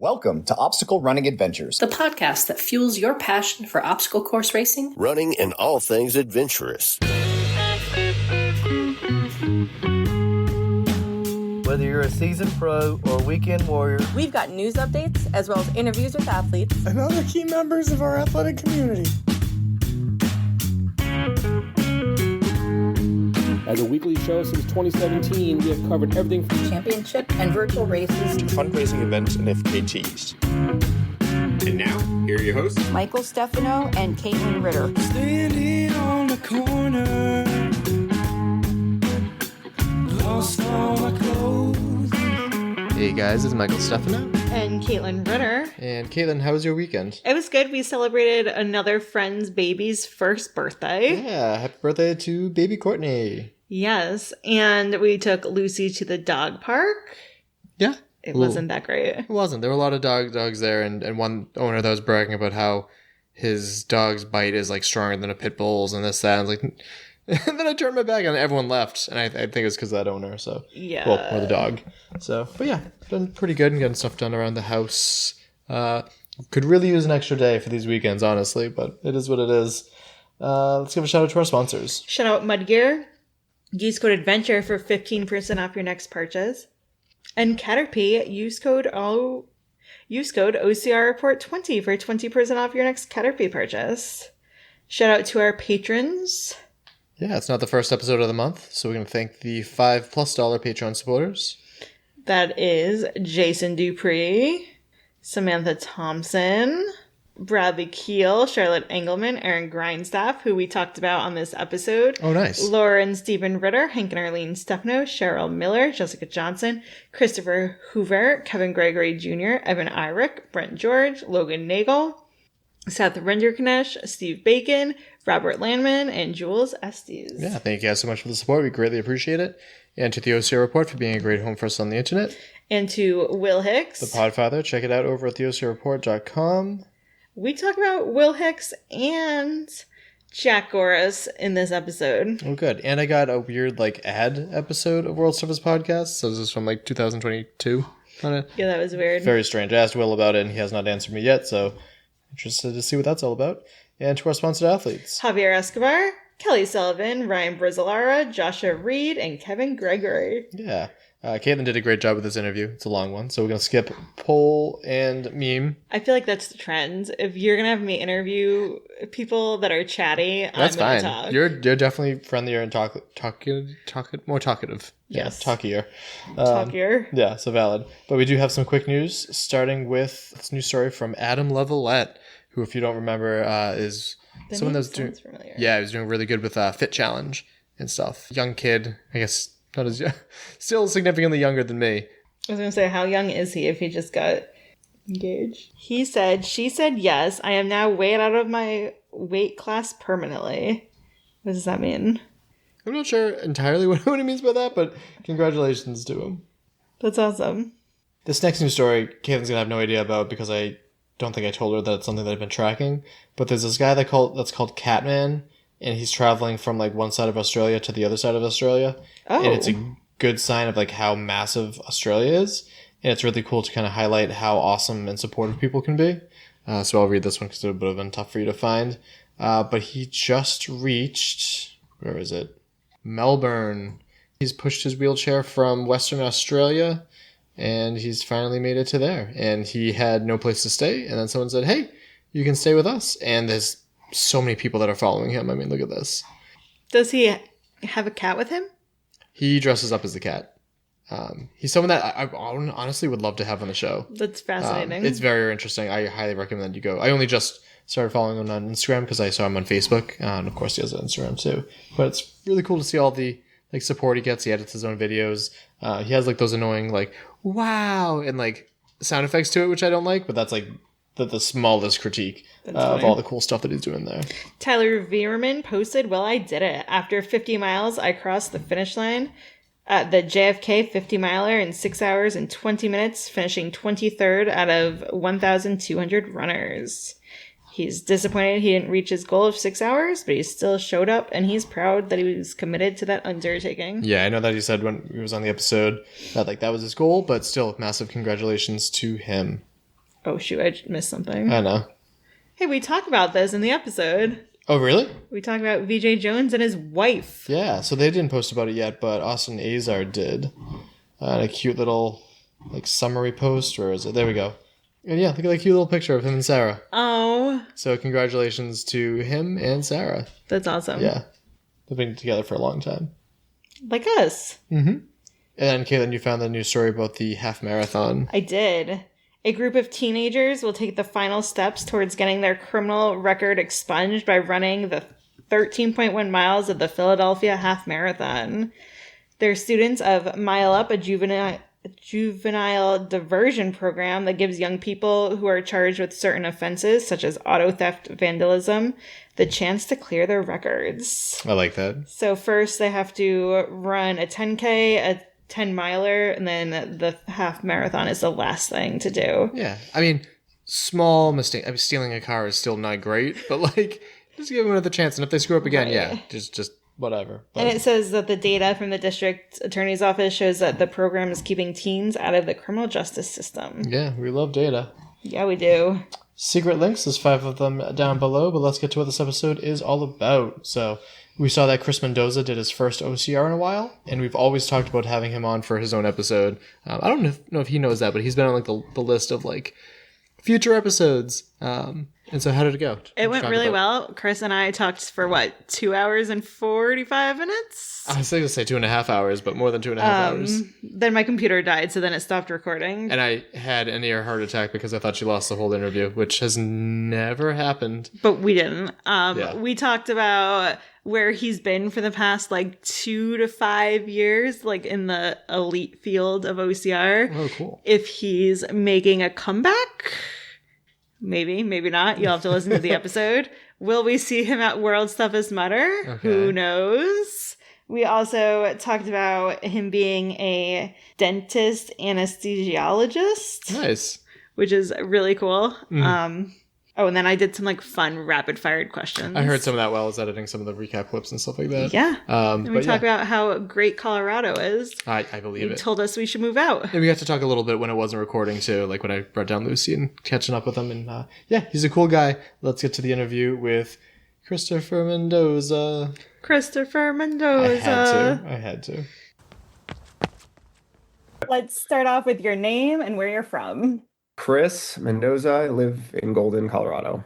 Welcome to Obstacle Running Adventures, the podcast that fuels your passion for obstacle course racing, running, and all things adventurous. Whether you're a seasoned pro or a weekend warrior, we've got news updates as well as interviews with athletes and other key members of our athletic community. As a weekly show since 2017, we have covered everything from championship and virtual races to fundraising events and FKTs. And now, here are your hosts, Michael Stefano and Caitlin Ritter. Standing on the corner, lost all my clothes. Hey guys, it's Michael Stefano. And Caitlin Ritter. And Caitlin, how was your weekend? It was good. We celebrated another friend's baby's first birthday. Yeah, happy birthday to baby Courtney. Yes, and we took Lucy to the dog park. Yeah. It wasn't that great. It wasn't. There were a lot of dogs there, and one owner that was bragging about how his dog's bite is like stronger than a pit bull's and this, that. I was like, and then I turned my back and everyone left, and I think it was because of that owner, so. Yeah. Well, or the dog. So, but yeah, been pretty good and getting stuff done around the house. Could really use an extra day for these weekends, honestly, but it is what it is. Let's give a shout out to our sponsors. Shout out Mudgear. Use code ADVENTURE for 15% off your next purchase. And Caterpie, use code OCR Report 20 for 20% off your next Caterpie purchase. Shout out to our patrons. Yeah, it's not the first episode of the month, so we're going to thank the $5+ Patreon supporters. That is Jason Dupree, Samantha Thompson, Bradley Keel, Charlotte Engelman, Aaron Grindstaff, who we talked about on this episode. Oh, nice. Laura and Stephen Ritter, Hank and Arlene Stefano, Cheryl Miller, Jessica Johnson, Kristopher Hoover, Kevin Gregory Jr., Evan Irick, Brent George, Logan Nagel, Seth Renderknecht, Steve Bacon, Robert Landman, and Jules Estes. Yeah, thank you guys so much for the support. We greatly appreciate it. And to the OCR Report for being a great home for us on the internet. And to Will Hicks. The Podfather. Check it out over at theocrreport.com. We talk about Will Hicks and Jack Goris in this episode. Oh, good. And I got a weird, ad episode of World Service Podcast. So this is from, 2022. Yeah, that was weird. Very strange. I asked Will about it, and he has not answered me yet, so interested to see what that's all about. And to our sponsored athletes. Javier Escobar, Kelly Sullivan, Ryan Brizolara, Joshua Reed, and Kevin Gregory. Yeah. Caitlin did a great job with this interview. It's a long one, so we're going to skip poll and meme. I feel like that's the trend. If you're going to have me interview people that are chatty, that's I'm fine. Talk. You're definitely friendlier and more talkative. Yes. Yeah, talkier. Talkier. Yeah, so valid. But we do have some quick news, starting with this news story from Adam Levelette, who, if you don't remember, is someone that's doing... familiar. Yeah, he was doing really good with Fit Challenge and stuff. Young kid, I guess... Not as young. Still significantly younger than me. I was going to say, how young is he if he just got engaged? He said, she said yes. I am now way out of my weight class permanently. What does that mean? I'm not sure entirely what he means by that, but congratulations to him. That's awesome. This next news story, Caitlin's going to have no idea about because I don't think I told her that it's something that I've been tracking. But there's this guy that's called Catman. And he's traveling from one side of Australia to the other side of Australia. Oh. And it's a good sign of how massive Australia is. And it's really cool to kind of highlight how awesome and supportive people can be. So I'll read this one because it would have been tough for you to find. But he just reached, where is it? Melbourne. He's pushed his wheelchair from Western Australia and he's finally made it to there. And he had no place to stay. And then someone said, hey, you can stay with us. And there's so many people that are following him. I mean, look at this. Does he have a cat with him? He dresses up as the cat. He's someone that I honestly would love to have on the show. That's fascinating. It's very interesting. I highly recommend you go. I only just started following him on Instagram because I saw him on Facebook. And of course he has an Instagram too. But it's really cool to see all the support he gets. He edits his own videos. He has those annoying wow and sound effects to it, which I don't like, but that's the smallest critique of all the cool stuff that he's doing there. Tyler Veerman posted, well, I did it. After 50 miles, I crossed the finish line at the JFK 50 miler in 6 hours and 20 minutes, finishing 23rd out of 1,200 runners. He's disappointed he didn't reach his goal of 6 hours, but he still showed up, and he's proud that he was committed to that undertaking. Yeah, I know that he said when he was on the episode that that was his goal, but still massive congratulations to him. Oh, shoot, I missed something. I know. Hey, we talked about this in the episode. Oh, really? We talked about VJ Jones and his wife. Yeah, so they didn't post about it yet, but Austin Azar did. A cute little, like, summary post, or is it? There we go. And yeah, look at that cute little picture of him and Sarah. Oh. So congratulations to him and Sarah. That's awesome. Yeah. They've been together for a long time. Like us. Mm-hmm. And Caitlin, you found the news story about the half marathon. I did. A group of teenagers will take the final steps towards getting their criminal record expunged by running the 13.1 miles of the Philadelphia Half Marathon. They're students of Mile Up, a juvenile diversion program that gives young people who are charged with certain offenses, such as auto theft, vandalism, the chance to clear their records. I like that. So first they have to run a 10K, a 10-miler, and then the half marathon is the last thing to do. Yeah. I mean, small mistake. I mean, stealing a car is still not great, but, like, just give them another chance. And if they screw up again, yeah, just whatever. But. And it says that the data from the district attorney's office shows that the program is keeping teens out of the criminal justice system. Yeah, we love data. Yeah, we do. Secret links, there's 5 of them down below, but let's get to what this episode is all about. So we saw that Kris Mendoza did his first OCR in a while, and we've always talked about having him on for his own episode. I don't know if he knows that, but he's been on like the list of like future episodes. And so how did it go? It went really well. Kris and I talked for 2 hours and 45 minutes? I was going to say 2.5 hours, but more than 2.5 hours. Then my computer died, so then it stopped recording. And I had a near heart attack because I thought she lost the whole interview, which has never happened. But we didn't. Yeah. We talked about where he's been for the past 2 to 5 years, in the elite field of OCR. Oh, cool. If he's making a comeback. Maybe, maybe not. You'll have to listen to the episode. Will we see him at World's Toughest Mudder? Okay. Who knows? We also talked about him being a dentist anesthesiologist. Nice. Which is really cool. And then I did some fun rapid fired questions. I heard some of that while I was editing some of the recap clips and stuff like that. Yeah. And we talk about how great Colorado is. I believe you it. Told us we should move out. And we got to talk a little bit when it wasn't recording too, like when I brought down Lucy and catching up with him. And yeah, he's a cool guy. Let's get to the interview with Kristopher Mendoza. Kristopher Mendoza. I had to. Let's start off with your name and where you're from. Kris Mendoza. I live in Golden, Colorado.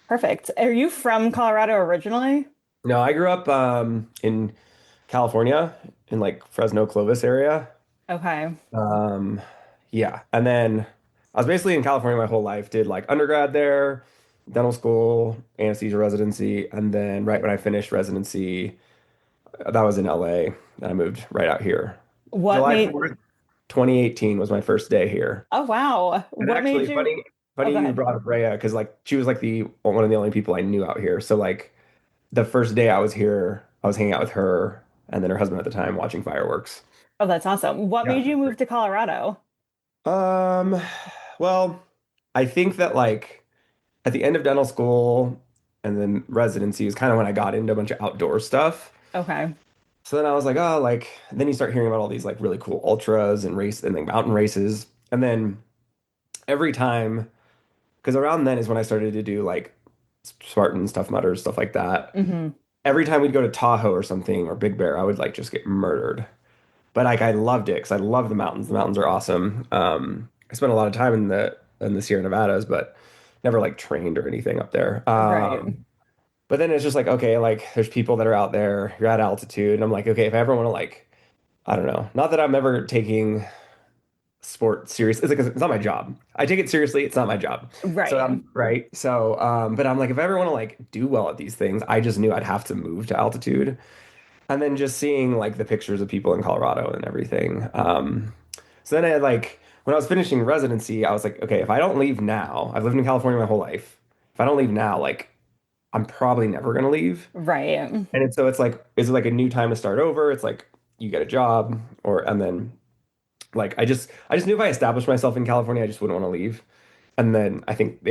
Perfect. Are you from Colorado originally? No, I grew up in California, in Fresno, Clovis area. Okay. Yeah. And then I was basically in California my whole life, did undergrad there, dental school, anesthesia residency. And then right when I finished residency, that was in LA. And I moved right out here. July 4th, 2018 was my first day here. Oh, wow. And what actually, made you... Funny you brought up Rhea, because she was the one of the only people I knew out here. So the first day I was here, I was hanging out with her and then her husband at the time watching fireworks. Oh, that's awesome. What made you move to Colorado? Well, I think that at the end of dental school and then residency is kind of when I got into a bunch of outdoor stuff. Okay. So then I was then you start hearing about all these really cool ultras and mountain races. And then every time, because around then is when I started to do Spartan stuff, Mudders, stuff like that. Mm-hmm. Every time we'd go to Tahoe or something or Big Bear, I would just get murdered. But I loved it because I love the mountains. The mountains are awesome. I spent a lot of time in the Sierra Nevadas, but never trained or anything up there. Right. But then it's just okay, there's people that are out there, you're at altitude, and I'm okay, if I ever want to I don't know, not that I'm ever taking sport serious. It's not my job. I take it seriously. It's not my job. Right. So right. So, but I'm if I ever want to do well at these things, I just knew I'd have to move to altitude. And then just seeing the pictures of people in Colorado and everything. So then when I was finishing residency, I was okay, if I don't leave now, I've lived in California my whole life. If I don't leave now, I'm probably never going to leave. Right. And it's is it a new time to start over? It's you get a job and then I just knew if I established myself in California, I just wouldn't want to leave. And then I think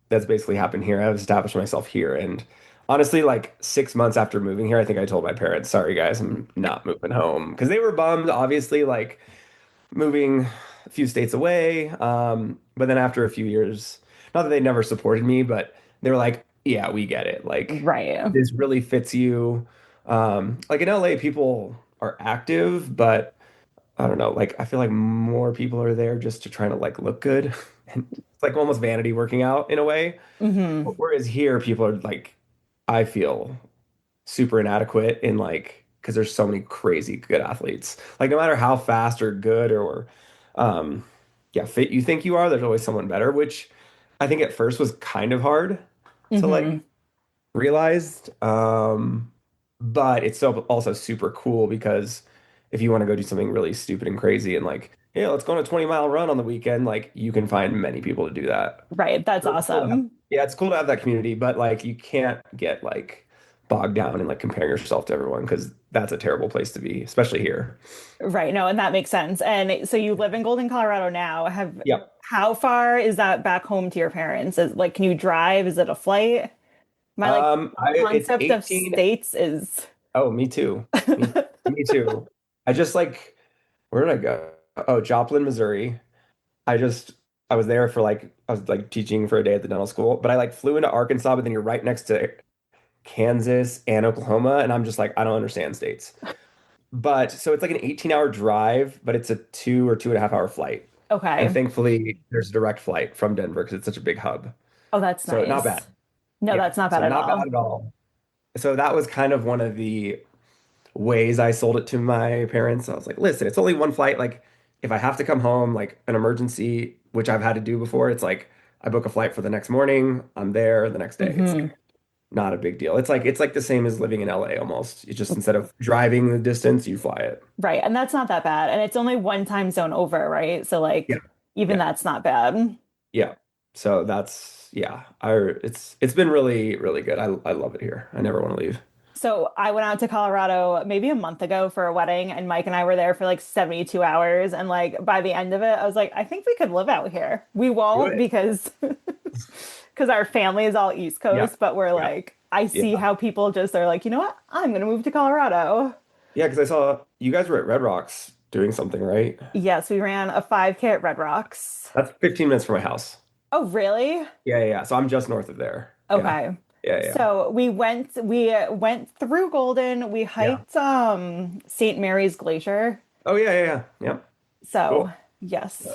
that's basically happened here. I've established myself here. And honestly, 6 months after moving here, I think I told my parents, sorry guys, I'm not moving home. Because they were bummed, obviously, moving a few states away. But then after a few years, not that they never supported me, but they were like, yeah, we get it. Like Right. this really fits you. Like in LA, people are active, but I don't know, like I feel like more people are there just to try to like look good. And it's like almost vanity working out in a way. Hmm. Whereas here, people are like, I feel super inadequate in like because there's so many crazy good athletes. Like no matter how fast or good or um yeah, fit you think you are, there's always someone better, which I think at first was kind of hard to like Hmm. realize. But it's so also super cool because if you want to go do something really stupid and crazy and like, yeah, let's go on a 20-mile run on the weekend, like you can find many people to do that. Right. That's So it's cool to have, awesome. yeah, it's cool to have that community, but like you can't get like bogged down in like comparing yourself to everyone because that's a terrible place to be, especially here. Right. No, and that makes sense. And so you live in Golden, Colorado now. Yeah. How far is that back home to your parents? Is like, can you drive? Is it a flight? My like It's concept of 18. states is Oh, me too. Me too. I just like, where did I go? Oh, Joplin, Missouri. I just, I was there for like, I was like teaching for a day at the dental school, but I like flew into Arkansas, but then you're right next to Kansas and Oklahoma. And I'm just like, I don't understand states. But so it's like an 18-hour drive, but it's a 2 or 2.5 hour flight. And okay. thankfully, there's a direct flight from Denver because it's such a big hub. Oh, that's So not bad. nice. No, Yeah. that's not bad So at not bad all. at all. So that was kind of one of the ways I sold it to my parents. I was like, listen, it's only one flight. Like, if I have to come home, like an emergency, which I've had to do before, it's like I book a flight for the next morning. I'm there the next day. It's Hmm. like not a big deal. It's like the same as living in LA almost. It's just instead of driving the distance, you fly it. Right. And that's not that bad. And it's only one time zone over, right? So Yeah. like even Yeah. that's not bad. Yeah. So that's yeah. It's been really, really good. I love it here. I never want to leave. So I went out to Colorado maybe a month ago for a wedding, and Mike and I were there for like 72 hours. And like by the end of it, I was like, I think we could live out here. We Do won't it. because because our family is all East Yeah. Coast, but we're Yeah. like, I see Yeah. how people just are like, you know what? I'm gonna move to Colorado. Yeah, because I saw you guys were at Red Rocks doing something, right? Yes, we ran a 5K at Red Rocks. That's 15 minutes from my house. Oh, really? Yeah, yeah, yeah. So I'm just north of there. Yeah, Okay. yeah, yeah, So we went through Golden. We yeah. hiked St. Mary's Glacier. Oh, yeah, yeah, yeah. Yep. So Cool. yes, Yeah,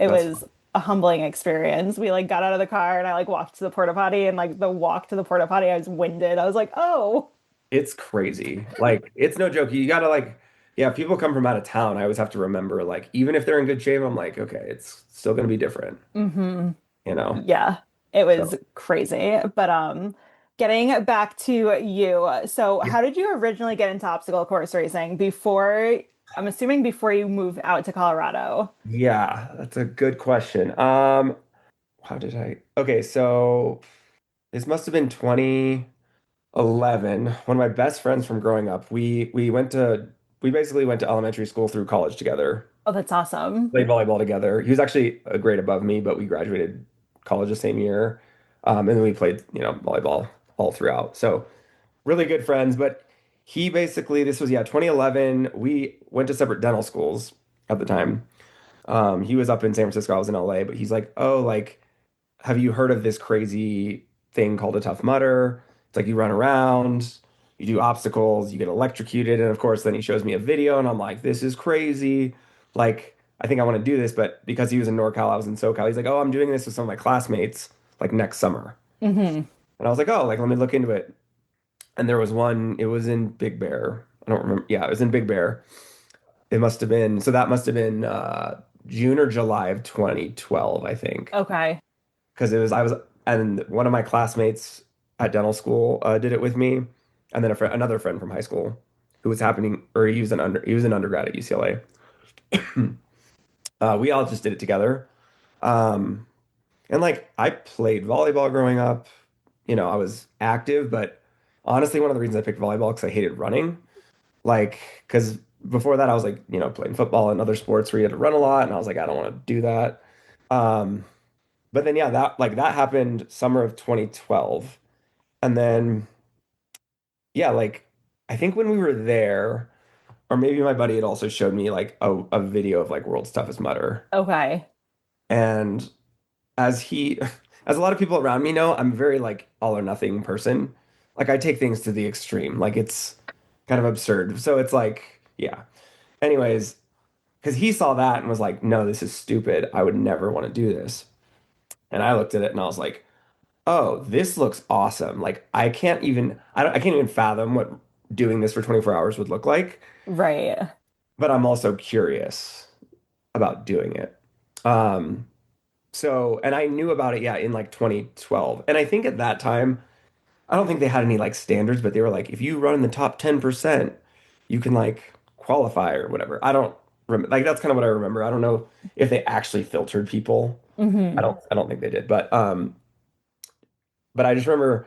it that's was fun. a humbling experience. We like got out of the car and I like walked to the porta potty and like the walk to the porta potty, I was winded. I was like, oh, It's crazy. Like, it's no joke. You gotta like, yeah, if people come from out of town, I always have to remember, like, even if they're in good shape, I'm like, okay, it's still gonna be different, hmm you know? yeah, it was So crazy. But getting back to you. So yeah, how did you originally get into obstacle course racing before, I'm assuming before you moved out to Colorado? yeah, that's a good question. How did I? Okay, so this must have been 2011. One of my best friends from growing up. We basically went to elementary school through college together. Oh, that's awesome. Played volleyball together. He was actually a grade above me, but we graduated college the same year. And then we played, volleyball all throughout. So really good friends. But he basically, this was, yeah, 2011. We went to separate dental schools at the time. He was up in San Francisco, I was in LA, but he's like, oh, like, have you heard of this crazy thing called a Tough Mudder? It's like you run around, you do obstacles, you get electrocuted, and of course, then he shows me a video, and I'm like, this is crazy. Like, I think I want to do this, but because he was in NorCal, I was in SoCal. He's like, oh, I'm doing this with some of my classmates, like next summer. Hmm. And I was like, oh, like let me look into it. And there was one, it was in Big Bear. I don't remember. Yeah, it was in Big Bear. It must have been, so that must have been June or July of 2012, I think. Okay. Because and one of my classmates at dental school did it with me, and then another friend from high school who was happening, or he was an undergrad at UCLA. We all just did it together. Um, and like I played volleyball growing up, I was active, but honestly, one of the reasons I picked volleyball because I hated running. Like, because before that, I was like, playing football and other sports where you had to run a lot, and I was like, I don't want to do that. Um, but then yeah, that happened summer of 2012. And then yeah, like I think when we were there, or maybe my buddy had also showed me like a video of like World's Toughest Mudder. Okay. And as he, as a lot of people around me know, I'm very like all or nothing person. Like I take things to the extreme. Like it's kind of absurd. So it's like, yeah. Anyways, because he saw that and was like, no, this is stupid. I would never want to do this. And I looked at it and I was like, oh, this looks awesome. Like I can't even fathom what doing this for 24 hours would look like, Right. but I'm also curious about doing it. Um, so, and I knew about it, yeah, in like 2012. And I think at that time, I don't think they had any like standards, but they were like, if you run in the top 10%, you can like qualify or whatever. I don't remember, like that's kind of what I remember. I don't know if they actually filtered people. Hmm. I don't think they did, but I just remember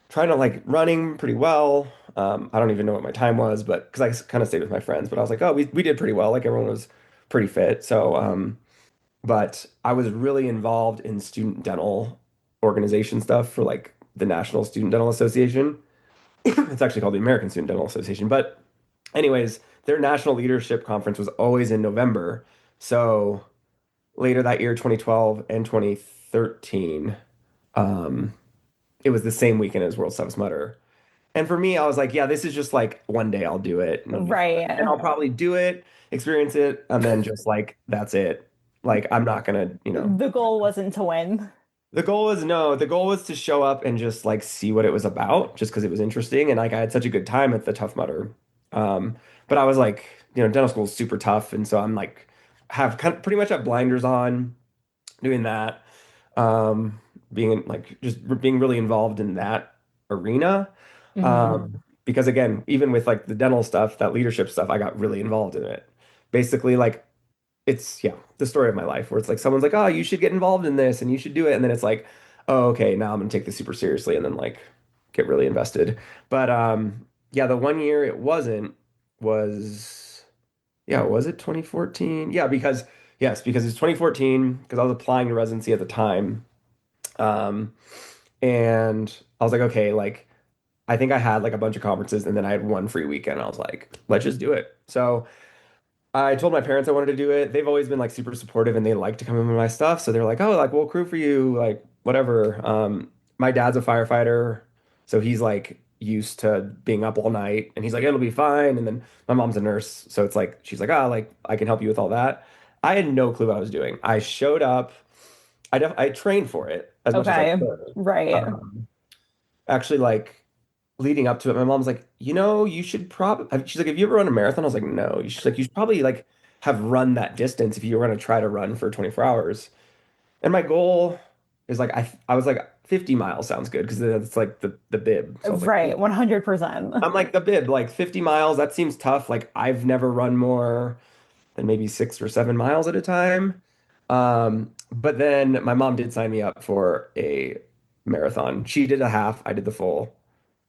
trying to like running pretty well. I don't even know what my time was, but because I kind of stayed with my friends, but I was like, oh, we did pretty well. Like everyone was pretty fit. So, but I was really involved in student dental organization stuff for like the National Student Dental Association. It's actually called the American Student Dental Association. But anyways, their national leadership conference was always in November. So later that year, 2012 and 2013, um, it was the same weekend as World's Toughest Mudder. And for me, I was like, yeah, this is just like one day I'll do it. And Right. and I'll probably do it, experience it, and then just like that's it. Like I'm not gonna, The goal wasn't to win. the goal was no, the goal was to show up and just like see what it was about, just because it was interesting. And like I had such a good time at the Tough Mudder. But I was like, dental school is super tough. And so I'm like, have kind of pretty much have blinders on doing that. Being like just being really involved in that arena. Because again, even with like the dental stuff, that leadership stuff, I got really involved in it. Basically, like it's yeah, the story of my life where it's like someone's like, oh, you should get involved in this and you should do it. And then it's like, oh, okay, now I'm gonna take this super seriously and then like get really invested. But yeah, the one year it wasn't was yeah, was it 2014? Yeah, because yes, because it's 2014, because I was applying to residency at the time. And I was like, okay, like I think I had like a bunch of conferences and then I had one free weekend. I was like, let's just do it. So I told my parents I wanted to do it. They've always been like super supportive and they like to come in with my stuff. So they're like, oh, like we'll crew for you, like whatever. My dad's a firefighter, so he's like used to being up all night and he's like, it'll be fine. And then my mom's a nurse. So it's like, she's like, ah, like I can help you with all that. I had no clue what I was doing. I showed up. I trained for it as much as I Okay. could. Right. Actually, like leading up to it, my mom's like, you should probably. She's like, have you ever run a marathon? I was like, no. She's like, you should probably like have run that distance if you were going to try to run for 24 hours. And my goal is like, I was like, 50 miles sounds good because it's like the bib. So I was like, Right. 100%. I'm like the bib, like 50 miles. That seems tough. Like I've never run more than maybe 6 or 7 miles at a time. But then my mom did sign me up for a marathon. She did a half, I did the full.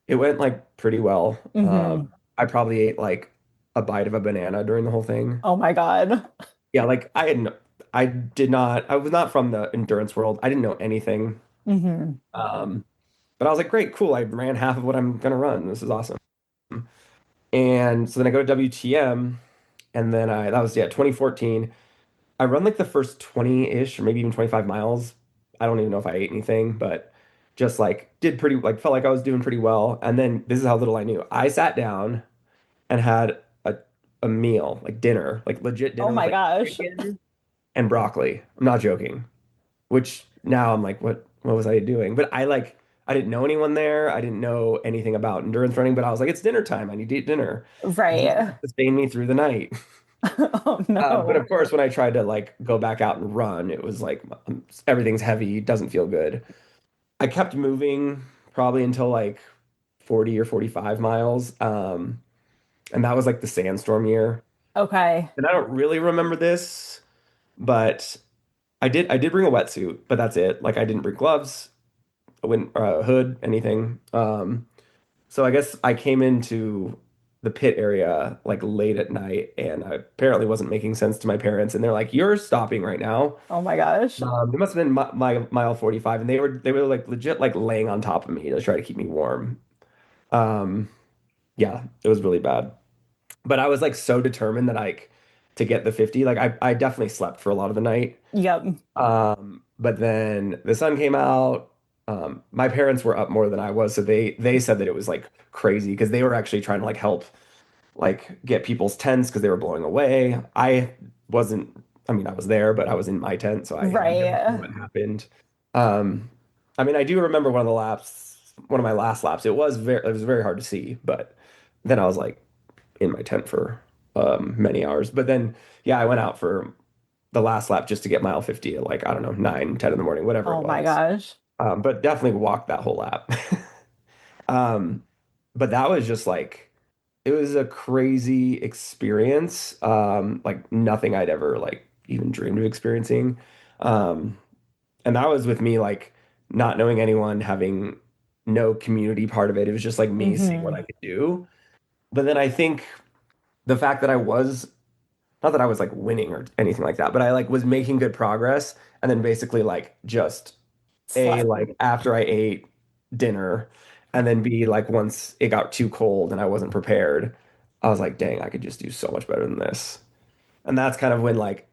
It went like pretty well. Hmm. I probably ate like a bite of a banana during the whole thing. Oh my God. Yeah, like I did not, I was not from the endurance world. I didn't know anything. Hmm. But I was like, great, cool. I ran half of what I'm gonna run. This is awesome. And so then I go to WTM, and then that was yeah, 2014. I run like the first 20-ish or maybe even 25 miles. I don't even know if I ate anything, but just like did pretty like felt like I was doing pretty well. And then this is how little I knew. I sat down and had a meal, like dinner, like legit dinner Oh with my like gosh. chicken and broccoli. I'm not joking. Which now I'm like, what was I doing? But I didn't know anyone there. I didn't know anything about endurance running, but I was like, it's dinner time. I need to eat dinner. Right. Sustain me through the night. Oh But no. of course, when I tried to like go back out and run, it was like everything's heavy, doesn't feel good. I kept moving probably until like 40 or 45 miles. And that was like the sandstorm year. Okay. And I don't really remember this, but I did bring a wetsuit, but that's it. Like I didn't bring gloves, a hood, anything. So I guess I came into the pit area like late at night and I apparently wasn't making sense to my parents and they're like, you're stopping right now. Oh my gosh. It must have been my mile 45 and they were like legit like laying on top of me to try to keep me warm. Um, yeah, it was really bad. but I was like so determined that to get the 50. Like I definitely slept for a lot of the night. Yep. But then the sun came out. My parents were up more than I was, so they said that it was like crazy because they were actually trying to like help like get people's tents because they were blowing away. I wasn't, I mean, I was there, but I was in my tent, so I had no idea Right. what happened. Um, I mean, I do remember one of my last laps. It was very hard to see, but then I was like in my tent for many hours. But then, yeah, I went out for the last lap just to get mile 50 at like, I don't know, 9, 10 in the morning, whatever it Oh my was. gosh. But definitely walked that whole lap. Um, but that was just like, it was a crazy experience. Like nothing I'd ever like even dreamed of experiencing. Um, and that was with me like not knowing anyone, having no community part of it. It was just like me seeing what I could do. But then I think the fact that I was not that I was like winning or anything like that, but I like was making good progress and then basically like just A, Slept. like after I ate dinner and then B, like once it got too cold and I wasn't prepared, I was like, dang, I could just do so much better than this. And that's kind of when like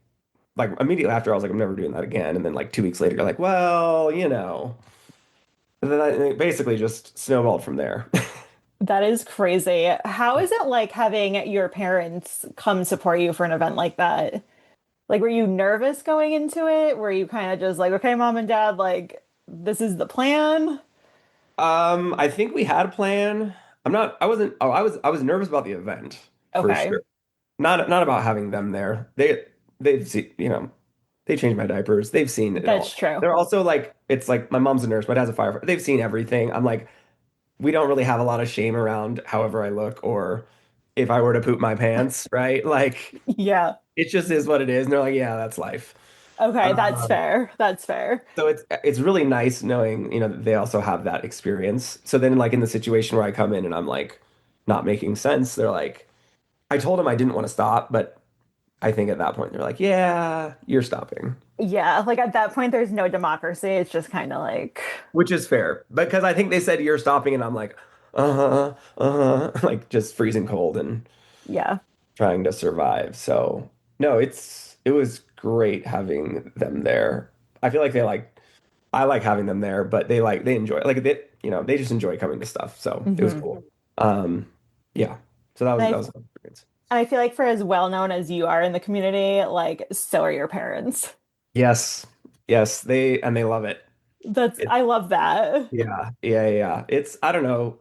immediately after I was like, I'm never doing that again. And then like 2 weeks later, you're like, well, you know. And then it basically just snowballed from there. That is crazy. How is it like having your parents come support you for an event like that? Like, were you nervous going into it? Were you kind of just like, okay, mom and dad, like, this is the plan? I think we had a plan. I wasn't, oh, I was nervous about the event for Okay, sure. Not about having them there. They've seen, you know, they changed my diapers. They've seen it that's all. true. They're also like, it's like my mom's a nurse, my dad's a firefighter. They've seen everything. I'm like, we don't really have a lot of shame around however I look or if I were to poop my pants, right? Like Yeah. it just is what it is. And they're like, yeah, that's life. Okay, that's Um, fair. That's fair. so it's really nice knowing, you know, that they also have that experience. So then like in the situation where I come in and I'm like not making sense, they're like, I told them I didn't want to stop, but I think at that point they're like, yeah, you're stopping. Yeah, like at that point, there's no democracy. It's just kind of like, Which is fair because I think they said you're stopping, and I'm like, like just freezing cold and yeah, trying to survive. So no, it was great having them there. I feel like I like having them there, but they enjoy it. Like they just enjoy coming to stuff. So it was hmm cool. Um, yeah. So And that I, was a fun experience. and I feel like for as well known as you are in the community, like, so are your parents. Yes, yes, they love it. I love that. Yeah. It's I don't know.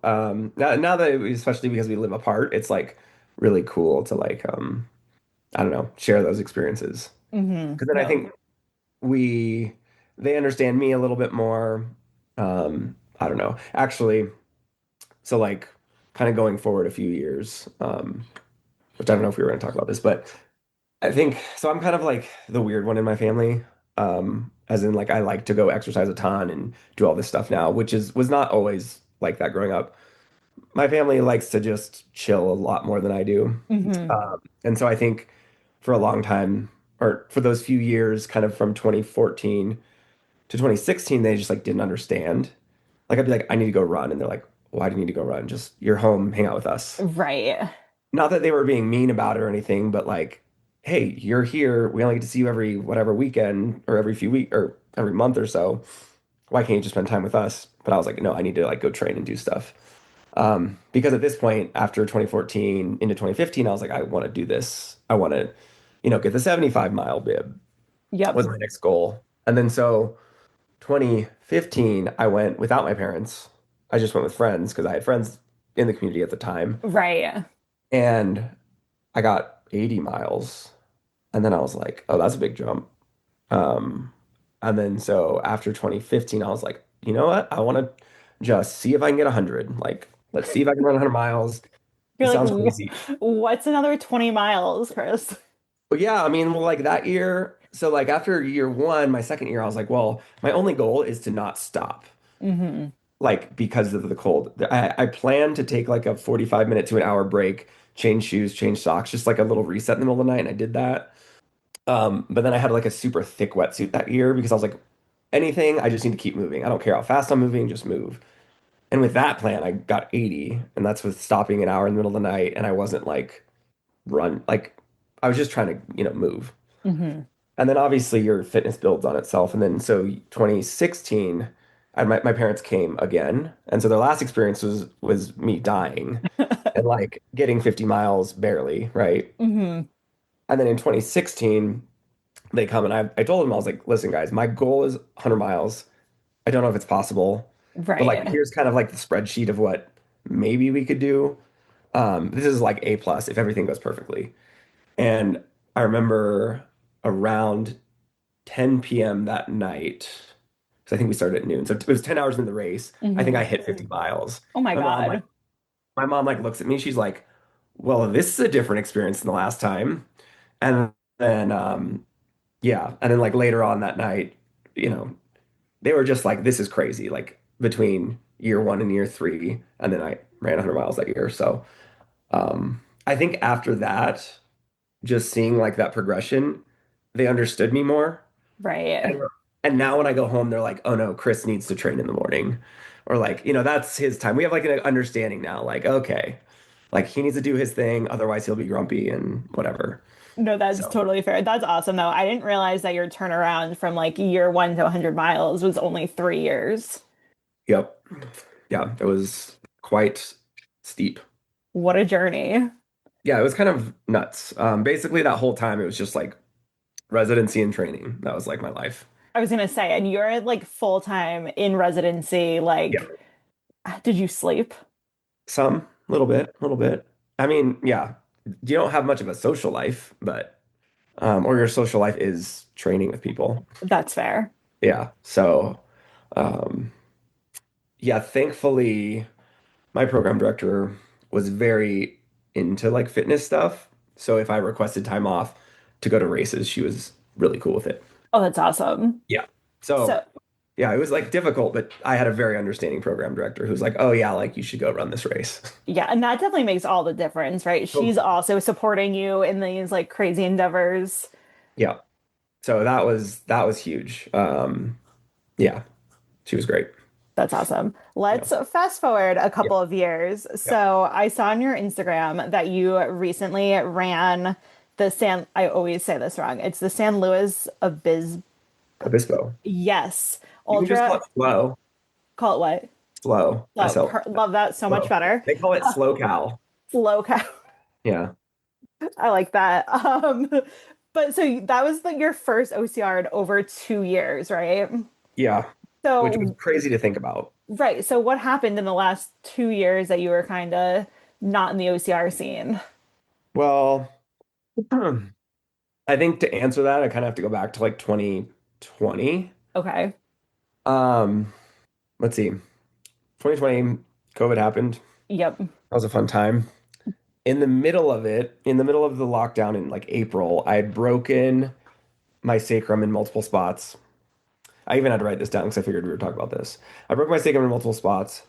Now that especially because we live apart, it's like really cool to like I don't know, share those experiences. Because then I No. think we they understand me a little bit more. I don't know. Actually, so like kind of going forward a few years, which I don't know if we were going to talk about this, but I think so. I'm kind of like the weird one in my family. As in like I like to go exercise a ton and do all this stuff now, which was not always like that growing up. My family likes to just chill a lot more than I do. hmm And so I think for a long time, or for those few years, kind of from 2014 to 2016, they just like didn't understand. Like I'd be like, I need to go run. And they're like, why do you need to go run? Just you're home, hang out with us. Right. Not that they were being mean about it or anything, but like, hey, you're here. We only get to see you every whatever weekend or every few week or every month or so. Why can't you just spend time with us? But I was like, no, I need to like go train and do stuff. Because at this point, after 2014 into 2015, I was like, I want to do this. I want to, get the 75-mile bib Yep. was my next goal. And then so 2015, I went without my parents. I just went with friends because I had friends in the community at the time. Right. And I got 80 miles. And then I was like, oh, that's a big jump. Um, and then so after 2015, I was like, you know what? I want to just see if I can get 100. Like, let's see if I can run 100 miles. It You're like, sounds crazy. What's another 20 miles, Chris? But yeah, I mean, well, like that year, so like after year one, my second year, I was like, well, my only goal is to not stop. hmm Like because of the cold. I plan to take like a 45-minute to an hour break, change shoes, change socks, just like a little reset in the middle of the night, and I did that. But then I had like a super thick wetsuit that year because I was like, anything, I just need to keep moving. I don't care how fast I'm moving, just move. And with that plan, I got 80, and that's with stopping an hour in the middle of the night, and I wasn't like run. Like I was just trying to, move. Hmm. And then obviously your fitness builds on itself. And then so 2016, my parents came again. And so their last experience was me dying and like getting 50 miles barely, right? Hmm. And then in 2016, they come and I told them, I was like, listen, guys, my goal is 100 miles. I don't know if it's possible, but like Right. here's kind of like the spreadsheet of what maybe we could do. This is like A plus if everything goes perfectly. And I remember around 10 p.m. that night, because I think we started at noon. So it was 10 hours in the race. I think Hmm. I hit 50 miles. Oh my My mom like God. my mom like looks at me, she's like, well, this is a different experience than the last time. And then yeah, and then like later on that night, you know, they were just like, this is crazy, like between year one and year three, and then I ran 100 miles that year. So I think after that, just seeing like that progression, they understood me more. Right. And and now when I go home, they're like, oh no, Kris needs to train in the morning. Or like, that's his time. We have like an understanding now, like, okay, like he needs to do his thing, otherwise he'll be grumpy and whatever. No, that's So, totally fair. That's awesome, though. I didn't realize that your turnaround from like year one to 100 miles was only 3 years. yep. Yeah, it was quite steep. What a journey. Yeah, it was kind of nuts. Basically that whole time it was just like residency and training. That was like my life. I was gonna say, and you're like full time in residency. Yeah. Like, did you sleep? Some, little bit, little bit. I mean, yeah, you don't have much of a social life, but or your social life is training with people. That's fair. Yeah. So, um, yeah, thankfully, my program director was very into like fitness stuff. So if I requested time off to go to races, she was really cool with it. Oh, that's awesome. Yeah. So, So, yeah, it was like difficult, but I had a very understanding program director who's like, "Oh yeah, like you should go run this race." yeah, and that definitely makes all the difference, right? She's Totally. also supporting you in these like crazy endeavors. Yeah. So that was huge. Yeah, she was great. That's awesome. Yeah. Let's fast forward a Yeah. couple of years. Yeah. So I saw on your Instagram that you recently ran I always say this wrong. It's the San Luis Abyss. Obispo. Yes. You can just call Ultra. it slow. Call it what? Slow. Slow. Love that so much Slow. better. They call it slow cow. Slow cow. Yeah. I like that. But so that was like your first OCR in over 2 years, right? Yeah. Which was So, crazy to think about. right. So what happened in the last 2 years that you were kind of not in the OCR scene? Well, I think to answer that, I kind of have to go back to like 2020. Okay. Um, let's see. 2020, COVID happened. Yep. That was a fun time. In the middle of it, in the middle of the lockdown in like April, I had broken my sacrum in multiple spots. I even had to write this down because I figured we were talking about this. I broke my sacrum in multiple spots,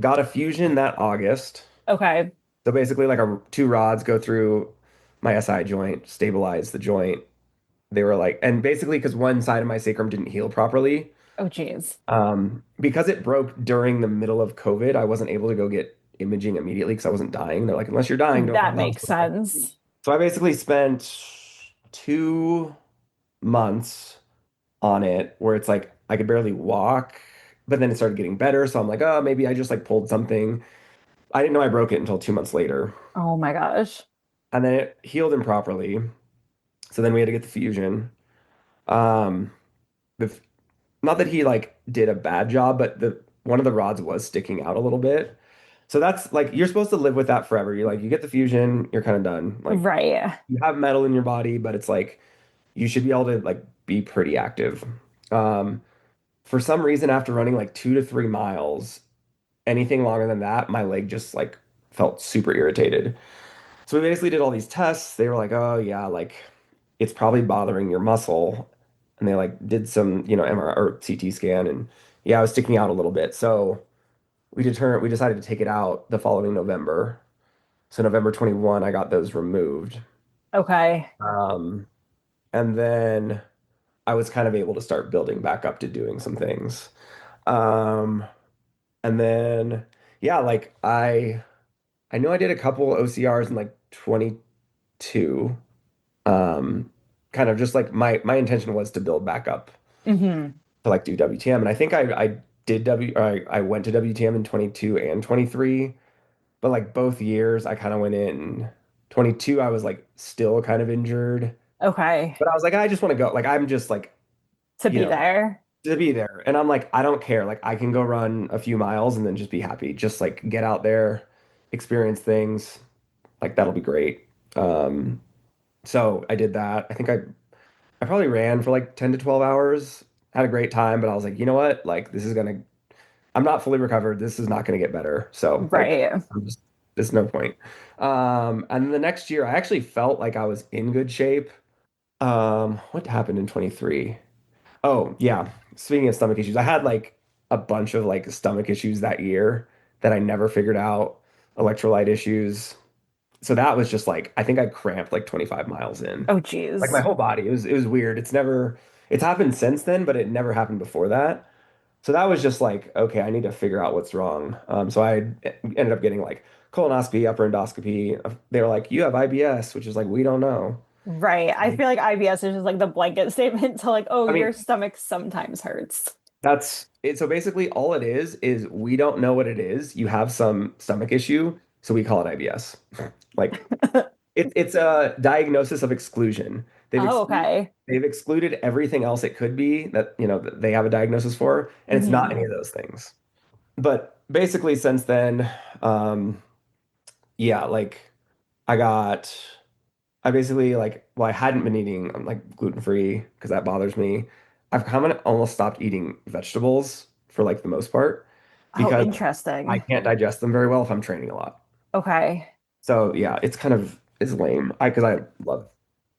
got a fusion that August. Okay. So basically, like two rods go through my SI joint, stabilize the joint. They were like, and basically, because one side of my sacrum didn't heal properly, Oh, geez. because it broke during the middle of COVID, I wasn't able to go get imaging immediately because I wasn't dying. They're like, unless you're dying, don't come That to the makes hospital. sense. So I basically spent 2 months on it where it's like I could barely walk, but then it started getting better. So I'm like, oh, maybe I just like pulled something. I didn't know I broke it until 2 months later. Oh my gosh. And then it healed improperly. So then we had to get the fusion. Um, the, not that he like did a bad job, but the one of the rods was sticking out a little bit. So that's like you're supposed to live with that forever. You like you get the fusion, you're kind of done. Like Right. you have metal in your body, but it's like you should be able to like be pretty active. Um, for some reason, after running like 2 to 3 miles, anything longer than that, my leg just like felt super irritated. So we basically did all these tests. They were like, "Oh yeah, like it's probably bothering your muscle." And they like did some, MRI or CT scan and yeah, it was sticking out a little bit. So we decided to take it out the following November. So November 21, I got those removed. Okay. Um, and then I was kind of able to start building back up to doing some things. Um, and then yeah, like I know I did a couple OCRs in like 2020 um, kind of just like my intention was to build back up Hmm. to like do WTM. And I think I did I went to WTM in 22 and 23, but like both years I kind of went in 22, I was like still kind of injured, Okay. but I was like, I just want to go. Like I'm just like, To you be know, there. to be there. And I'm like, I don't care. Like I can go run a few miles and then just be happy. Just like get out there, experience things. Like that'll be great. Um, so I did that. I probably ran for like 10 to 12 hours. Had a great time, but I was like, you know what? Like this is gonna I'm not fully recovered. This is not gonna get better. So like Right. there's no point. And then the next year I actually felt like I was in good shape. What happened in 23? Oh, yeah. Speaking of stomach issues, I had like a bunch of like stomach issues that year that I never figured out, electrolyte issues. So that was just like I think I cramped like 25 miles in. Oh, Like my geez. whole body. It was weird. It's happened since then, but it never happened before that. So that was just like, okay, I need to figure out what's wrong. So I ended up getting like colonoscopy, upper endoscopy. They were like, you have IBS, which is like, we don't know. Right. I feel like IBS is just like the blanket statement to like, oh, I your mean, stomach sometimes hurts. that's it. So basically, all it is we don't know what it is. You have some stomach issue, so we call it IBS. Like it's a diagnosis of exclusion. Oh, okay. They've excluded everything else it could be that that they have a diagnosis for, and it's not Hmm. any of those things. But basically, since then, um, yeah, like I got. I basically like, well, I hadn't been eating like gluten free because that bothers me. I've kind of almost stopped eating vegetables for like the most part Oh, because I interesting. can't digest them very well if I'm training a lot. Okay. So yeah, it's lame. Because I love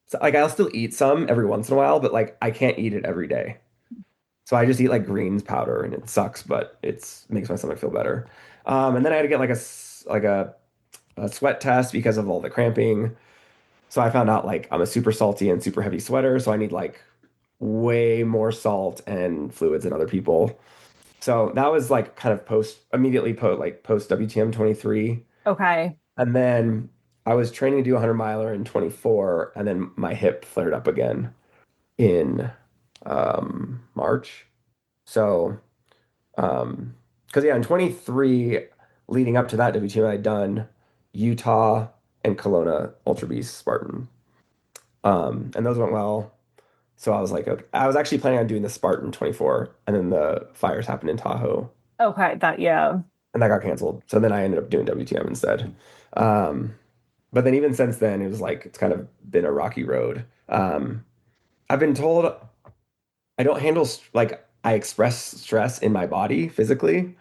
so, like I'll still eat some every once in a while, but like I can't eat it every day. So I just eat like greens powder and it sucks, but it's makes my stomach feel better. And then I had to get like a sweat test because of all the cramping. So I found out like I'm a super salty and super heavy sweater, so I need like way more salt and fluids than other people. So that was like kind of post WTM 23. Okay. And then I was training to do a 100 miler in 24, and then my hip flared up again in March. So because yeah, in 23, leading up to that WTM, I'd done Utah and Kelowna Ultra Beast Spartan. And those went well. So I was like, okay. I was actually planning on doing the Spartan 24, and then the fires happened in Tahoe, Okay. Yeah. and that got canceled. So then I ended up doing WTM instead. Um, but then even since then, it was like it's kind of been a rocky road. I've been told I don't handle like I express stress in my body physically,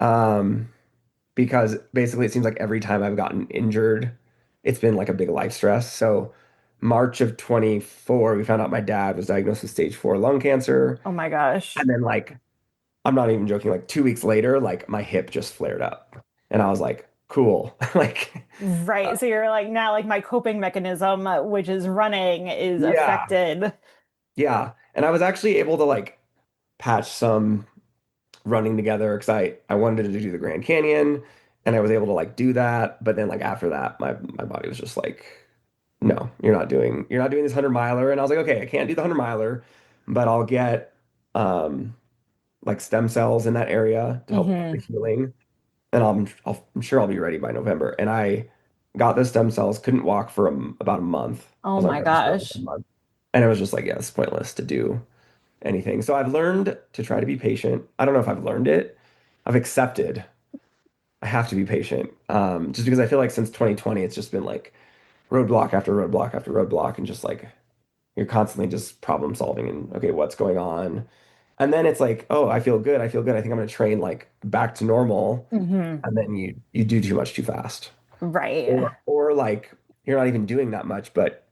um, because basically it seems like every time I've gotten injured, it's been like a big life stress. So March of 24, we found out my dad was diagnosed with stage 4 lung cancer. Oh my gosh. And then like, I'm not even joking, like 2 weeks later, like my hip just flared up. And I was like, cool. Like, Right. So you're like now like my coping mechanism, which is running, is yeah, affected. yeah. And I was actually able to like patch some running together because I wanted to do the Grand Canyon and I was able to like do that. But then like after that, my body was just like, no, you're not doing this 100 miler. And I was like, okay, I can't do the 100 miler, but I'll get like stem cells in that area to help the Hmm. healing. And I'm sure I'll be ready by November. And I got the stem cells, couldn't walk for about a month. I Oh was on my bed rest for like a gosh. month. And it was just like, yeah, it's pointless to do anything. So I've learned to try to be patient. I don't know if I've learned it. I've accepted I have to be patient. Just because I feel like since 2020, it's just been like roadblock after roadblock after roadblock, and just like you're constantly just problem solving and okay, what's going on? And then it's like, oh, I feel good. I feel good. I think I'm gonna train like back to normal. Hmm. And then you do too much too fast. Right. Or like you're not even doing that much, but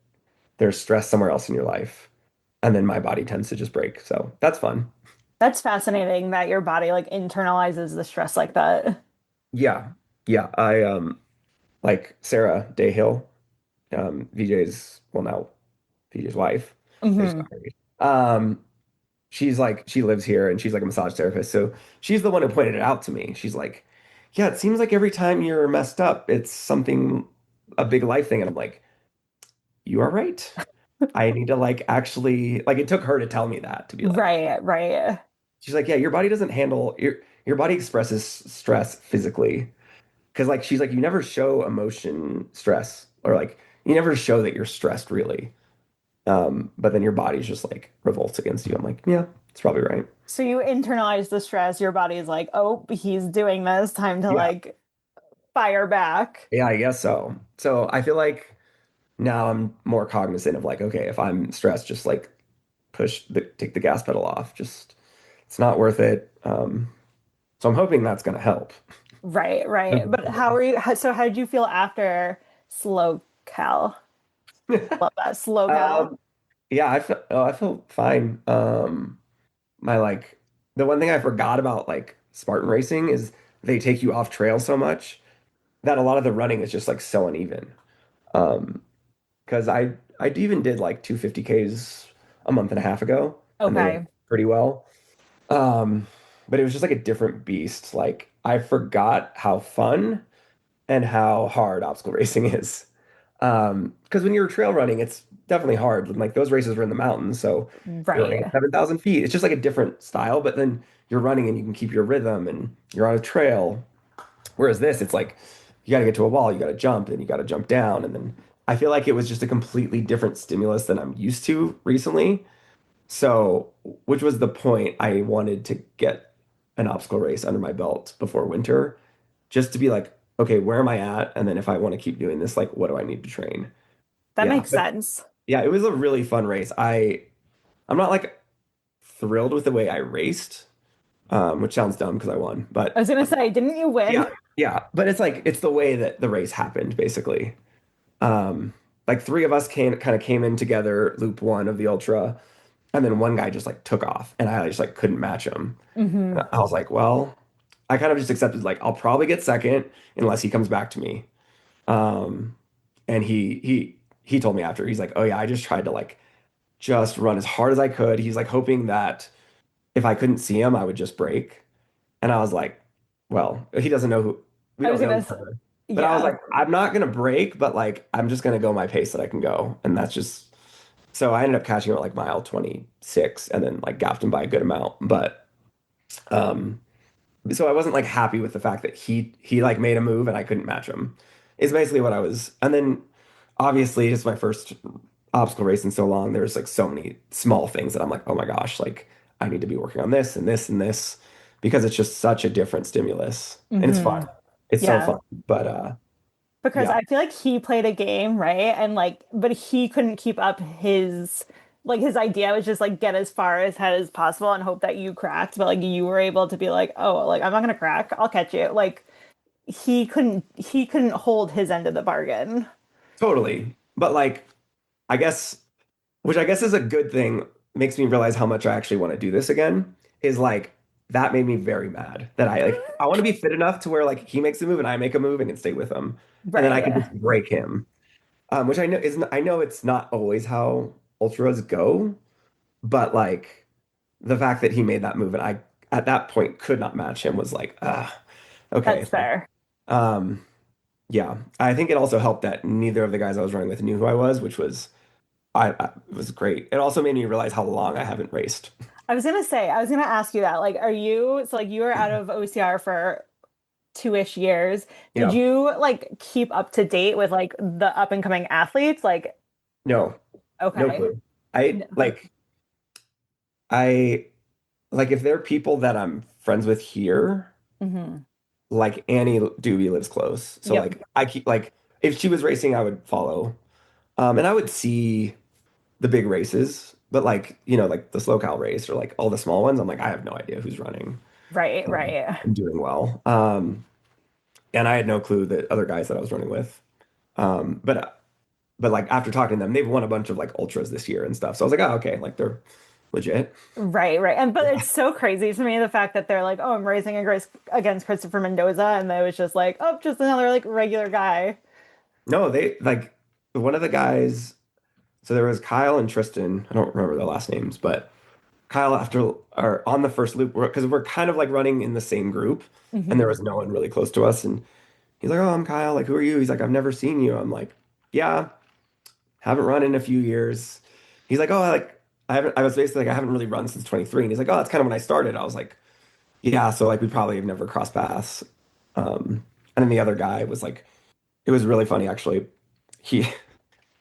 there's stress somewhere else in your life. And then my body tends to just break. So that's fun. That's fascinating that your body like internalizes the stress like that. Yeah. Yeah. I like Sarah Dayhill, VJ's well now VJ's wife. They just Hmm. got married. She's like she lives here and she's like a massage therapist. So she's the one who pointed it out to me. She's like, yeah, it seems like every time you're messed up, it's something a big life thing. And I'm like, you are right. I need to like actually like it took her to tell me that to be like Right. she's like, yeah, your body doesn't handle your body expresses stress physically. Because like she's like, you never show emotion stress or like you never show that you're stressed really. But then your body's just like revolts against you. I'm like, yeah, it's probably right. So you internalize the stress, your body's like, oh, he's doing this, time to Yeah. like fire back. Yeah, I guess so. So I feel like now I'm more cognizant of like, okay, if I'm stressed, just like take the gas pedal off. Just it's not worth it. So I'm hoping that's gonna help. Right. But how are you? So how did you feel after slow cal? Love that slow cal. Yeah, I feel fine. My like the one thing I forgot about like Spartan racing is they take you off trail so much that a lot of the running is just like so uneven. Because I even did like 250Ks a month and a half ago, and they Okay. went pretty well. But it was just like a different beast. Like I forgot how fun and how hard obstacle racing is. Because when you're trail running, it's definitely hard. Like those races were in the mountains, so you're running at Right. 7,000 feet. It's just like a different style, but then you're running and you can keep your rhythm and you're on a trail. Whereas this, it's like you got to get to a wall, you got to jump, and you got to jump down. And then I feel like it was just a completely different stimulus than I'm used to recently. So, which was the point I wanted to get an obstacle race under my belt before winter, just to be like, okay, where am I at? And then if I want to keep doing this, like, what do I need to train? That Yeah, makes but sense. yeah, it was a really fun race. I'm not like thrilled with the way I raced, which sounds dumb because I won, I but was gonna say, didn't you yeah, win? yeah. But it's like it's the way that the race happened, basically. Like three of us came in together, loop one of the ultra, and then one guy just like took off, and I just like couldn't match him. Hmm. I was like, well, I kind of just accepted like I'll probably get second unless he comes back to me. Um, and he told me after, he's like, oh yeah, I just tried to like just run as hard as I could. He's like hoping that if I couldn't see him, I would just break. And I was like, well, he doesn't know who we I was don't know gonna each say, other. But I was yeah. like, I'm not gonna break, but like I'm just gonna go my pace that I can go. And that's just so I ended up catching him at like mile 26 and then like gapped him by a good amount. But um so I wasn't like happy with the fact that he like made a move and I couldn't match him. Is basically what I was. And then obviously it's my first obstacle race in so long. There's like so many small things that I'm like, oh my gosh, like I need to be working on this and this and this because it's just such a different stimulus. And it's Hmm. fun. It's so Yeah. fun. But Because yeah, I feel like he played a game, right? And like, but he couldn't keep up his idea was just like get as far ahead as possible and hope that you cracked. But like you were able to be like, oh, like I'm not gonna crack, I'll catch you. Like he couldn't hold his end of the bargain. totally. But like I guess which I guess is a good thing, makes me realize how much I actually want to do this again, is like that made me very mad that I want to be fit enough to where like he makes a move and I make a move and can stay with him. And then I can Right. just break him. Which I know it's not always how ultras go, but like the fact that he made that move and I at that point could not match him was like, okay. That's fair. Um, yeah. I think it also helped that neither of the guys I was running with knew who I was, which was it was great. It also made me realize how long I haven't raced. I was gonna ask you that. Like, are you so like you were out of OCR for 2-ish years. Did Yeah. you like keep up to date with like the up and coming athletes? Like, No, no okay. clue. I like if there are people that I'm friends with here, Hmm. like Annie Doobie lives close. So Yep. like I keep like if she was racing, I would follow. And I would see the big races, but like, like the slow cal race or like all the small ones, I'm like, I have no idea who's running Right. and doing well. And I had no clue that other guys that I was running with. But like after talking to them, they've won a bunch of like ultras this year and stuff. So I was like, oh, okay, like they're legit. Right. And but it's so crazy to me the fact that they're like, oh, I'm racing against Kristopher Mendoza, and they was just like, oh, just another like regular guy. No, they like one of the guys. So there was Kyle and Tristan. I don't remember their last names, but Kyle after or on the first loop because we're kind of like running in the same group, and there Hmm. was no one really close to us. And he's like, "Oh, I'm Kyle. Like, who are you?" He's like, "I've never seen you." I'm like, "Yeah, haven't run in a few years. He's like, oh, I was basically like, I haven't really run since 23. And he's like, oh, that's kind of when I started. I was like, yeah, so like we probably have never crossed paths. And then the other guy was like, it was really funny actually. He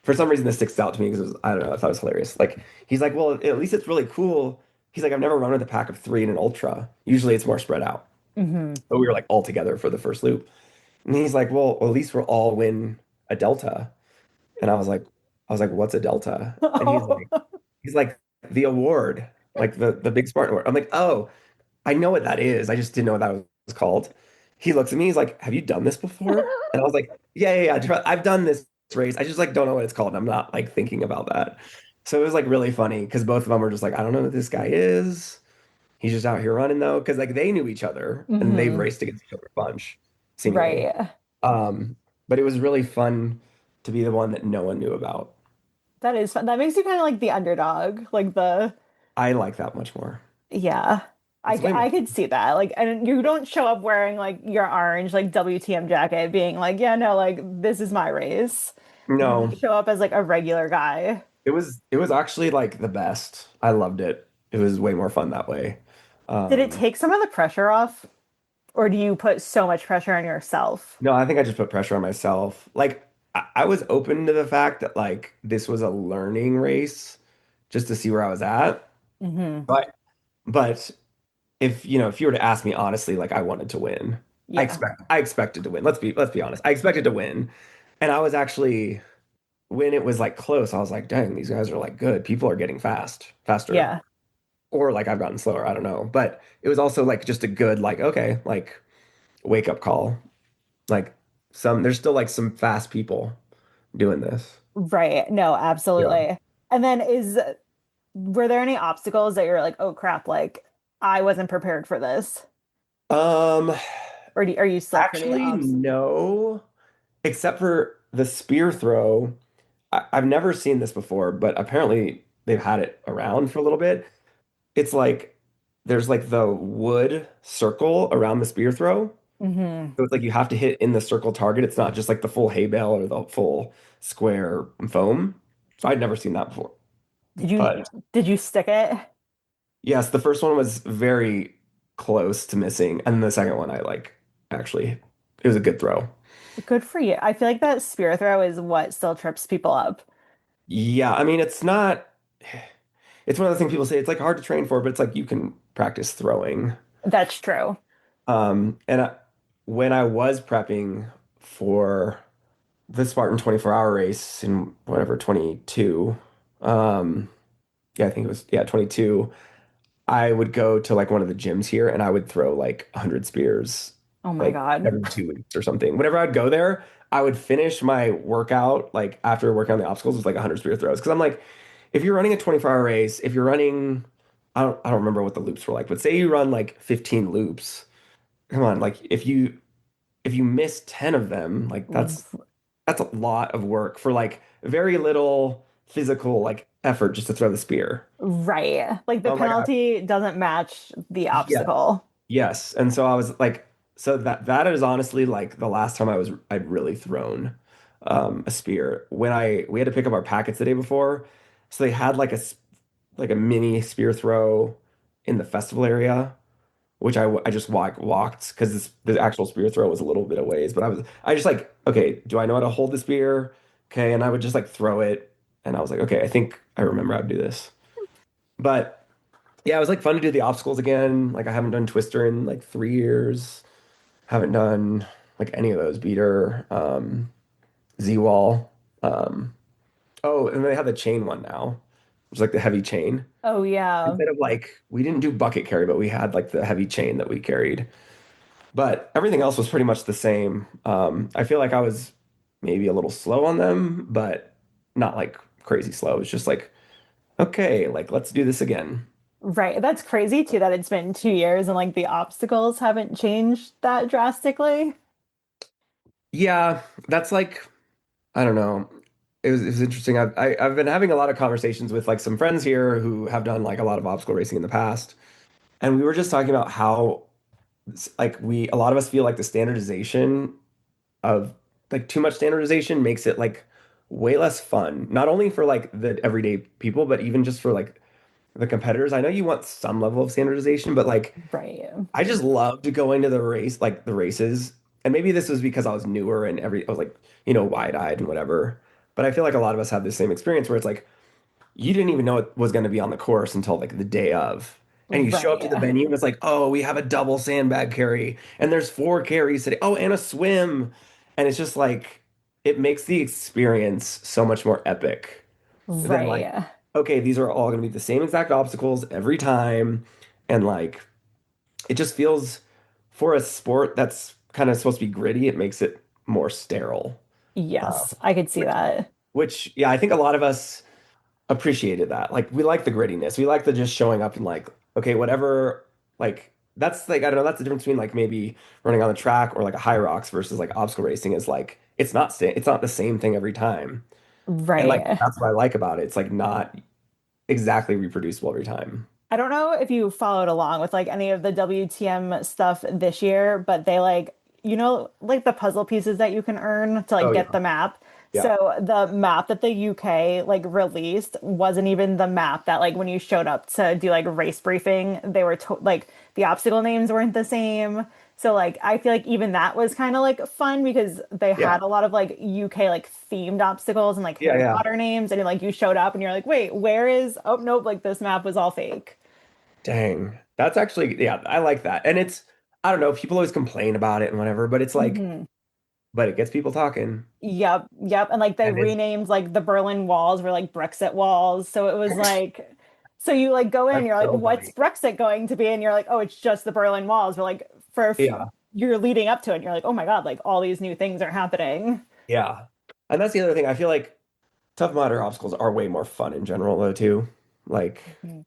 for some reason this sticks out to me because I don't know, I thought it was hilarious. Like he's like, well, at least it's really cool. He's like, I've never run with a pack of three in an ultra. Usually it's more spread out. But we were like all together for the first loop. And he's like, well, at least we'll all win a delta. And I was like, what's a delta? And he's like, the award, like the big Spartan award. I'm like, oh, I know what that is. I just didn't know what that was called. He looks at me, he's like, have you done this before? And I was like, yeah. I've done this race. I just like don't know what it's called. And I'm not like thinking about that. So it was like really funny because both of them were just like, I don't know who this guy is. He's just out here running though, because like they knew each other and they've raced against each other a bunch, seemingly. Right. But it was really fun to be the one that no one knew about. That is fun. That makes you kind of like the underdog, like the I like that much more. yeah. I could see that. Like, and you don't show up wearing like your orange like WTM jacket, being like, yeah, no, like this is my race. No, You show up as like a regular guy. it was actually like the best. I loved it. It was way more fun that way. Did it take some of the pressure off, or do you put so much pressure on yourself? No, I think I just put pressure on myself. Like I was open to the fact that like this was a learning race just to see where I was at. But if you were to ask me honestly, like I wanted to win. Yeah. I expected to win. Let's be honest. I expected to win. And I was actually when it was like close, I was like, dang, these guys are like good. People are getting faster. Yeah. Or like I've gotten slower. I don't know. But it was also like just a good, like, okay, like wake up call. Like there's still like some fast people doing this. Right. No, Yeah. absolutely. And then were there any obstacles that you're like, oh crap, like I wasn't prepared for this? Um, Or are you still pretty Actually, no, except for the spear throw. I've never seen this before, but apparently they've had it around for a little bit. It's like there's like the wood circle around the spear throw. hmm So it's like you have to hit in the circle target. It's not just like the full hay bale or the full square foam. So I'd never seen that before. Did you But did you stick it? yes, the first one was very close to missing. And the second one, I like actually, it was a good throw. Good for you. I feel like that spear throw is what still trips people up. Yeah, I mean, it's not, it's one of the things people say it's like hard to train for, but it's like you can practice throwing. That's true. And when I was prepping for the Spartan 24-hour race in whatever, 22, yeah, I think it was, yeah, 22, I would go to like one of the gyms here and I would throw like 100 spears Oh my like God. every 2 weeks or something. Whenever I'd go there, I would finish my workout like after working on the obstacles with like 100 spear throws. Because I'm like, if you're running a 24-hour race, if you're running, I don't remember what the loops were like, but say you run like 15 loops, come on, like if you miss 10 of them, like that's a lot of work for like very little physical like effort just to throw the spear. Right. Like the Oh my God. penalty doesn't match the Yeah. obstacle. Yes. And so I was like, so that is honestly like the last time I'd really thrown a spear. We had to pick up our packets the day before. So they had like like a mini spear throw in the festival area, which I just walked because the actual spear throw was a little bit of ways, but I just like, okay, do I know how to hold the spear? Okay, and I would just like throw it, and I was like, okay, I think I remember how to do this. But yeah, it was like fun to do the obstacles again. Like I haven't done Twister in like 3 years. Haven't done like any of those beater, Z-wall. Um, oh, and they have the chain one now. It's like the heavy chain. Oh yeah. Instead of like we didn't do bucket carry, but we had like the heavy chain that we carried. But everything else was pretty much the same. I feel like I was maybe a little slow on them, but not like crazy slow. It's just like, okay, like let's do this again. Right. That's crazy too that it's been 2 years and like the obstacles haven't changed that drastically. Yeah, that's like I don't know. It was interesting. I've been having a lot of conversations with like some friends here who have done like a lot of obstacle racing in the past, and we were just talking about how like a lot of us feel like the standardization of like too much standardization makes it like way less fun. Not only for like the everyday people, but even just for like the competitors. I know you want some level of standardization, but like Right. I just loved going to the race, like the races. And maybe this was because I was newer and I was like, wide-eyed and whatever. But I feel like a lot of us have the same experience where it's like you didn't even know it was going to be on the course until like the day of. And you show up to the Right. venue and it's like, oh, we have a double sandbag carry and there's 4 carries today. Oh, and a swim. And it's just like it makes the experience so much more epic than like, Right. okay, these are all going to be the same exact obstacles every time. And like it just feels for a sport that's kind of supposed to be gritty, it makes it more sterile. Yes, I could see Which, that. yeah, I think a lot of us appreciated that. Like we like the grittiness. We like the just showing up and like, okay, whatever, like that's like I don't know, that's the difference between like maybe running on the track or like a high rocks versus like obstacle racing is like it's not the same thing every time. And like Right. that's what I like about it. It's like not exactly reproducible every time. I don't know if you followed along with like any of the WTM stuff this year, but they like, like the puzzle pieces that you can earn to like Oh get yeah. the map. Yeah. So the map that the UK like released wasn't even the map that like when you showed up to do like race briefing, they were like the obstacle names weren't the same. So like I feel like even that was kind of like fun because they Yeah. had a lot of like UK like themed obstacles and like Yeah, Harry yeah. Potter names and like you showed up and you're like, wait, where is oh nope, like this map was all fake. Dang. That's actually, yeah, I like that. And it's, I don't know, people always complain about it and whatever, but it's like, Hmm. but it gets people talking. Yep, yep. And like they And it's, renamed like the Berlin walls were like Brexit walls. So it was like, so you like go in, that's you're like, so what's funny. Brexit going to be? And you're like, oh, it's just the Berlin walls. But like Yeah. you're leading up to it, and you're like, oh my God, like all these new things are happening. Yeah. And that's the other thing. I feel like tough mudder obstacles are way more fun in general, though, too. Like, Mhm.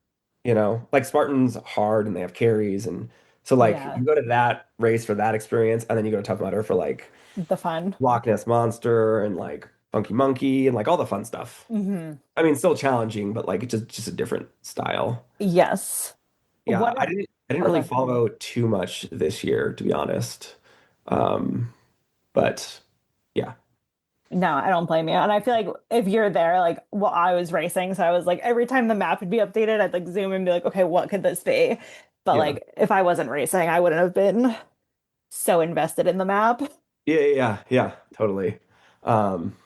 like Spartan's hard and they have carries. And so, like, Yeah, you go to that race for that experience, and then you go to Tough Mudder for like the fun. Loch Ness Monster and like Funky Monkey and like all the fun stuff. Hmm. I mean, still challenging, but like it's just a different style. Yes. Yeah, What? I didn't really Okay. follow too much this year, to be honest. Um, but yeah, No, I don't blame you. And I feel like if you're there, like, well, I was racing, so I was like, every time the map would be updated, I'd like zoom and be like, okay, what could this be? But yeah, like, if I wasn't racing, I wouldn't have been so invested in the map. yeah, totally. Um,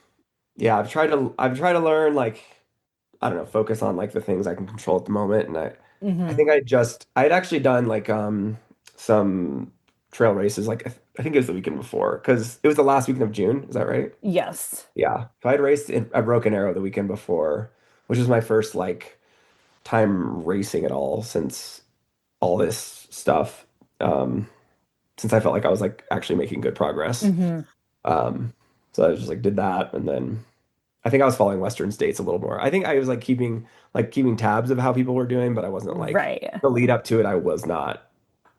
yeah, I've tried to learn like I don't know, focus on like the things I can control at the moment, and I Hmm. think I had actually done like some trail races like I think it was the weekend before because it was the last weekend of June. Is that right? Yes. Yeah. So I'd raced at Broken Arrow the weekend before, which was my first like time racing at all since all this stuff. Since I felt like I was like actually making good progress. Hmm. Um, so I just like did that, and then I think I was following Western states a little more. I think I was like keeping tabs of how people were doing, but I wasn't like Right. the lead up to it. I was not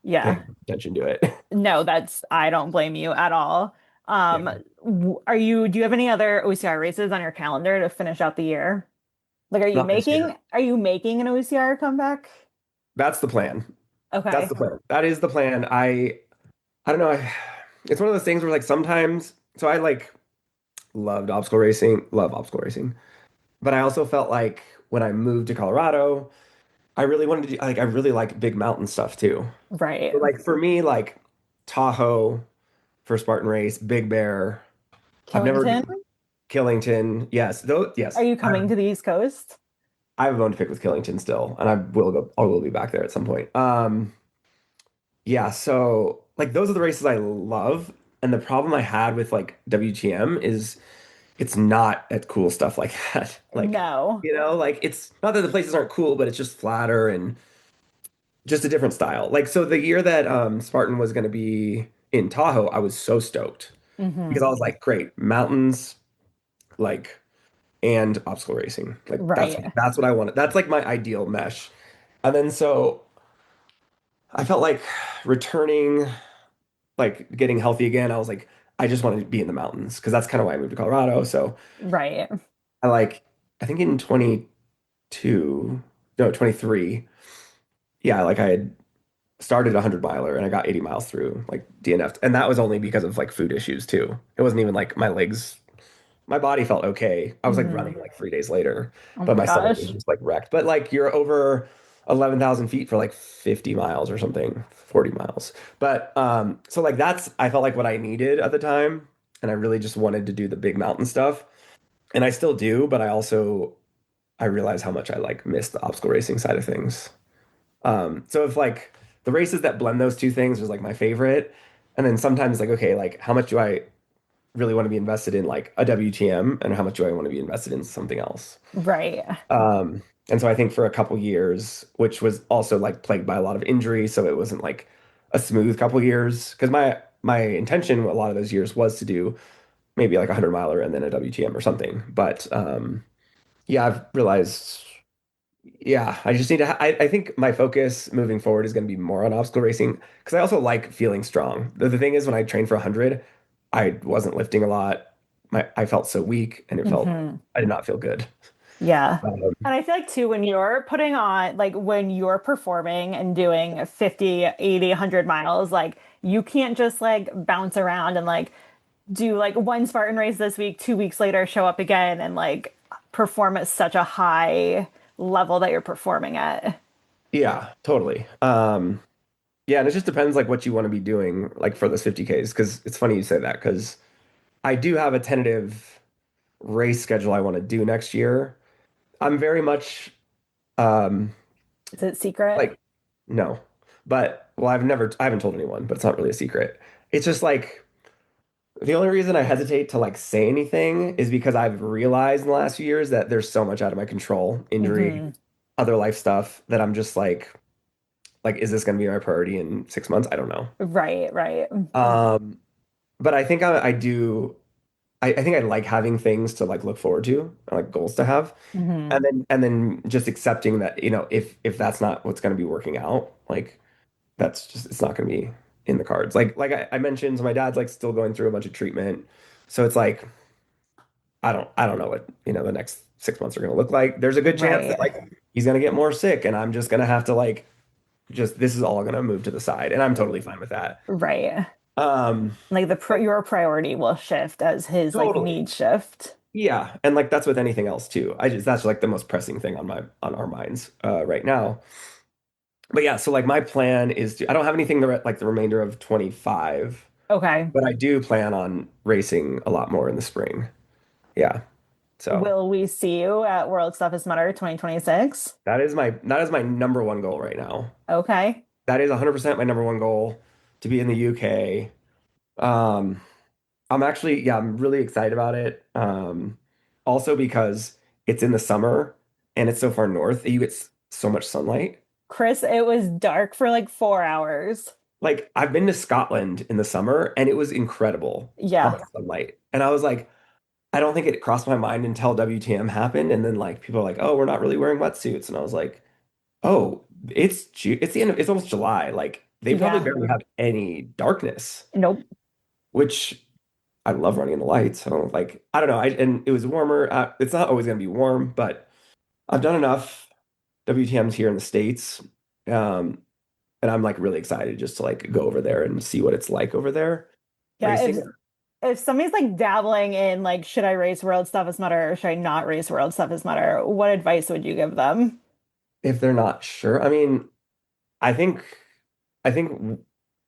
Yeah. paying attention to it. No, I don't blame you at all. Yeah, Do you have any other OCR races on your calendar to finish out the year? Like, not this year. are you making an OCR comeback? That's the plan. That's Okay. the plan. That is the plan. I don't know. It's one of those things where like sometimes, so I like love obstacle racing, but I also felt like when I moved to Colorado, I really wanted to do like I really like big mountain stuff too. Right. So like for me, like Tahoe for Spartan Race, Big Bear. I've never Killington, Killington. Yes, those. Yes, are you coming to the East Coast? I have a bone to pick with Killington still, and I will be back there at some point. Yeah. So like those are the races I love, and the problem I had with like WTM is it's not at cool stuff like that. Like No. like it's not that the places aren't cool, but it's just flatter and just a different style. Like so the year that Spartan was going to be in Tahoe, I was so stoked Hmm. because I was like, great, mountains, like and obstacle racing. Like Right. that's what I wanted. That's like my ideal mesh. And then so I felt like returning, like getting healthy again. I was like, I just wanted to be in the mountains because that's kind of why I moved to Colorado. So Right. I like, I think in 22, no, 23, yeah, like I had started a 100 miler and I got 80 miles through like DNF. And that was only because of like food issues too. It wasn't even like my legs my body felt okay. I was like Mhm. running like 3 days later, Oh but my my stomach was gosh. just like wrecked. But like you're over 11,000 feet for like 50 miles or something, 40 miles. But so like that's I felt like what I needed at the time, and I really just wanted to do the big mountain stuff. And I still do, but I realize how much I like miss the obstacle racing side of things. So if like the races that blend those two things is like my favorite, and then sometimes like okay, like how much do I really want to be invested in like a WTM, and how much do I want to be invested in something else? Right. And so I think for a couple years, which was also like plagued by a lot of injury, so it wasn't like a smooth couple years. Because my intention a lot of those years was to do maybe like a 100 miler and then a WTM or something. But yeah, I've realized, yeah, I just need to. I think my focus moving forward is going to be more on obstacle racing because I also like feeling strong. The thing is, when I trained for 100, I wasn't lifting a lot. I felt so weak, and Hmm. I did not feel good. Yeah. Um, And I feel like too, when you're putting on, like when you're performing and doing 50, 80, 100 miles, like you can't just like bounce around and like do like one Spartan race this week, 2 weeks later, show up again and like perform at such a high level that you're performing at. yeah, totally. Yeah, and it just depends like what you want to be doing like for those 50Ks because it's funny you say that because I do have a tentative race schedule I want to do next year. I'm very much um Is it secret? like no. But well I haven't told anyone, but it's not really a secret. It's just like the only reason I hesitate to like say anything is because I've realized in the last few years that there's so much out of my control, injury, Hmm. other life stuff that I'm just like is this going to be my priority in 6 months? I don't know. Right, right. Um but I think I do I think I like having things to like look forward to, like goals to have. Hmm. And then just accepting that, if that's not what's going to be working out, like that's just it's not going to be in the cards. Like I mentioned, so my dad's like still going through a bunch of treatment. So it's like I don't know what, the next 6 months are going to look like. There's a good chance that Right, like he's going to get more sick and I'm just going to have to like just this is all going to move to the side and I'm totally fine with that. right. Um Like your priority will shift as his like totally. needs shift. Yeah, and like that's with anything else too. I just that's like the most pressing thing on our minds right now. But yeah, so like my plan is to I don't have anything like the remainder of 25, Okay. but I do plan on racing a lot more in the spring. Yeah. So Will we see you at World Stuff is Matter 2026? that is my number one goal right now. Okay. That is 100% my number one goal to be in the UK. Um I'm actually, yeah, I'm really excited about it. Also because it's in the summer and it's so far north that you get so much sunlight. Kris, it was dark for like 4 hours. Like I've been to Scotland in the summer and it was incredible how Yeah. much sunlight. And I was like, I don't think it crossed my mind until WTM happened. And then like people are like, oh, we're not really wearing wetsuits. And I was like, oh, it's the end of it's almost July. Like they probably Yeah. barely have any darkness, Nope. which I love running in the lights. So like I don't know. And it was warmer. It's not always gonna be warm, but I've done enough WTMs here in the States. Um, and I'm like really excited just to like go over there and see what it's like over there Yeah, racing. if somebody's like dabbling in like should I race World Stuff is Matter or should I not race World Stuff is Matter, what advice would you give them? If they're not sure, I mean, I think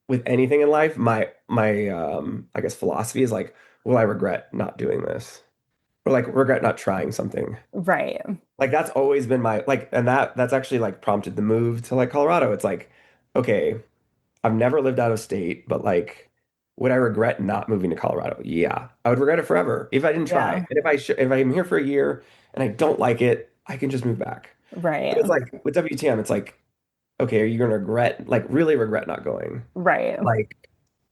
with anything in life, my I guess philosophy is like, will I regret not doing this? Or like regret not trying something. Right. Like that's always been my like, and that's actually like prompted the move to like Colorado. It's like, okay, I've never lived out of state, but like, would I regret not moving to Colorado? Yeah, I would regret it forever if I didn't try. Yeah. And if I'm here for a year and I don't like it, I can just move back. Right. But it's like with WTM, it's like, okay, are you gonna regret, like really regret not going? Right. Like,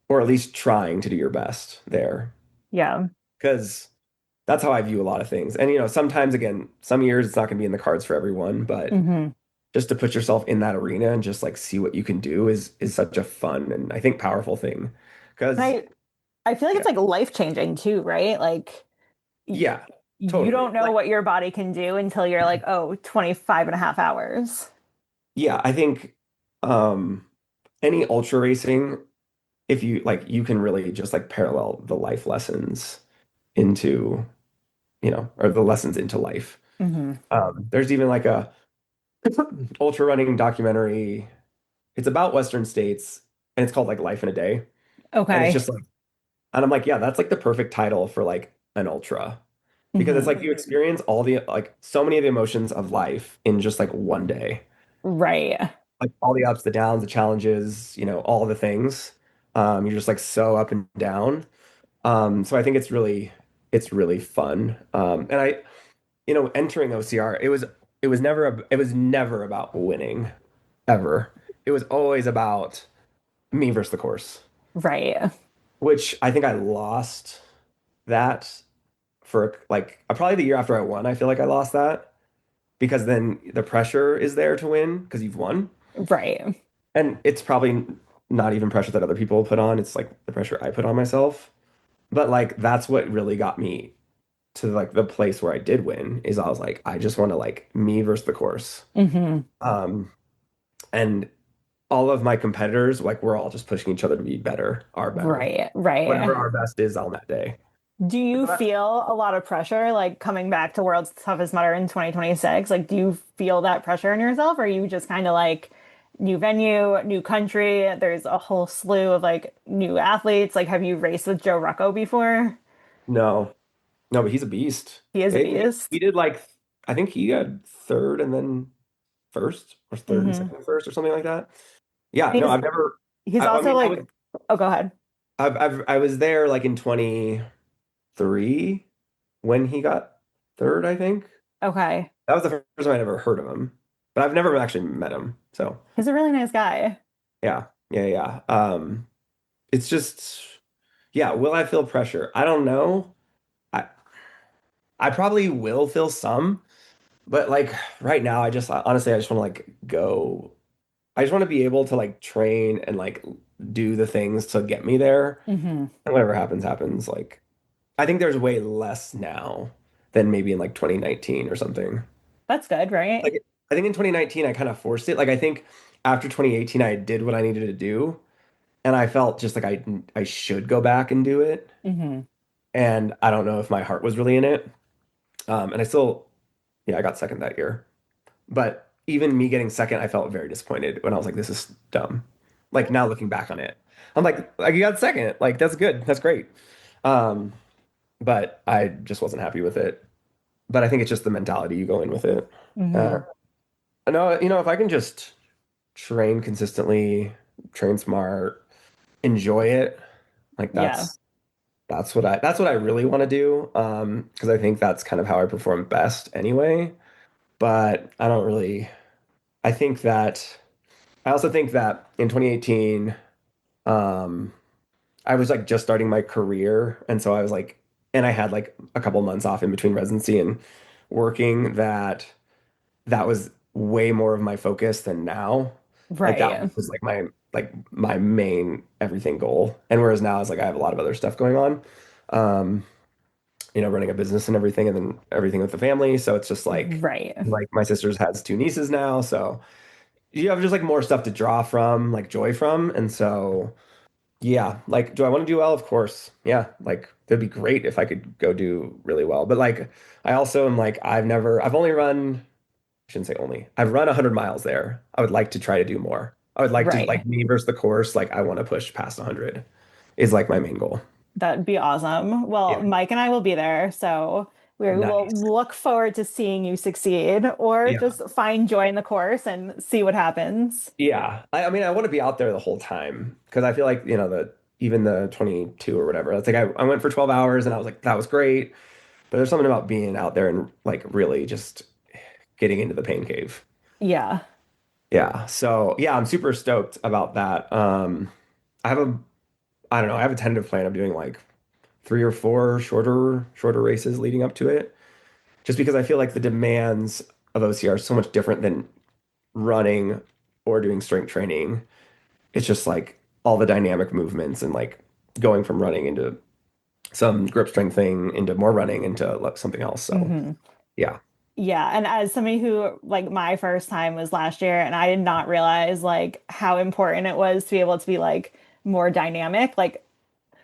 or at least trying to do your best there. Yeah. Because that's how I view a lot of things. And sometimes again, some years it's not gonna be in the cards for everyone, but Hmm. just to put yourself in that arena and just like see what you can do is such a fun and I think powerful thing. And Because I feel like yeah, it's like life changing too, right? Like yeah, you totally. don't know Like what your body can do until you're like, oh, 25 and a half hours. yeah, I think um any ultra racing, if you like you can really just like parallel the life lessons into or the lessons into life. Mm-hmm. There's even like a ultra running documentary. It's about Western states and it's called like Life in a Day. And it's Okay. just like, and I'm like, yeah, that's like the perfect title for like an ultra because it's Mm-hmm. like you experience all the like so many of the emotions of life in just like one day. Right. Like all the ups, the downs, the challenges, all the things. You're just like so up and down. So I think it's really fun. And entering OCR, it was never about winning ever. It was always about me versus the course, Right. which I think I lost that for like probably the year after I won. I feel like I lost that because then the pressure is there to win because you've won. Right. And it's probably not even pressure that other people put on. It's like the pressure I put on myself. But like that's what really got me to like the place where I did win is I was like, I just want to like me versus the course. Mm-hmm. And all of my competitors, like we're all just pushing each other to be better, are better. Right. Right. Whatever our best is on that day. Do you feel a lot of pressure like coming back to World's Toughest Mudder in 2026? Like, do you feel that pressure in yourself, or are you just kind of like new venue, new country? There's a whole slew of like new athletes. Like, have you raced with Joe Rucco before? No, no, but he's a beast. He is a He beast. did like, I think he got third and then first or third and Mm-hmm. second first or something like that. Yeah, no, He's I've never. he's I also mean, like, oh, go ahead. I was there like in 23 when he got third, I think. Okay. That was the first time I'd ever heard of him, but I've never actually met him. So He's a really nice guy. yeah, yeah, yeah. It's just, yeah. Will I feel pressure? I don't know. I I probably will feel some, but like right now, honestly, I just want to like go. I just want to be able to like train and like do the things to get me there, Mm-hmm. and whatever happens, happens. Like I think there's way less now than maybe in like 2019 or something. That's good, right? Like I think in 2019 I kind of forced it. Like I think after 2018 I did what I needed to do, and I felt just like I should go back and do it. Mm-hmm. And I don't know if my heart was really in it. And I still, yeah, I got second that year. But even me getting second, I felt very disappointed when I was like, this is dumb. Like now looking back on it, I'm like you got second. Like that's good. That's great. Um, but I just wasn't happy with it. But I think it's just the mentality you go in with it. Mm-hmm. Uh, no, if I can just train consistently, train smart, enjoy it, like Yeah. that's what I really want to do. Because I think that's kind of how I perform best anyway. But I think that I also think that in 2018, um, I was like just starting my career, and so I was like, and I had like a couple months off in between residency and working that was way more of my focus than now. Like Right. that was like my main everything goal. And whereas now it's like I have a lot of other stuff going on. Um, running a business and everything and then everything with the family. So it's just Right. like my sister's has two nieces now. So you have just like more stuff to draw from, like joy from. And so yeah, like do I want to do well? Of course. Yeah. Like it'd be great if I could go do really well. But like I also am like I've only run I shouldn't say only. I've run 100 miles there. I would like to try to do more. I would like to Right. like me versus the course. Like I want to push past 100 is like my main goal. That'd be awesome. Well, Yeah. Mike and I will be there, so we will Nice. look forward to seeing you succeed or Yeah. just find joy in the course and see what happens. Yeah. I mean, I want to be out there the whole time because I feel like, even the 22 or whatever. It's like I went for 12 hours and I was like, that was great. But there's something about being out there and like really just getting into the pain cave. Yeah. Yeah. So yeah, I'm super stoked about that. I have a I don't know, I have a tentative plan of doing like three or four shorter races leading up to it. Just because I feel like the demands of OCR are so much different than running or doing strength training. It's just like all the dynamic movements and like going from running into some grip strength thing into more running into like something else. So Hmm. yeah. Yeah. And as somebody who, like, my first time was last year, and I did not realize like how important it was to be able to be like more dynamic. Like,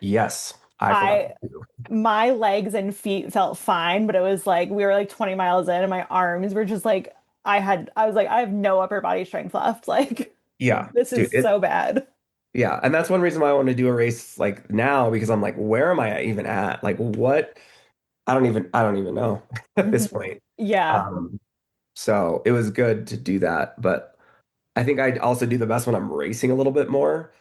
Yes. I forgot I what to do. my legs and feet felt fine, but it was like we were like 20 miles in and my arms were just like I was like, I have no upper body strength left. Like Yeah, this dude, is so bad. yeah, and that's one reason why I want to do a race like now because I'm like, where am I even at? Like, what? I don't even know at this Mhm. point. Yeah. Um, so it was good to do that, but I think I'd also do the best when I'm racing a little bit more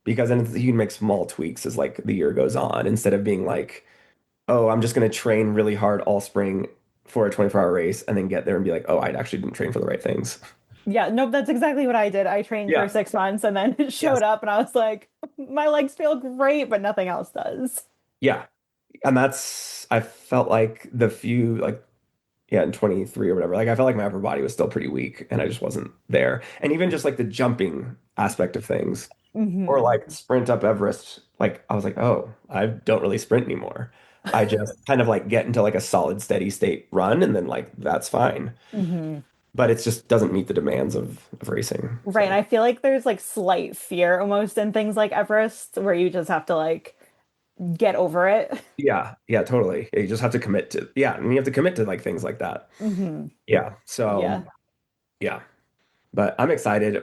because then you can make small tweaks as like the year goes on instead of being like, oh, I'm just going to train really hard all spring for a 24-hour race and then get there and be like, oh, I actually didn't train for the right things. Yeah, nope, that's exactly what I did. I trained for Yeah. 6 months and then it Yes. showed up and I was like, my legs feel great, but nothing else does. Yeah. And I felt like the few, like, yeah, in 23 or whatever, like, I felt like my upper body was still pretty weak and I just wasn't there. And even just like the jumping aspect of things or Hmm. like sprint up Everest, like, I was like, oh, I don't really sprint anymore. I just kind of like get into like a solid, steady state run and then like that's fine. Hmm. But it just doesn't meet the demands of racing. Right. And So I feel like there's like slight fear almost in things like Everest where you just have to like get over it. yeah, yeah, totally. Yeah, you just have to commit to, yeah, and you have to commit to like things like that. Hmm. Yeah. So Yeah. yeah, but I'm excited.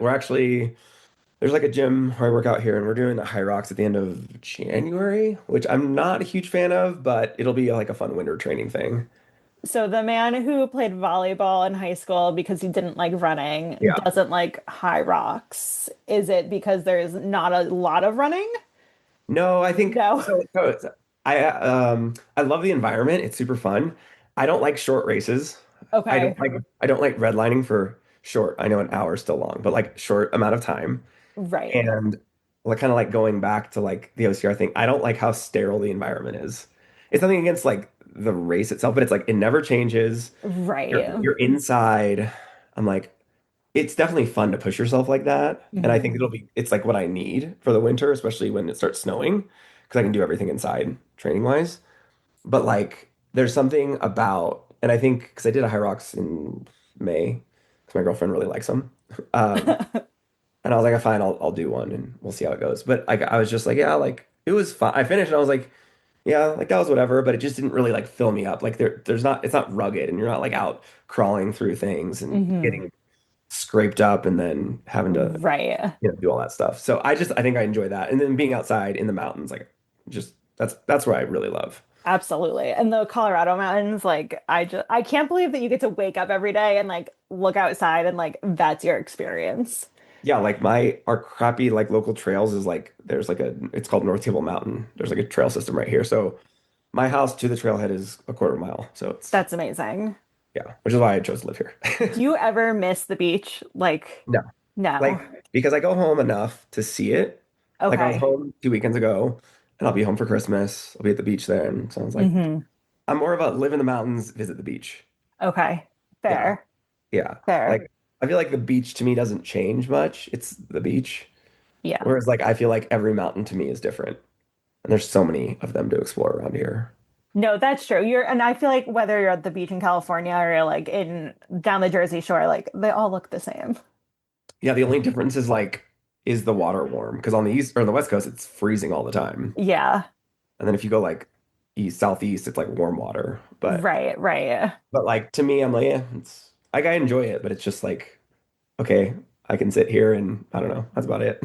There's like a gym where I work out here and we're doing the High Rocks at the end of January, which I'm not a huge fan of, but it'll be like a fun winter training thing. So the man who played volleyball in high school because he didn't like running Yeah. doesn't like high rocks. Is it because there's not a lot of running? No, I think No. I love the environment. It's super fun. I don't like short races. Okay. I don't like redlining for short. I know an hour is still long, but like short amount of time. Right. And like kind of like going back to like the OCR thing, I don't like how sterile the environment is. It's nothing against like the race itself, but it's like it never changes. Right. You're inside. I'm like, it's definitely fun to push yourself like that. And I think Mhm. it's like what I need for the winter, especially when it starts snowing, because I can do everything inside training wise. But like, there's something about, and I think because I did a High Rocks in May, because my girlfriend really likes them. Um, and I was like, fine, I'll do one and we'll see how it goes. But I was just like, yeah, like it was fun. I finished and I was like, yeah, like that was whatever, but it just didn't really like fill me up. Like there's not, it's not rugged and you're not like out crawling through things and Hmm. getting scraped up and then having to, Right. do all that stuff. So I think I enjoy that. And then being outside in the mountains, like just that's where I really love. Absolutely. And the Colorado mountains, like I can't believe that you get to wake up every day and like look outside and like that's your experience. Yeah, like our crappy like local trails is like there's like it's called North Table Mountain. There's like a trail system right here. So my house to the trailhead is a quarter mile. So it's That's amazing. yeah, which is why I chose to live here. Do you ever miss the beach? Like, No, no. like because I go home enough to see it. Like I was Okay. home 2 weekends ago, and I'll be home for Christmas. I'll be at the beach then. So I was like, Hmm. I'm more about live in the mountains, visit the beach. Okay. Yeah, Fair. yeah. Fair. Like I feel like the beach to me doesn't change much. It's the beach. Yeah. Whereas like I feel like every mountain to me is different, and there's so many of them to explore around here. No, that's true. And I feel like whether you're at the beach in California or you're like in down the Jersey Shore, like they all look the same. Yeah, the only difference is like is the water warm? Because on the east or on the west coast, it's freezing all the time. Yeah. And then if you go like east, southeast, it's like warm water. Right, right. But like to me, I'm like, yeah, it's like I enjoy it, but it's just like, okay, I can sit here and I don't know. That's about it.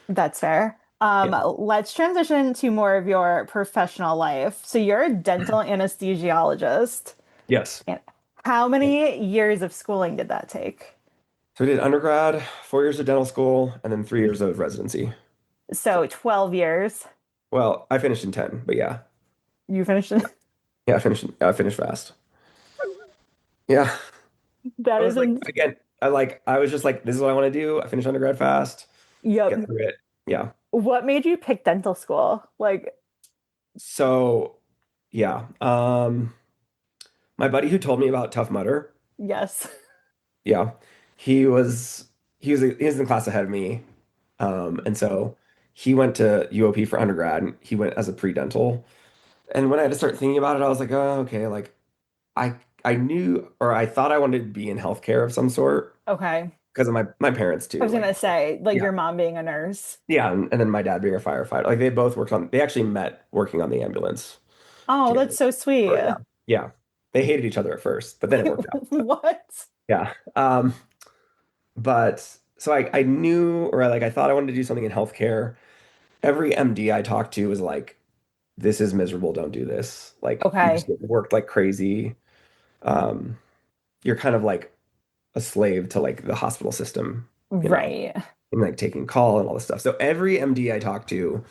That's fair. Yeah. Let's transition to more of your professional life. So you're a dental anesthesiologist. Yes. And how many years of schooling did that take? So I did undergrad, 4 years of dental school, and then 3 years of residency. So 12 years. Well, I finished in 10, but yeah. You finished it. Yeah, I finished fast. Yeah. That I is was like, again, I was just like, this is what I want to do. I finished undergrad fast, Yep. get through it. Yeah. What made you pick dental school? Like, So, yeah. My buddy who told me about Tough Mudder, yes. yeah, he was in the class ahead of me. And so he went to UOP for undergrad and he went as a pre-dental. And when I had to start thinking about it, I was like, oh, okay, like I I knew or I thought I wanted to be in healthcare of some sort. Okay. because of my parents I too. was Like, gonna say, like yeah, your mom being a nurse. yeah, and then my dad being a firefighter. Like they both worked on. They actually met working on the ambulance Oh, together. that's so sweet. Or, yeah, yeah. They hated each other at first, but then it worked out. What? Yeah. But so I knew, or I thought I wanted to do something in healthcare. Every MD I talked to was like, "This is miserable. Don't do this. Like you just Okay. get worked like crazy. Um, you're kind of like a slave to like the hospital system, you know, Right. and like taking call and all this stuff." So every MD I talked to,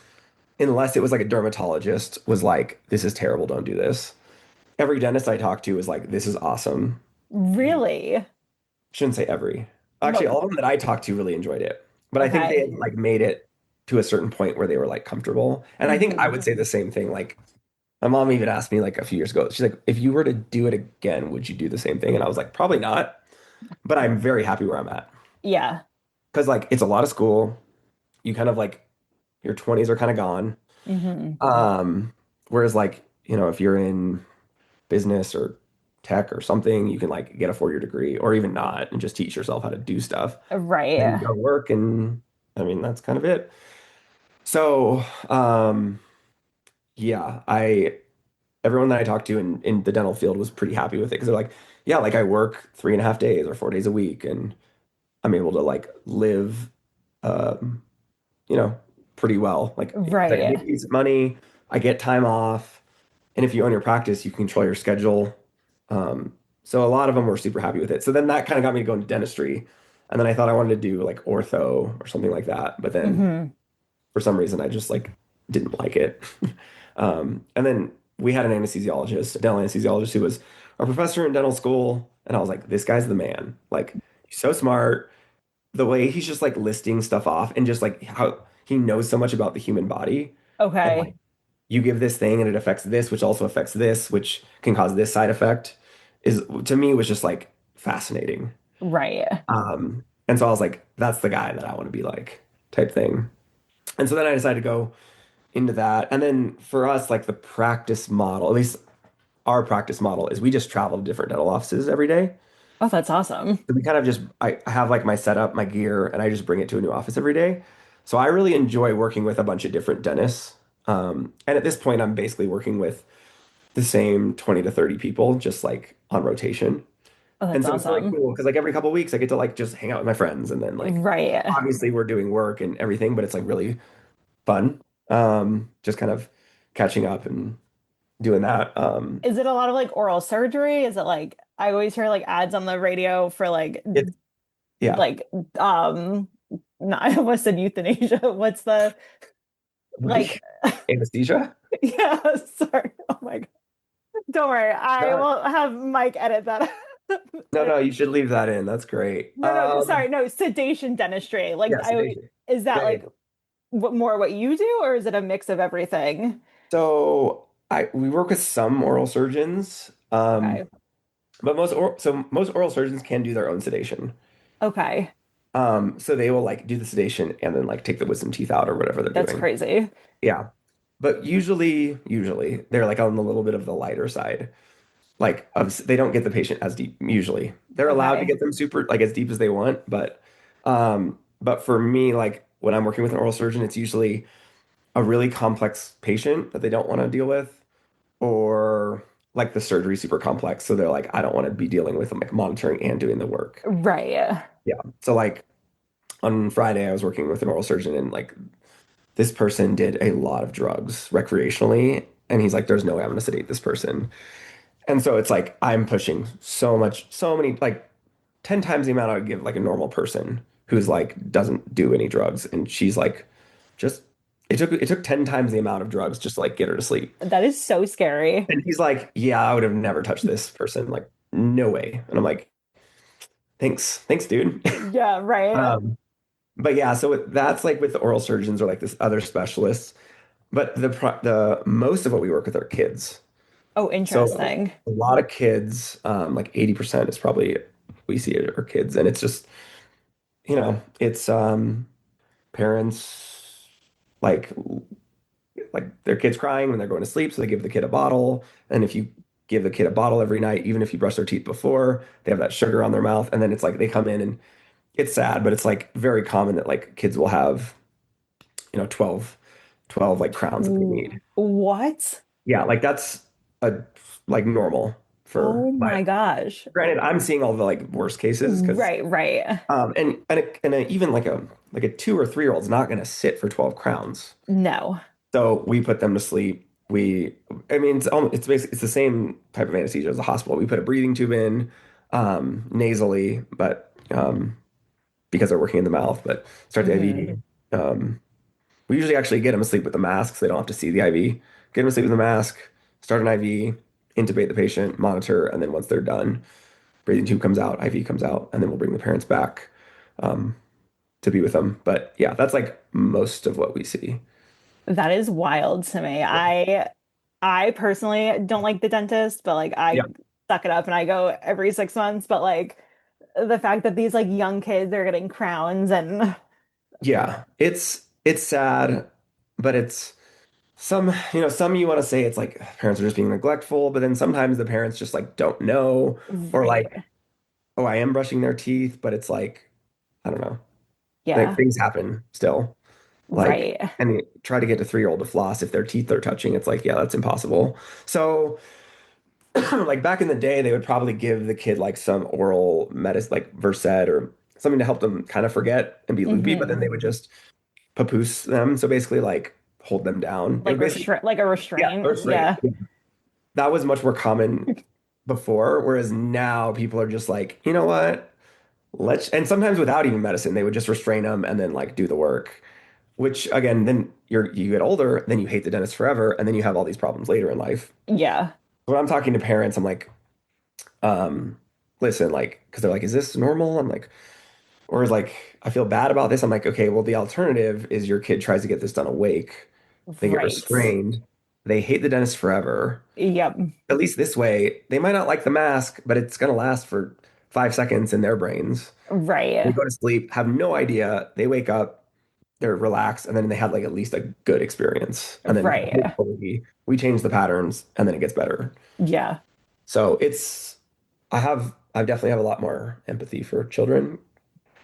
unless it was like a dermatologist, was like, "This is terrible. Don't do this." Every dentist I talked to was like, "This is awesome." Really? Shouldn't say every. Actually, Mo- all of them that I talked to really enjoyed it. But I think they Okay. had like made it to a certain point where they were like comfortable. And I think I would say the same thing. Like my mom even asked me like a few years ago, she's like, if you were to do it again, would you do the same thing? And I was like, probably not. But I'm very happy where I'm at. Yeah. Because like it's a lot of school. You kind of like your 20s are kind of gone. Hmm. Whereas like, if you're in business or tech or something, you can like get a 4-year degree or even not and just teach yourself how to do stuff. Then you Right. go to work and I mean that's kind of it. So yeah, I everyone that I talked to in the dental field was pretty happy with it because they're like, yeah, like I work 3.5 days or 4 days a week and I'm able to like live um, you know, pretty well. Like I Right. make decent money, I get time off, and if you own your practice, you can control your schedule. So a lot of them were super happy with it. So then that kind of got me to go into dentistry. And then I thought I wanted to do like ortho or something like that. But then Hmm. for some reason I just like didn't like it. And then we had an anesthesiologist, a dental anesthesiologist who was our professor in dental school. And I was like, this guy's the man. Like he's so smart. The way he's just like listing stuff off and just like how he knows so much about the human body. And like Okay. you give this thing and it affects this, which also affects this, which can cause this side effect, is to me was just like fascinating. Right. And so I was like, that's the guy that I want to be like, type thing. And so then I decided to go into that. And then for us, like the practice model, at least our practice model is we just travel to different dental offices every day. Oh, that's awesome. So we kind of just I have like my setup, my gear, and I just bring it to a new office every day. So I really enjoy working with a bunch of different dentists. And at this point, I'm basically working with the same 20 to 30 people, just like on rotation. Oh, And that's so it's really awesome. cool because like every couple of weeks I get to like just hang out with my friends and then like Right. obviously we're doing work and everything, but it's like really fun. Just kind of catching up and doing that. Is it a lot of like oral surgery? Is it like I always hear like ads on the radio for It's yeah. like um no, I almost said euthanasia. What's the like Anesthesia? yeah, sorry. Oh my God. Don't worry. I No, will have Mike edit that. no, you should leave that in. That's great. No, sorry, no, sedation dentistry. Like Yeah, I sedation. is that Yeah, yeah. like more what you do or is it a mix of everything? So we work with some oral surgeons, Okay. but most oral surgeons can do their own sedation. Okay. So they will like do the sedation and then like take the wisdom teeth out or whatever they're That's doing. crazy. Yeah. But usually they're like on a little bit of the lighter side. Like they don't get the patient as deep usually. They're allowed to Okay. get them super like as deep as they want, but for me like when I'm working with an oral surgeon, it's usually a really complex patient that they don't want to deal with or like the surgery super complex. So they're like, I don't want to be dealing with like monitoring and doing the work. Right. Yeah. So like on Friday, I was working with an oral surgeon and like this person did a lot of drugs recreationally. And he's like, there's no way I'm going to sedate this person. And so it's like, I'm pushing so many, like 10 times the amount I would give like a normal person who's like, doesn't do any drugs. And she's like, just, it took 10 times the amount of drugs just to like get her to sleep. That is so scary. And he's like, yeah, I would have never touched this person. Like, no way. And I'm like, thanks, dude. Yeah, right. But yeah, so that's like with the oral surgeons or like this other specialists. But the most of what we work with are kids. Oh, So interesting. a lot of kids, like 80% is probably we see it are kids, and it's just it's parents like their kids crying when they're going to sleep, so they give the kid a bottle, and if you give the kid a bottle every night, even if you brush their teeth before, they have that sugar on their mouth, and then it's like they come in and it's sad, but it's like very common that like kids will have, 12 like crowns that they need. What? Yeah, like that's a like normal for Oh my. my gosh. Granted, I'm seeing all the like worst cases because Right, right. even like a 2 or 3 year old's not going to sit for 12 crowns. No. So we put them to sleep. I mean, it's basically it's the same type of anesthesia as a hospital. We put a breathing tube in, nasally, but because they're working in the mouth, but start the IV. We usually actually get them asleep with the mask, so they don't have to see the IV. Get them asleep with the mask, start an IV, intubate the patient, monitor, and then once they're done, breathing tube comes out, IV comes out, and then we'll bring the parents back to be with them. But yeah, that's like most of what we see. That is wild to me. I personally don't like the dentist, but like I Yeah. suck it up and I go every 6 months. But like the fact that these like young kids are getting crowns and Yeah, it's sad, but it's some you want to say it's like parents are just being neglectful, but then sometimes the parents just like don't know, or like, right. oh, I am brushing their teeth, but it's like, I don't know. Like Yeah. things happen still. Like, Right. and you try to get a 3-year-old to floss if their teeth are touching. It's like, yeah, that's impossible. So, like back in the day, they would probably give the kid like some oral medicine, like Versed or something to help them kind of forget and be loopy, but then they would just papoose them. So basically, like hold them down. It Like would basically, like a yeah, restraint. restraint. Yeah. Yeah. That was much more common before, whereas now people are just like, you know what? And sometimes without even medicine, they would just restrain them and then like do the work. Which again, then you get older, then you hate the dentist forever, and then you have all these problems later in life. Yeah. When I'm talking to parents, I'm like, listen, like, because they're like, is this normal? I'm like, or is like, I feel bad about this. I'm like, okay, well, the alternative is your kid tries to get this done awake. They get Right. restrained. They hate the dentist forever. Yep. At least this way, they might not like the mask, but it's going to last for 5 seconds in their brains. They Right. go to sleep, have no idea. They wake up, they're relaxed, and then they have like at least a good experience. And then Right. hopefully we change the patterns and then it gets better. Yeah. So I definitely have a lot more empathy for children.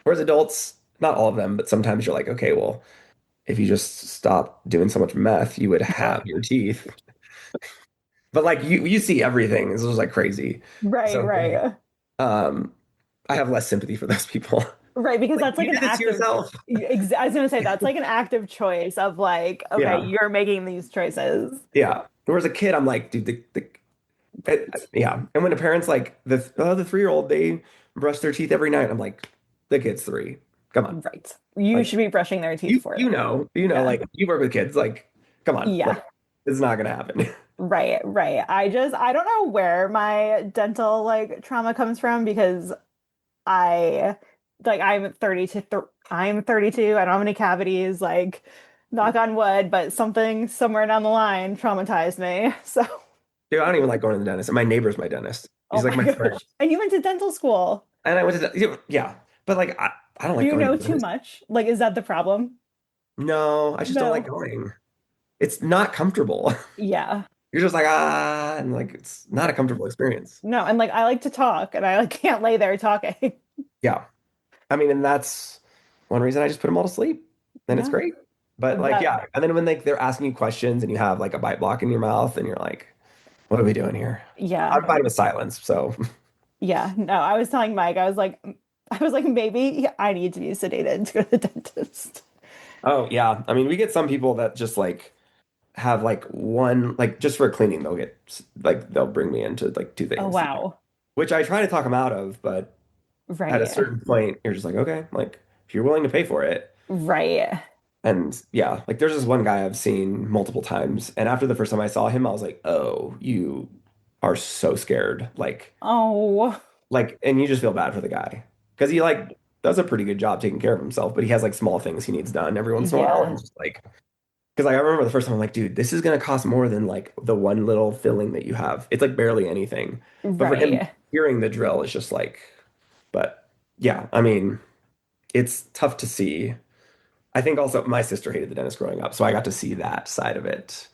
Whereas adults, not all of them, but sometimes you're like, okay, well, if you just stop doing so much meth, you would have your teeth. But like you see everything. This is like crazy. Right, So right. I have less sympathy for those people. Right, because that's like You an did this to active yourself. I was gonna say that's like an active choice of like, okay, Yeah. you're making these choices. Yeah. Whereas a kid, I'm like, dude, yeah. And when a parent's like the 3-year-old, they brush their teeth every night. I'm like, the kid's 3. Come on. Right. You Like, should be brushing their teeth You for you them. know, Yeah. like you work with kids, like, come on. Yeah. Like, it's not gonna happen. Right, right. I don't know where my dental like trauma comes from because I I'm 32 I'm 32. I don't have any cavities, like knock on wood, but something somewhere down the line traumatized me. So, Dude, I don't even like going to the dentist. And my neighbor's my dentist. oh He's like my friend. gosh. And you went to dental school. And I went to yeah. But like I don't Do like you going to know the too dentist. much? Like, is that the problem? No, I just don't No. like going. It's not comfortable. Yeah. You're just like, and like it's not a comfortable experience. No, and like I like to talk and I like can't lay there talking. Yeah. I mean, and that's one reason I just put them all to sleep. Then it's Yeah. great. But like, That- yeah. And then when they're asking you questions and you have like a bite block in your mouth and you're like, what are we doing here? Yeah. I'm fine with silence. So Yeah. No, I was telling Mike, I was like, maybe I need to be sedated to go to the dentist. oh yeah. I mean, we get some people that just like have like one, like just for cleaning, they'll bring me into like 2 things. Oh wow. Which I try to talk them out of, but Right. at a certain point, you're just like, okay, like if you're willing to pay for it. Right. And yeah, like there's this one guy I've seen multiple times. And after the first time I saw him, I was like, oh, you are so scared. Oh. And you just feel bad for the guy. Because he like does a pretty good job taking care of himself, but he has like small things he needs done every once in a while. Yeah. And just like, because like, I remember the first time I'm like, dude, this is gonna cost more than like the one little filling that you have. It's like barely anything. But for him, Right. hearing the drill is just like, but yeah, I mean, it's tough to see. I think also my sister hated the dentist growing up, so I got to see that side of it,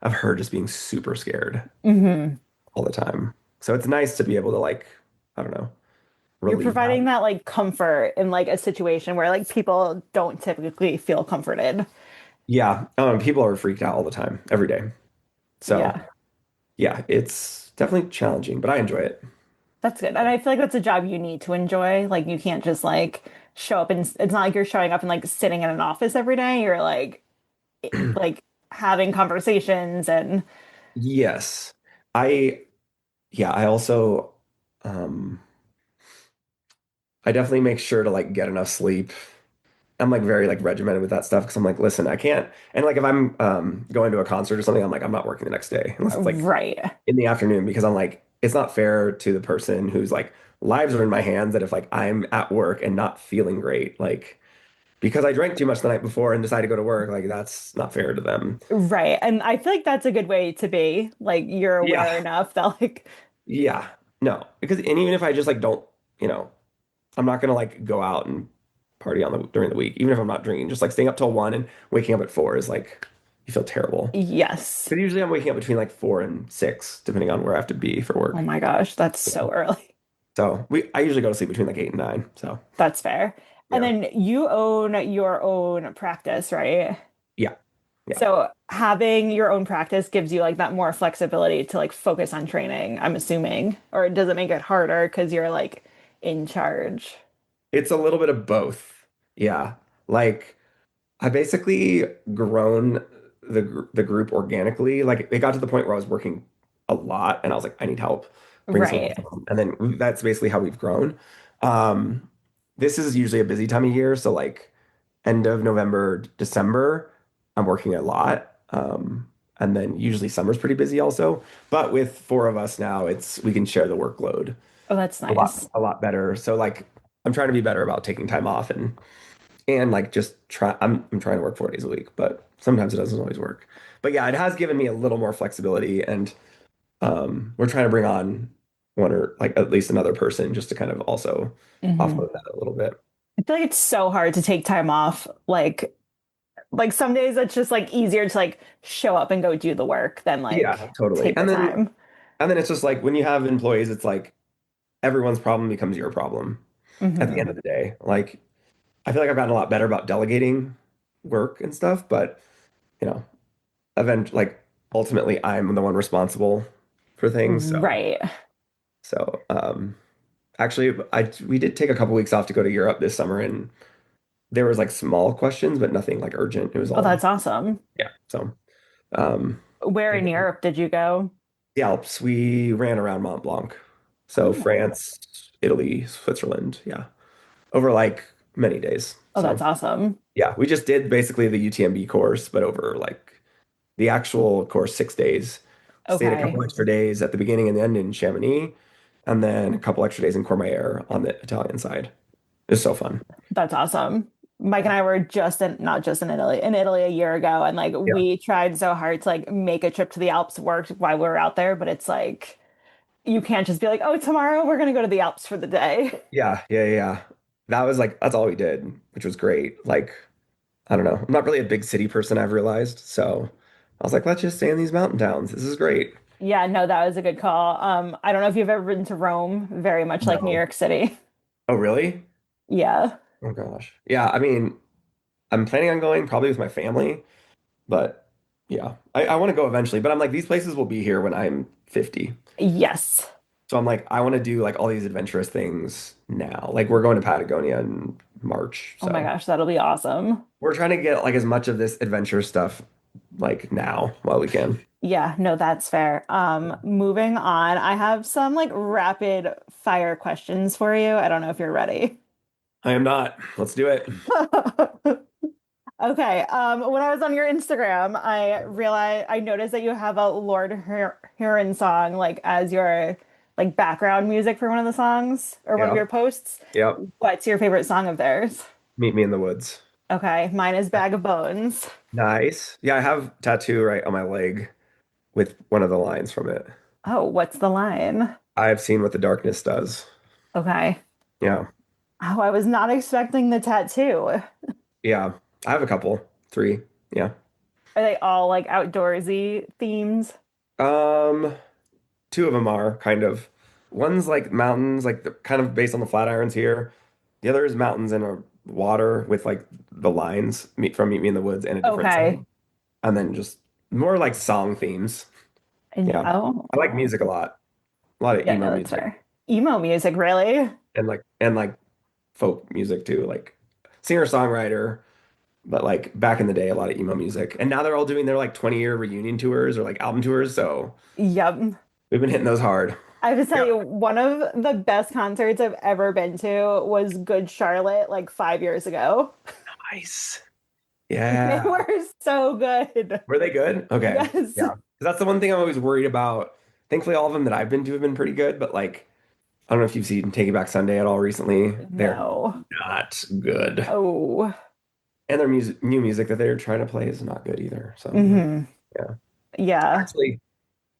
of her just being super scared Mm-hmm. all the time. So it's nice to be able to like, I don't know, You're relieve that. providing that like comfort in like a situation where like people don't typically feel comforted. Yeah, people are freaked out all the time, every day. So Yeah, yeah, it's definitely challenging, but I enjoy it. that's good. And I feel like that's a job you need to enjoy. Like you can't just like show up and it's not like you're showing up and like sitting in an office every day. You're like having conversations and Yes. I yeah, I also um I definitely make sure to like get enough sleep. I'm like very like regimented with that stuff because I'm like, listen, I can't. And like if I'm going to a concert or something, I'm like, I'm not working the next day unless it's like right. in the afternoon because I'm like, it's not fair to the person whose like lives are in my hands that if like I'm at work and not feeling great, like because I drank too much the night before and decided to go to work, like that's not fair to them. Right. And I feel like that's a good way to be. Like you're aware Yeah. enough that like Yeah. No. Because and even if I just like don't, you know, I'm not gonna like go out and party on the during the week, even if I'm not drinking. Just like staying up till 1 and waking up at 4 is like you feel terrible. yes. Because usually I'm waking up between like 4 and 6, depending on where I have to be for Oh work. my gosh, that's so early. So I usually go to sleep between like 8 and 9. So That's fair. And yeah. then you own your own practice, right? Yeah. Yeah. So having your own practice gives you like that more flexibility to like focus on training, I'm assuming. Or does it make it harder because you're like in charge? It's a little bit of both. Yeah. Like I basically grown the group organically. Like it got to the point where I was working a lot and I was like, I need help. Bring someone Right. else. And then that's basically how we've grown. Um, this is usually a busy time of year, so like end of November, December, I'm working a lot. And then usually summer's pretty busy also. But with four of us now, it's we can share the workload Oh, that's a lot nice. a lot better. So like I'm trying to be better about taking time off and like just try I'm trying to work 4 days a week, but sometimes it doesn't always work. But yeah, it has given me a little more flexibility and we're trying to bring on one or like at least another person just to kind of also Mhm. offload that a little bit. I feel like it's so hard to take time off. Like some days it's just like easier to like show up and go do the work than Yeah, like totally. take the time. And then it's just like when you have employees, it's like everyone's problem becomes your problem at the Hmm. end of the day. Like I feel like I've gotten a lot better about delegating work and stuff, but you know, like ultimately I'm the one responsible for things. Right. So actually I we did take a couple weeks off to go to Europe this summer and there was like small questions, but nothing like urgent. It was Oh, all that's awesome. yeah. So um Where in Europe did you go? the Alps, we ran around Mont Blanc. So Oh, France, Italy, Switzerland, yeah. Over like many days. oh, So that's awesome. yeah, we just did basically the UTMB course, but over like the actual course 6 days. Stayed a Okay. couple extra days at the beginning and end in Chamonix, and then a couple extra days in Courmayeur on the Italian side. It was so fun. That's awesome. Mike and I were just in, not just in Italy a year ago, and like Yeah. we tried so hard to like make a trip to the Alps work while we were out there, but it's like you can't just be like, oh, tomorrow we're gonna go to the Alps for the day. Yeah. That was like that's all we did, which was great. Like, I don't know. I'm not really a big city person, I've realized. So I was like, let's just stay in these mountain towns. This is great. Yeah, no, that was a good call. I don't know if you've ever been to Rome, very much like New No. York City. Oh, really? Yeah. Oh gosh. Yeah, I mean, I'm planning on going probably with my family, but yeah, I want to go eventually. But I'm like, these places will be here when I'm 50. Yes. So I'm like, I want to do like all these adventurous things now. Like we're going to Patagonia in March. Oh my So gosh, that'll be awesome. we're trying to get like as much of this adventure stuff like now while we can. Yeah, no, that's fair. Moving on, I have some like rapid fire questions for you. I don't know if you're ready. I am not. Let's do it. Okay. When I was on your Instagram, I noticed that you have a Huron song like as your like background music for one of the songs or one of Yeah. your posts. Yep. What's your favorite song of theirs? Meet me in the woods. Okay, mine is Bag of Bones. Nice. Yeah, I have tattoo right on my leg with one of the lines from it. Oh, what's the line? I have seen what the darkness does. Okay. Yeah. Oh, I was not expecting the tattoo. Yeah. I have a couple. Three. Yeah. Are they all like outdoorsy themes? Um, two of them are kind of. One's like mountains, like kind of based on the Flatirons here. The other is mountains and a water with like the lines from Meet Me in the Woods and a different Okay. song. And then just more like song themes. And Yeah. oh, I like music a lot. A lot of yeah, emo no, that's music fair. Emo music, really? and like folk music too, like singer-songwriter, but like back in the day, a lot of emo music. And now they're all doing their like 20-year reunion tours or like album tours. So Yep. we've been hitting those hard. I have to tell Yeah. you, one of the best concerts I've ever been to was Good Charlotte like 5 years ago. Nice. They Yeah. were so good. Were they good? Okay. Yes. Yeah. 'Cause that's the one thing I'm always worried about. Thankfully, all of them that I've been to have been pretty good, but like, I don't know if you've seen Take It Back Sunday at all recently. They're No. not good. Oh. And their new music that they're trying to play is not good either. So, Hmm. yeah. Yeah. Actually,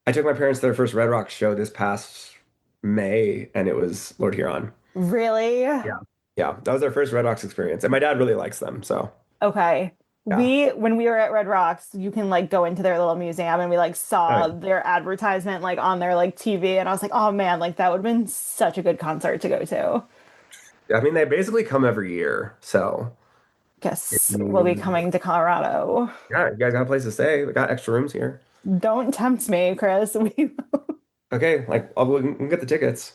I took my parents to their first Red Rocks show this past May, and it was Lord Huron. Really? Yeah. Yeah. That was their first Red Rocks experience. And my dad really likes them. So, Okay. yeah. When we were at Red Rocks, you can like go into their little museum and we like saw Right. their advertisement like on their like TV and I was like, oh man, like that would have been such a good concert to go to. I mean, they basically come every year. So, Guess we'll be coming to Colorado. yeah, you guys got a place to stay. We got extra rooms here. Don't tempt me, Kris. Okay, like we can get the tickets.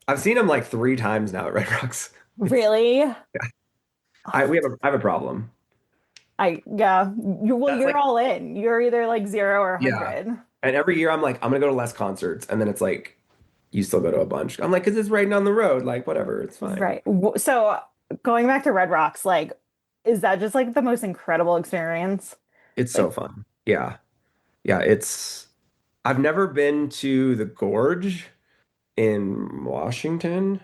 I've seen them like 3 times now at Red Rocks. Really? Yeah. I have a problem. Yeah. That's You're like, all in. You're either like 0 or yeah. 100. And every year I'm like, I'm gonna go to less concerts, and then it's like, you still go to a bunch. I'm like, because it's right down the road. Like, whatever, it's fine. Right. So going back to Red Rocks, like, is that just like the most incredible experience? It's so fun. Yeah, yeah. I've never been to the Gorge in Washington,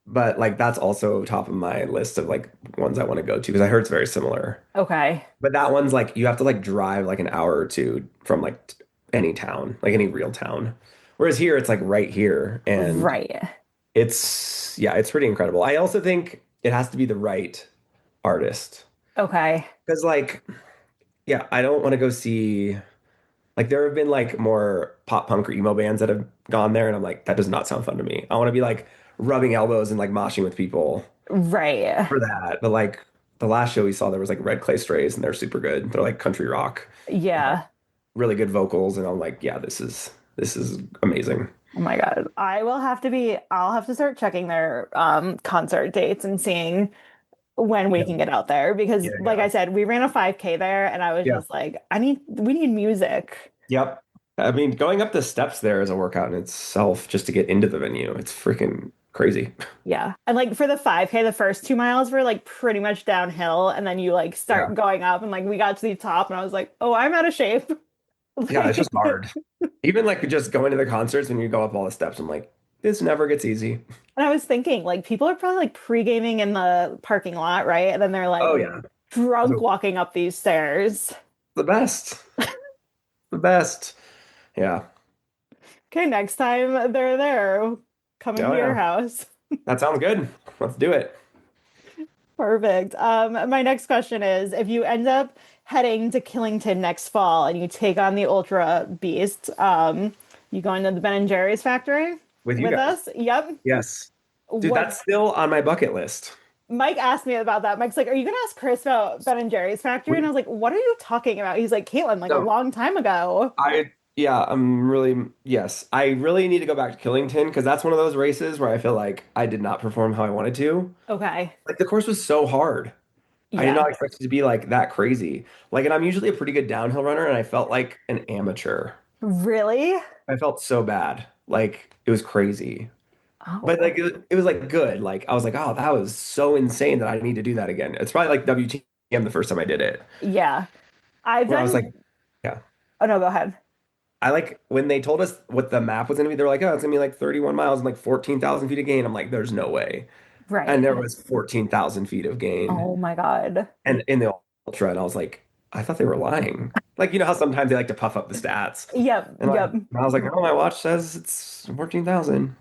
but like that's also top of my list of like ones I want to go to because I heard it's very similar. Okay. But that one's like you have to like drive like an hour or two from like any town, like any real town. Whereas here it's like right here and Right. it's pretty incredible. I also think it has to be the right artist Okay. because like yeah, I don't want to go see like there have been like more pop punk or emo bands that have gone there and I'm like that does not sound fun to me. I want to be like rubbing elbows and like moshing with people Right. for that. But like the last show we saw there was like Red Clay Strays and they're super good. They're like country rock. Yeah. Really good vocals and I'm like, yeah, this is amazing. Oh my God. I'll have to start checking their concert dates and seeing when we can get out there because like I said, we ran a 5K there and I was just like, we need music. Yep. I mean, going up the steps there is a workout in itself just to get into the venue. It's freaking crazy. Yeah. And like for the 5K, the first 2 miles were like pretty much downhill and then you like start going up and like we got to the top and I was like, oh, I'm out of shape. Yeah, it's just hard. Even like just going to the concerts when you go up all the steps, I'm like, this never gets easy. And I was thinking, like, people are probably like pre-gaming in the parking lot, right? And then they're like, oh yeah, drunk walking up these stairs. The best. The best. Yeah. Okay, next time they're there, coming to your house. That sounds good. Let's do it. Perfect. My next question is, if you end up heading to Killington next fall and you take on the Ultra Beast, you going to the Ben and Jerry's factory with us? Yep. Yes. Dude, that's still on my bucket list. Mike asked me about that. Mike's like, are you going to ask Kris about Ben and Jerry's factory? And I was like, what are you talking about? He's like, Caitlin, like a long time ago. Yes. I really need to go back to Killington because that's one of those races where I feel like I did not perform how I wanted to. Okay. Like the course was so hard. Yeah. I did not expect it to be like that crazy. Like, and I'm usually a pretty good downhill runner, and I felt like an amateur. Really? I felt so bad. Like it was crazy. Oh. But like it was like good. Like I was like, oh, that was so insane that I need to do that again. It's probably like WTM the first time I did it. Yeah. I was like, yeah. Oh no, go ahead. I like when they told us what the map was gonna be, they're like, oh, it's gonna be like 31 miles and like 14,000 feet of gain. I'm like, there's no way. Right. And there was 14,000 feet of gain. Oh my God. And in the ultra, and I was like, I thought they were lying. Like, you know how sometimes they like to puff up the stats. Yep. And yep. I was like, oh, my watch says it's 14,000.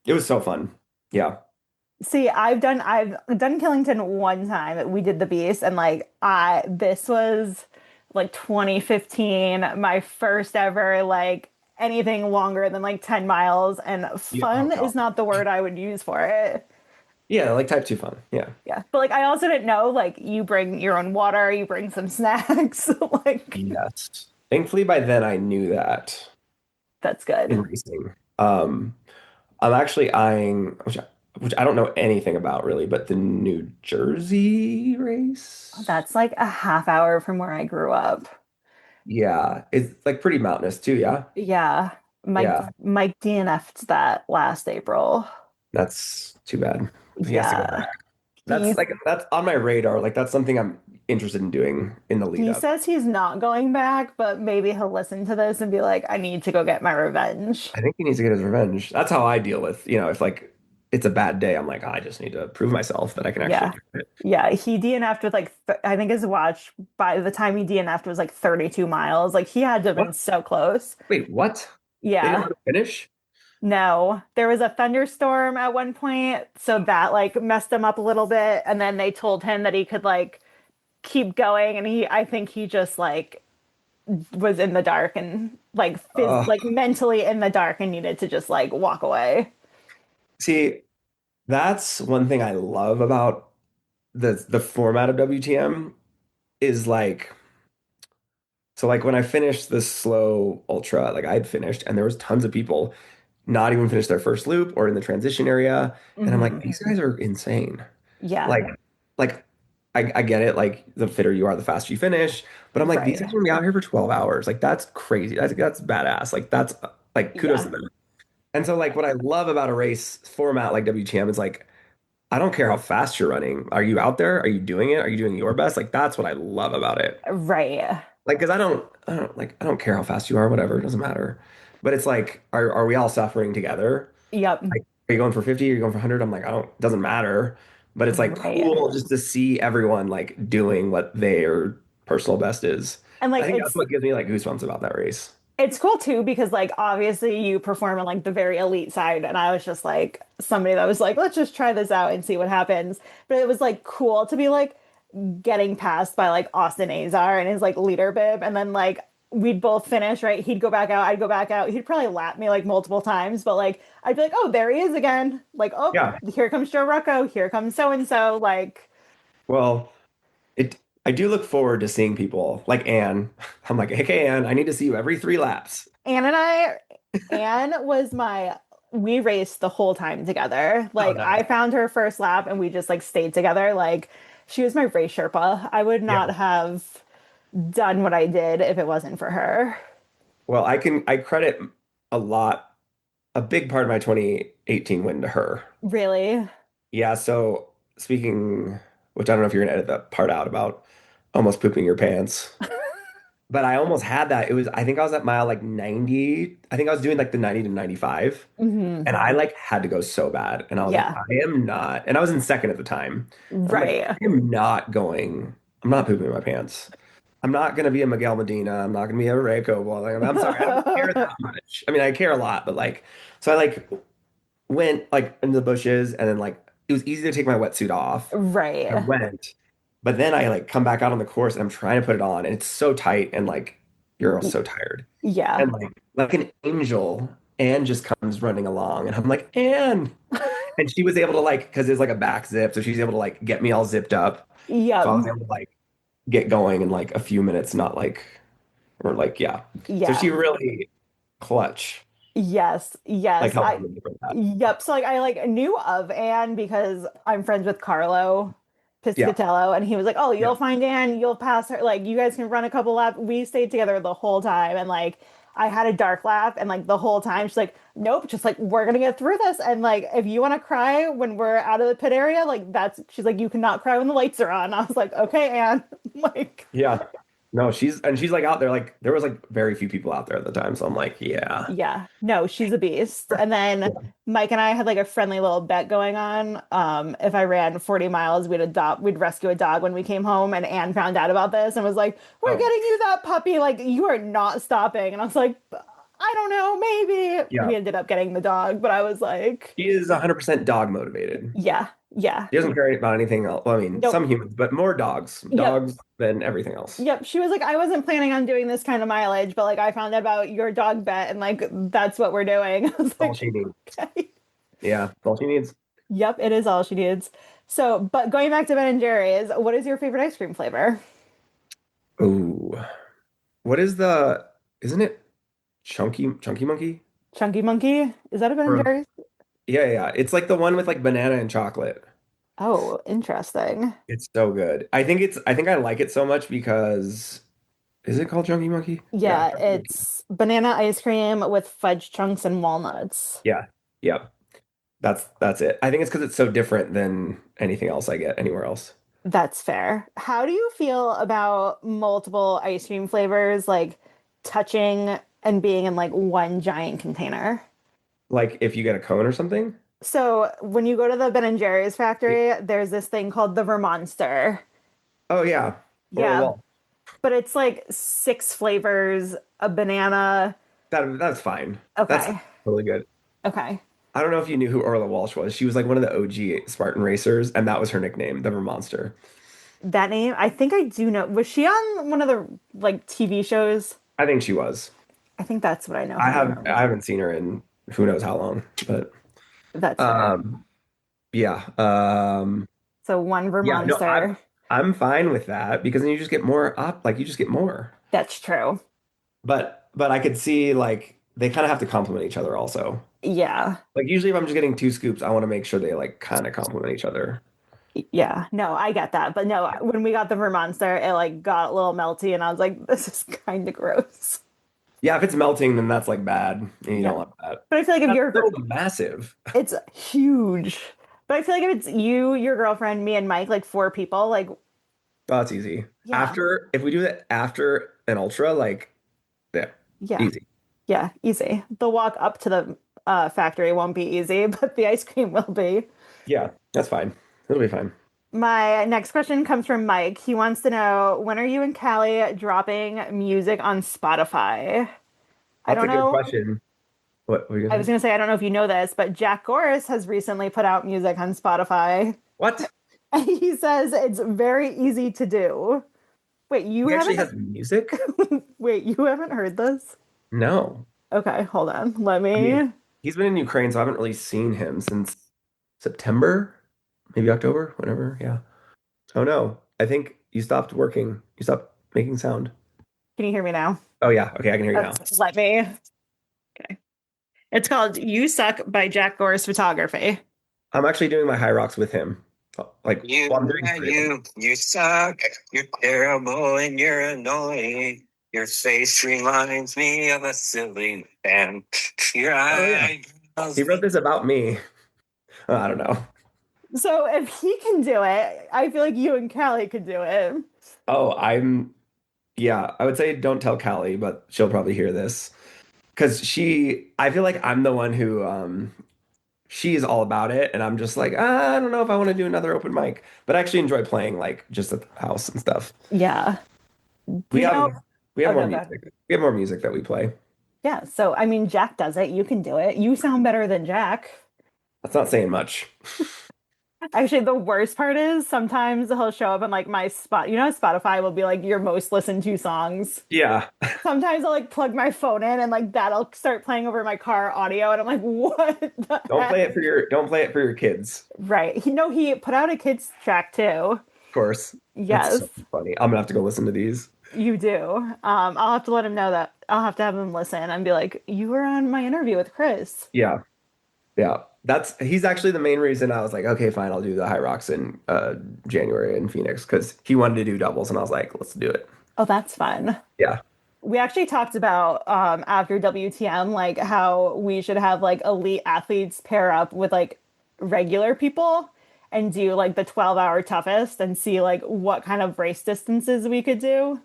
It was so fun. Yeah. See, I've done Killington one time. We did the Beast, and like this was like 2015, my first ever like anything longer than like 10 miles, and fun oh, is not the word I would use for it. Yeah, like type 2 fun. Yeah. Yeah. But like I also didn't know like you bring your own water, you bring some snacks. Like Yes. Thankfully by then I knew that that's in good. racing. I'm actually eyeing, which I don't know anything about really, but the New Jersey race. That's like a half hour from where I grew up. Yeah, it's like pretty mountainous too. Yeah, Yeah. Mike yeah. Mike DNF'd that last April. That's too bad. He has to go Yeah. back. That's on my radar. Like that's something I'm interested in doing in the lead He up. says he's not going back, but maybe he'll listen to this and be like, I need to go get my revenge. I think he needs to get his revenge. That's how I deal with, if like it's a bad day, I'm like, I just need to prove myself that I can actually do it. Yeah, he DNF'd with like, I think his watch by the time he DNF'd was like 32 miles. Like he had to have been so close. Wait, what? They didn't Yeah. let him finish? No, there was a thunderstorm at one point, so that like messed him up a little bit. And then they told him that he could like keep going, and I think he just like was in the dark and like like mentally in the dark and needed to just like walk away. See, that's one thing I love about the format of WTM is like, so like when I finished the slow ultra, like I'd finished and there was tons of people not even finished their first loop or in the transition area. And I'm like, these guys are insane. Yeah. Like I get it, like the fitter you are, the faster you finish. But I'm like, these guys are gonna be out here for 12 hours. Like that's crazy. That's badass. Like that's like kudos to them. And so like what I love about a race format like WTM is like, I don't care how fast you're running. Are you out there? Are you doing it? Are you doing your best? Like that's what I love about it. Right. Like, because I don't care how fast you are, whatever, it doesn't matter. But it's like, are we all suffering together? Yep. Like, are you going for 50? Are you going for 100? I'm like, doesn't matter. But it's like cool just to see everyone like doing what their personal best is. And like I think that's what gives me like goosebumps about that race. It's cool too because like obviously you perform on like the very elite side, and I was just like somebody that was like, let's just try this out and see what happens. But it was like cool to be like getting passed by like Austin Azar and his like leader bib, and then like we'd both finish, right? He'd go back out, I'd go back out. He'd probably lap me like multiple times, but like I'd be like, oh, there he is again. Like, oh, yeah. Here comes Joe Rucco, here comes so and so. Like, well, I do look forward to seeing people like Anne. I'm like, hey, Anne, I need to see you every 3 laps. Anne was we raced the whole time together. Like, I found her first lap and we just like stayed together. Like, she was my race Sherpa. I would not have done what I did if it wasn't for her. Well, I credit a big part of my 2018 win to her. Really? Yeah. So speaking, which I don't know if you're gonna edit that part out about almost pooping your pants, but I almost had that. I think I was at mile like 90. I think I was doing like the 90 to 95, and I like had to go so bad, and I was like, I am not, and I was in second at the time. Right. I am not going. I'm not pooping my pants. I'm not going to be a Miguel Medina. I'm not going to be a Ray Coble. Like, I'm sorry. I don't care that much. I mean, I care a lot, but like, so I like went like into the bushes, and then like it was easy to take my wetsuit off. Right. I went, but then I like come back out on the course and I'm trying to put it on, and it's so tight, and like you're all so tired. Yeah. And like an angel, Anne just comes running along, and I'm like, Anne. And she was able to like, because there's like a back zip, so she's able to like get me all zipped up. Yeah. So I was able to like get going in like a few minutes, not like, or like, yeah. So she really clutch. Yes. Like yep. So like I like knew of Anne because I'm friends with Carlo Piscatello, and he was like, oh, you'll find Anne, you'll pass her, like you guys can run a couple laps. We stayed together the whole time, and like I had a dark lap, and like the whole time she's like, nope, just like we're gonna get through this, and like if you want to cry when we're out of the pit area, like she's like, you cannot cry when the lights are on. I was like, okay, Anne. Like, yeah. No, she's like out there, like there was like very few people out there at the time, so I'm like, yeah, no, she's a beast. And then Mike and I had like a friendly little bet going on. If I ran 40 miles, we'd rescue a dog when we came home, and Anne found out about this and was like, we're getting you that puppy, like you are not stopping. And I was like, I don't know, maybe. We ended up getting the dog, but I was like, he is 100% dog motivated. Yeah. Yeah. He doesn't care about anything else. Well, I mean, Nope. some humans, but more dogs. Yep. Dogs than everything else. Yep. She was like, I wasn't planning on doing this kind of mileage, but like I found out about your dog bet and like that's what we're doing. I was All like, she needs. okay. Yeah, that's all she needs. Yep, it is all she needs. So, but going back to Ben and Jerry's, what is your favorite ice cream flavor? Ooh. Isn't it Chunky Monkey? Chunky Monkey? Is that a Ben and Or- Jerry's? Yeah. It's like the one with like banana and chocolate. Oh, interesting. It's so good. I think I like it so much because is it called Chunky Monkey? Yeah, Chunky Monkey. it's banana ice cream with fudge chunks and walnuts. Yeah. That's it. I think it's because it's so different than anything else I get anywhere else. That's fair. How do you feel about multiple ice cream flavors like touching and being in like one giant container? Like if you get a cone or something? So when you go to the Ben and Jerry's factory, there's this thing called the Vermonster. Oh yeah. Yeah. Well, But it's like 6 flavors, a banana. that's fine. Okay. That's totally good. Okay. I don't know if you knew who Orla Walsh was. She was like one of the OG Spartan racers, and that was her nickname, the Vermonster. That name, I think I do know. Was she on one of the like TV shows? I think she was. I think that's what I know. I haven't seen her in who knows how long, but That's fair. yeah. So one Yeah, no, Vermonster. I'm fine with that because then you just get more you just get more. That's true. But I could see like they kind of have to complement each other also. Yeah. Like usually if I'm just getting 2 scoops, I want to make sure they like kind of complement each other. Yeah. No, I get that. But no, when we got the Vermonster, it like got a little melty and I was like, this is kind of gross. Yeah, if it's melting, then that's like bad, and you don't want that. But I feel like if That's you're still massive. it's huge. But I feel like if it's you, your girlfriend, me, and Mike, like 4 people, like Oh, that's easy. Yeah. If we do that after an ultra, like yeah, easy. yeah, easy. The walk up to the factory won't be easy, but the ice cream will be. Yeah, that's fine. It'll be fine. My next question comes from Mike. He wants to know, when are you and Callie dropping music on Spotify? I don't That's a know. good question. What were you I gonna was say? going to say, I don't know if you know this, but Jack Goris has recently put out music on Spotify. What? And he says it's very easy to do. Wait, you He actually haven't has music? Wait, you haven't heard this? No. Okay, hold on. Let me. I mean, he's been in Ukraine, so I haven't really seen him since September, maybe October, whenever. Yeah. Oh no. I think you stopped working. You stopped making sound. Can you hear me now? Oh yeah. Okay, I can hear you now. Let me. Okay. It's called You Suck by Jack Goris Photography. I'm actually doing my high rocks with him. Like while I'm doing three of them. You suck. You're terrible and you're annoying. Your face reminds me of a silly man. Your eyes. He wrote this about me. I don't know. So if he can do it, I feel like you and Callie could do it. Oh, yeah, I would say don't tell Callie, but she'll probably hear this. Because I feel like I'm the one who, she's all about it. And I'm just like, I don't know if I want to do another open mic. But I actually enjoy playing like just at the house and stuff. Yeah. We You have know- we have Oh, more go ahead. music. We have more music that we play. Yeah. So, I mean, Jack does it. You can do it. You sound better than Jack. That's not saying much. Actually, the worst part is sometimes he'll show up and like my spot, Spotify will be like your most listened to songs. Yeah. Sometimes I'll like plug my phone in and like that'll start playing over my car audio and I'm like, what the Don't play heck? it for your kids. Right. He put out a kids track too. Of course. Yes. That's so funny. I'm gonna have to go listen to these. You do. I'll have to let him know that. I'll have to have him listen and be like, you were on my interview with Kris. Yeah. Yeah. He's actually the main reason I was like, okay, fine, I'll do the High Rocks in January in Phoenix because he wanted to do doubles and I was like, let's do it. Oh, that's fun. Yeah. We actually talked about after WTM, like how we should have like elite athletes pair up with like regular people and do like the 12-hour toughest and see like what kind of race distances we could do.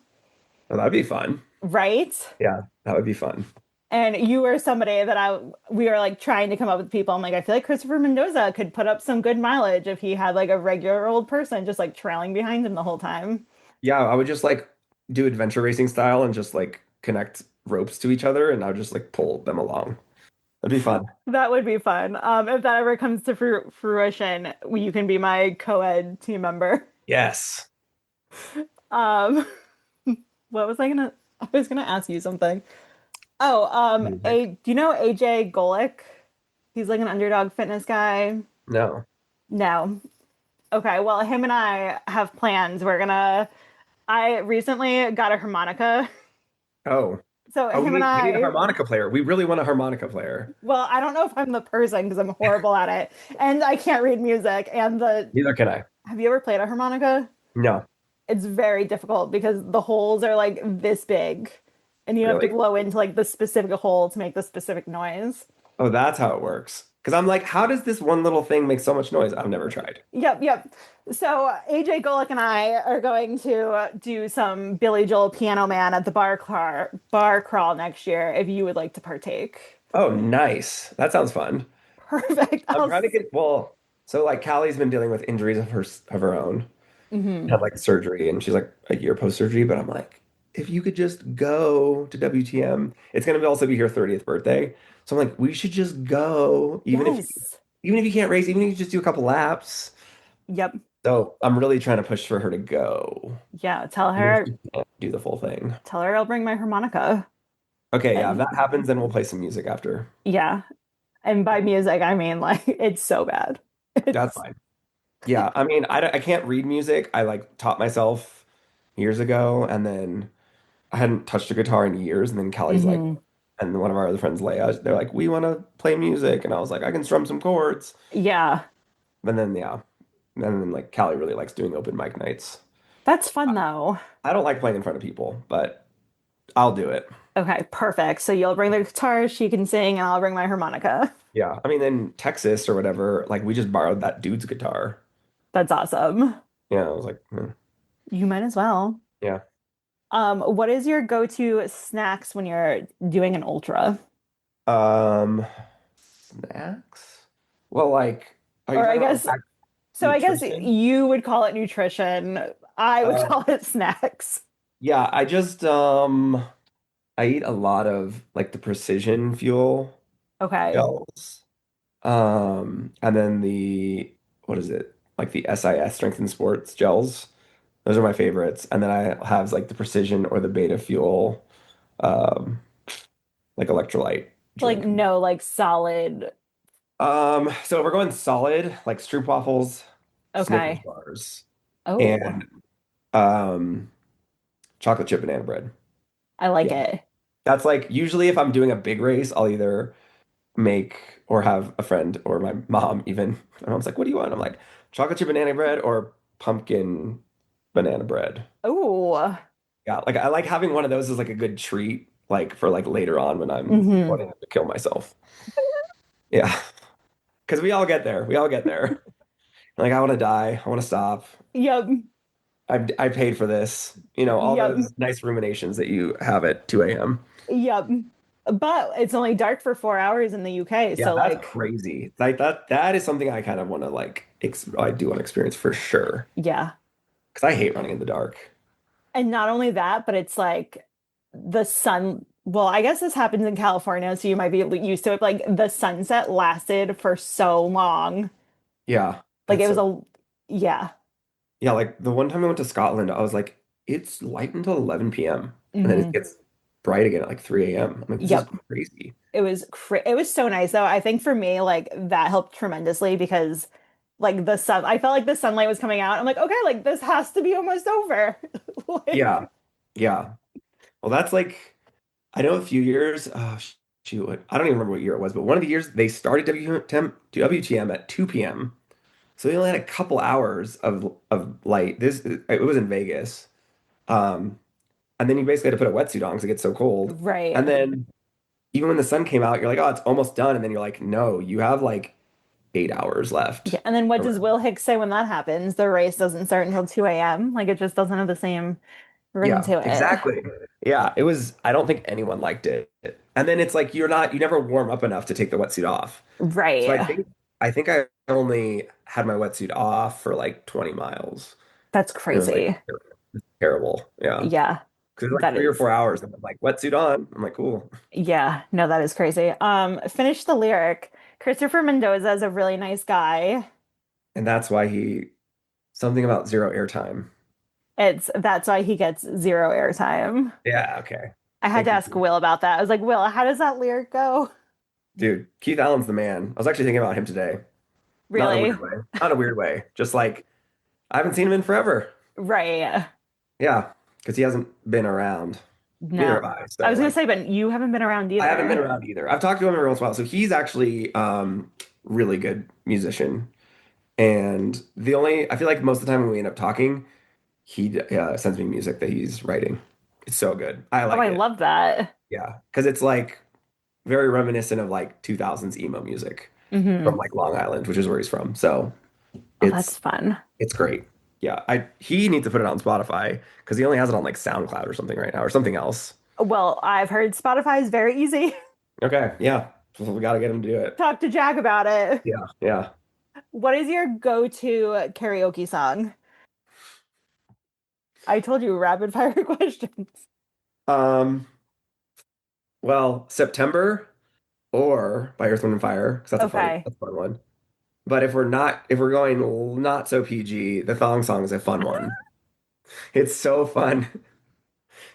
Well, that'd be fun. Right? Yeah, that would be fun. And you were somebody that we were like trying to come up with people. I'm like, I feel like Kristopher Mendoza could put up some good mileage if he had like a regular old person just like trailing behind him the whole time. Yeah, I would just like do adventure racing style and just like connect ropes to each other and I would just like pull them along. That'd be fun. That would be fun. If that ever comes to fruition, you can be my co-ed team member. Yes. Um, what was I gonna? I was gonna ask you something. Oh, do you know AJ Golick? He's like an underdog fitness guy. No. No. Okay, well, him and I have plans. I recently got a harmonica. Oh. So Oh, him we and need a I, harmonica player. We really want a harmonica player. well, I don't know if I'm the person because I'm horrible at it. And I can't read music. Neither can I. Have you ever played a harmonica? No. It's very difficult because the holes are like this big. And you have to Really? blow into like the specific hole to make the specific noise. Oh, that's how it works. Because I'm like, how does this one little thing make so much noise? I've never tried. Yep. So AJ Golick and I are going to do some Billy Joel Piano Man at the bar crawl next year if you would like to partake. Oh, nice. That sounds fun. Perfect. I'm trying to get, well, so like Callie's been dealing with injuries of her own. Mhm. Had like surgery and she's like a year post-surgery, but I'm like, if you could just go to WTM, it's gonna also be her 30th birthday. So I'm like, we should just go, Yes. even if you can't race, even if you just do a couple laps. Yep. So I'm really trying to push for her to go. Yeah. Tell Even if her she can't do the full thing. I'll bring my harmonica. Okay, yeah, if And that happens, then we'll play some music after. yeah. And by music, I mean like it's so bad. That's fine. Yeah, I mean, I can't read music. I like taught myself years ago, and then I hadn't touched a guitar in years. And then Callie's like, Mhm. and one of our other friends, Leia, they're like, we want to play music. And I was like, I can strum some chords. Yeah. But then, yeah. And then, like, Callie really likes doing open mic nights. That's fun though. I don't like playing in front of people, but I'll do it. Okay, perfect. So you'll bring the guitar, she can sing, and I'll bring my harmonica. Yeah. I mean, in Texas or whatever, like, we just borrowed that dude's guitar. That's awesome. Yeah, I was like, You might as well. yeah. What is your go-to snacks when you're doing an ultra? Snacks? Well, like, are you Or I talking about, guess like, so I guess nutrition? you would call it nutrition. I would call it snacks. Yeah, I just I eat a lot of like the precision fuel Okay. gels. And then the what is it? Like the SIS Strength and Sports gels. Those are my favorites. And then I have like the precision or the beta fuel um like electrolyte Like drink. no, like solid. So if we're going solid, like Stroop waffles, Snickers Okay. bars, Oh, and um chocolate chip banana bread. I like Yeah. it. That's like usually if I'm doing a big race, I'll either make or have a friend or my mom even. My mom's like, "What do you want?" I'm like, "Chocolate chip banana bread or pumpkin banana bread." Oh. Yeah, like I like having one of those as like a good treat, like for like later on when I'm Hmm. wanting to kill myself. Yeah, because we all get there. We all get there. Like I want to die. I want to stop. Yep. I paid for this. You know, all Yep. those nice ruminations that you have at 2 a.m. Yep. But it's only dark for 4 hours in the UK, Yeah, so that's like crazy. Like that is something I kind of want to like I do want to experience for sure. yeah. Because I hate running in the dark. And not only that, but it's like the sun. Well, I guess this happens in California, so you might be used to it. Like the sunset lasted for so long. Yeah. Like it That's was yeah. yeah, like the one time I went to Scotland, I was like, it's light until 11 p.m. And then it Mhm. gets bright again at like 3 a.m. I'm like, this is Yep. crazy. It was so nice though. I think for me, like that helped tremendously because like I felt like the sunlight was coming out. I'm like, okay, like this has to be almost over. Like, Yeah. Yeah. Well, that's like, I know a few years, shoot, I don't even remember what year it was, but one of the years they started WTM at 2 p.m. So they only had a couple hours of light. It was in Vegas. Um, and then you basically had to put a wetsuit on because it gets so cold. right. And then even when the sun came out, you're like, oh, it's almost done. And then you're like, no, you have like 8 hours left. Yeah. And then what does Will Hicks say when that happens? The race doesn't start until 2 a.m. Like it just doesn't have the same ring Yeah, to it. exactly. Yeah, it was, I don't think anyone liked it. And then it's like you never warm up enough to take the wetsuit off. Right. So I think I only had my wetsuit off for like 20 miles. That's It was crazy. like terrible. Yeah. Yeah. Because it's like That 3 or 4 hours, is, and I'm like, wetsuit on. I'm like, cool. yeah, no, that is crazy. Finish the lyric. Christopher Mendoza is a really nice guy. And that's why something about zero airtime. That's why he gets zero airtime. Yeah, okay. I had Thank to you. ask Will about that. I was like, Will, how does that lyric go? Dude, Keith Allen's the man. I was actually thinking about him today. Not in a Really? weird way. Not in a weird way. Just like I haven't seen him in forever. Right. Yeah, because he hasn't been around. Neither have No. I. I So was gonna like say, but you haven't been around I haven't been either. around either. I've talked to him every once in a while. So he's actually really good musician. And I feel like most of the time when we end up talking, he sends me music that he's writing. It's so good. I Oh, like I it. love that. Yeah, because it's like very reminiscent of like 2000s emo music from Hmm. like Long Island, which is where he's from. So Oh, that's it's fun. it's great. Yeah, he needs to put it on Spotify because he only has it on like SoundCloud or something right now or something else. Well, I've heard Spotify is very easy. Okay, yeah, so we got to get him to do it. Talk to Jack about it. Yeah, yeah. What is your go-to karaoke song? I told you rapid fire questions. Um, well, September or by Earth, Wind and Fire because Okay. that's a fun one. But if we're going not so PG, the Thong Song is a fun one. It's so fun.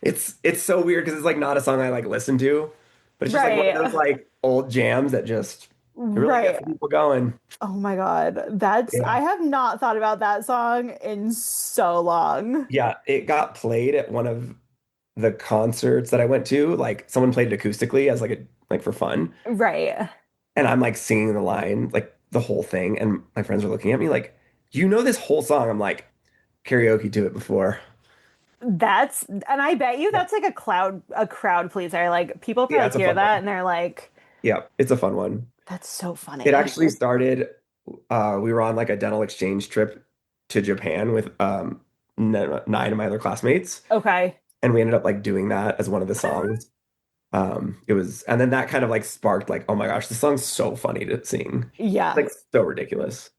It's so weird because it's like not a song I like listen to, but it's just like one of those Right. like old jams that just it really gets Right. people going. Oh my God. Yeah. I have not thought about that song in so long. Yeah, it got played at one of the concerts that I went to. Like someone played it acoustically as like for fun. Right. And I'm like singing the line, like the whole thing, and my friends are looking at me like, you know this whole song? I'm like, karaoke to it before. And I bet you Yeah. that's like a crowd pleaser. Like people Yeah, probably it's a hear fun that one. and they're like, Yeah, it's a fun one. that's so It funny. actually started, we were on like a dental exchange trip to Japan with 9 of my other classmates, Okay. and we ended up like doing that as one of the songs. And then that kind of like sparked like, oh my gosh, this song's so funny to sing. Yeah. Like so ridiculous.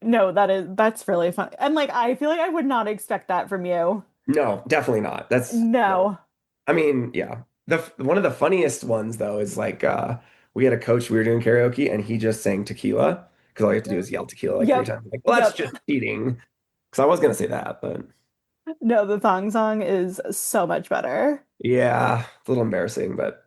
No, that's really fun. And like I feel like I would not expect that from you. No, definitely not. No. No. I mean, yeah. One of the funniest ones though is like we had a coach, we were doing karaoke, and he just sang tequila because all you have to do is yell tequila like 3 Yep. times. I'm like, well, that's Yep. just cheating. Because I was gonna say that, but No, the thong song is so much better. yeah, it's a little embarrassing, but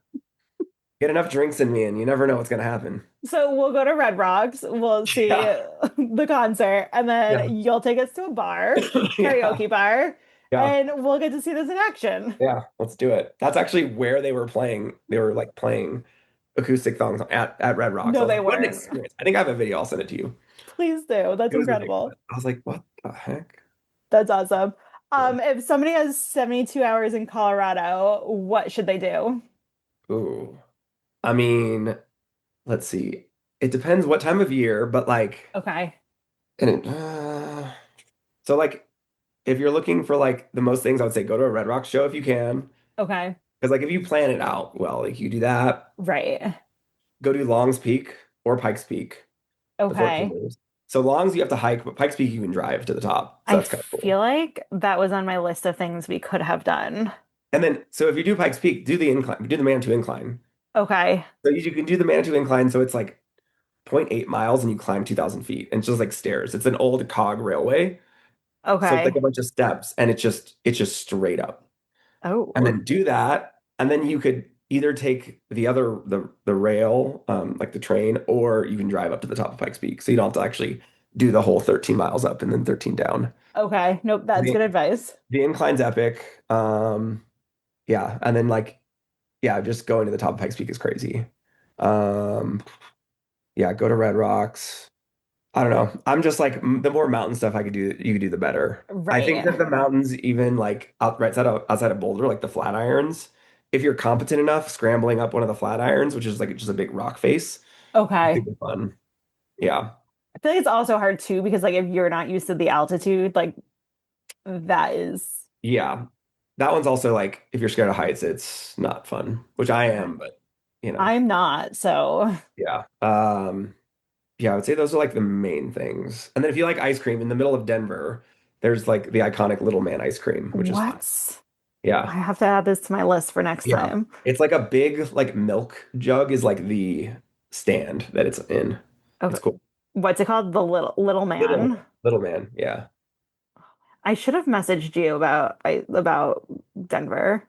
get enough drinks in me and you never know what's gonna happen. So we'll go to Red Rocks, we'll see Yeah. the concert, and Yeah. then you'll take us to a bar, Yeah. karaoke bar, Yeah. and we'll get to see this in action. Yeah, let's do it. That's actually where they were playing. They were like playing acoustic thongs at Red Rocks. No, I was they like, what an weren't. experience. I think I have a video. I'll send it to you. Please do. That's It was incredible. ridiculous. I was like, what the heck? That's awesome. Yeah. If somebody has 72 hours in Colorado, what should they do? Ooh. I mean, let's see. It depends what time of year, but like, Okay. and so like, if you're looking for like the most things, I would say go to a Red Rock show if you can. Okay. Because like if you plan it out well, like you do that, Right. go do Long's Peak or Pikes Peak. The 14 Okay. days. So Long's you have to hike, but Pikes Peak you can drive to the top. So I that's kind of cool. feel like that was on my list of things we could have done. And then, so if you do Pikes Peak, do the incline, do the Manitou incline. Okay. So you can do the Manitou incline. So it's like 0.8 miles and you climb 2,000 feet. And it's just like stairs. It's an old cog railway. So it's like Okay. a bunch of steps and it's just straight up. Oh. And then do that. And then you could either take the rail, like the train, or you can drive up to the top of Pikes Peak. So you don't have to actually do the whole 13 miles up and then 13 down. Okay. Nope, that's The- good advice. The incline's epic. Yeah, and then like, yeah, just going to the top of Pikes Peak is crazy. Yeah, go to Red Rocks. I don't know. I'm just like the more mountain stuff you could do the better. I think that Right. the mountains, even like outside of Boulder, like the Flatirons, if you're competent enough, scrambling up one of the Flatirons, which is like just a big rock face, Okay. super fun. Yeah, I feel like it's also hard too because like if you're not used to the altitude, like that is yeah. That one's also like if you're scared of heights, it's not fun, which I am, but you know, I'm not, so yeah. Yeah, I would say those are like the main things. And then if you like ice cream in the middle of Denver, there's like the iconic Little Man ice cream, which is fun. what? Yeah. I have to add this to my list for next Yeah. time. It's like a big like milk jug is like the stand that it's in. Okay. It's cool. What's it called? The little man. Little man. Yeah. I should have messaged you about Denver.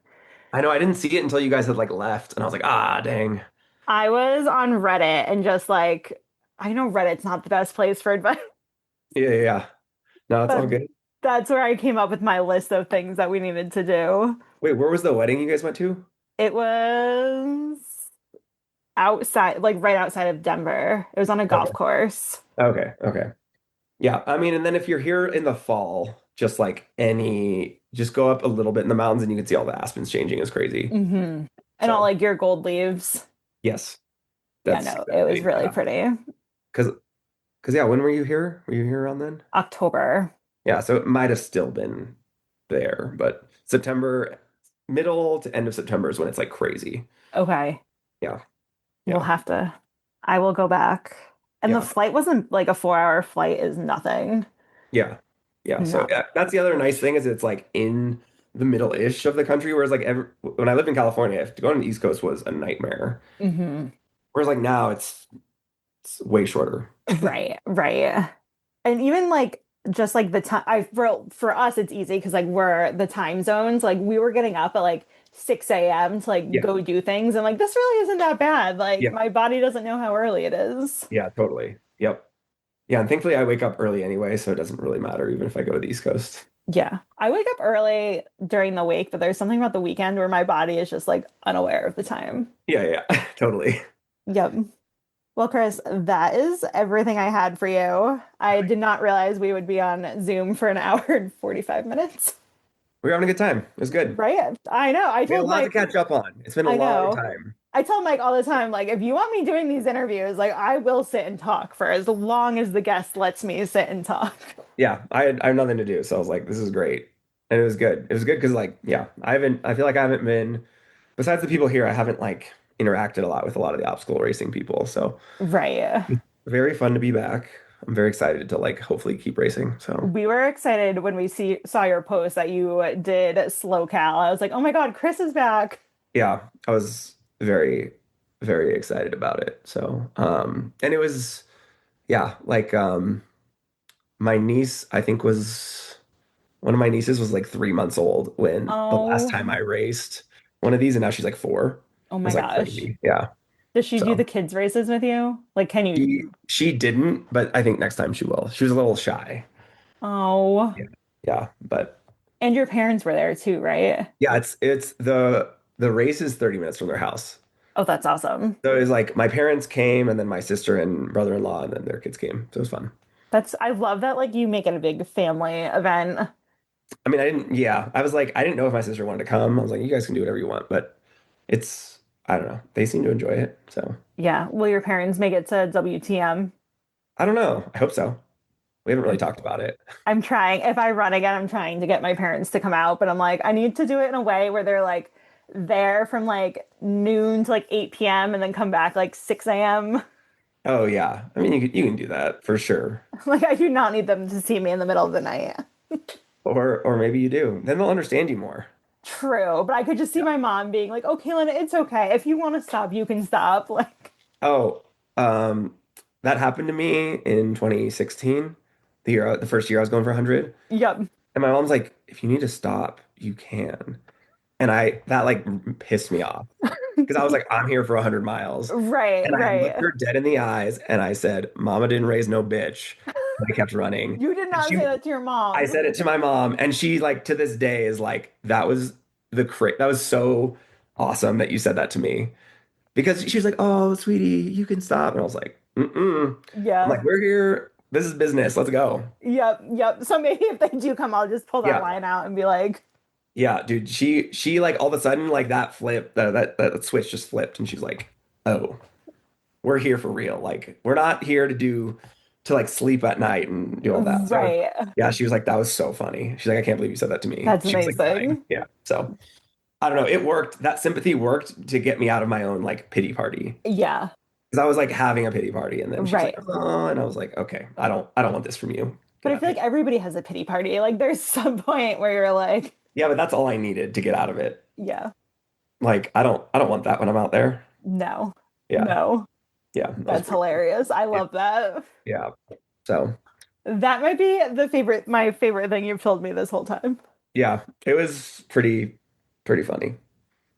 I know I didn't see it until you guys had like left, and I was like, ah, dang. I was on Reddit and just like, I know Reddit's not the best place for advice, Yeah. No, it's all but good. that's where I came up with my list of things that we needed to do. Wait, where was the wedding you guys went to? It was outside, like right outside of Denver. It was on a golf course. Okay. Yeah, I mean, and then if you're here in the fall, just go up a little bit in the mountains and you can see all the aspens changing. It's crazy. Mm-hmm. And all like your gold leaves. Yes. Yeah, no, it was really pretty. Because yeah, when were you here? Were you here around then? October. Yeah, so it might have still been there, but September, middle to end of September is when it's like crazy. Okay. Yeah. I will go back. And the flight wasn't like a 4-hour flight is nothing. Yeah. So that's the other nice thing is it's like in the middle-ish of the country, whereas like when I lived in California, to go on the East Coast was a nightmare. Mm-hmm. Whereas like now it's way shorter. Right. And even like just like the time for us it's easy because like we're the time zones, like we were getting up at like 6 a.m. to like go do things, and like this really isn't that bad. Like my body doesn't know how early it is. Yeah, totally. Yep. Yeah, and thankfully I wake up early anyway, so it doesn't really matter even if I go to the East Coast. Yeah. I wake up early during the week, but there's something about the weekend where my body is just like unaware of the time. Yeah, totally. Yep. Well, Kris, that is everything I had for you. I did not realize we would be on Zoom for an hour and 45 minutes. We were having a good time. It was good. Right? I know. We had a lot to catch up on. It's been a long time. I tell Mike all the time, like, if you want me doing these interviews, like, I will sit and talk for as long as the guest lets me sit and talk. Yeah, I have nothing to do, so I was like, this is great. And it was good. It was good because, like, yeah, I feel like I haven't been, besides the people here, I haven't, like, interacted a lot with a lot of the obstacle racing people, so. Right. Very fun to be back. I'm very excited to, like, hopefully keep racing, so. We were excited when we saw your post that you did Slow Cal. I was like, oh my God, Kris is back. Yeah, I was very, very excited about it. So, and it was, yeah, like, my niece, I think one of my nieces was like 3 months old when the last time I raced one of these, and now she's like 4. Oh my gosh. Crazy. Yeah. Does she do the kids races with you? Like, can you? She didn't, but I think next time she will. She was a little shy. Oh. Yeah, but. And your parents were there too, right? Yeah, it's the race is 30 minutes from their house. Oh, that's awesome. So it was like my parents came, and then my sister and brother-in-law, and then their kids came. So it was fun. I love that, like, you make it a big family event. I mean, I was like, I didn't know if my sister wanted to come. I was like, you guys can do whatever you want, but I don't know. They seem to enjoy it, so. Yeah. Will your parents make it to WTM? I don't know. I hope so. We haven't really talked about it. I'm trying. If I run again, I'm trying to get my parents to come out, but I'm like, I need to do it in a way where they're like there from like noon to like 8 p.m. and then come back like 6 a.m. Oh yeah. I mean, you can do that for sure. Like, I do not need them to see me in the middle of the night. Or maybe you do. Then they'll understand you more. True, but I could just see my mom being like, "Oh, Kaylin, it's okay. If you want to stop, you can stop." Like, that happened to me in 2016, the first year I was going for 100. Yep. And my mom's like, "If you need to stop, you can." And that like pissed me off because I was like, "I'm here for 100 miles." Right. And I looked her dead in the eyes and I said, "Mama didn't raise no bitch." And I kept running. You did not say that to your mom. I said it to my mom, and she, like, to this day is like, that was so awesome that you said that to me, because she was like, "Oh, sweetie, you can stop," and I was like, Yeah. I'm like, we're here. This is business. Let's go. Yep. So maybe if they do come, I'll just pull that line out and be like, yeah, dude. She like all of a sudden like that flip that switch just flipped, and she's like, "Oh, we're here for real. Like, we're not here to like sleep at night and do all that." Right. So, yeah, she was like, "That was so funny." She's like, "I can't believe you said that to me." That's she amazing. Was, like, yeah. So I don't know. It worked. That sympathy worked to get me out of my own like pity party. Yeah. Because I was like having a pity party, and then she's right. like, "Oh," and I was like, "Okay, I don't want this from you." But I feel like everybody has a pity party. Like, there's some point where you're like, Yeah, but that's all I needed to get out of it. Yeah. Like, I don't want that when I'm out there. No. Yeah. No. Yeah. That's hilarious. I love that. Yeah. So that might be my favorite thing you've told me this whole time. Yeah, it was pretty funny.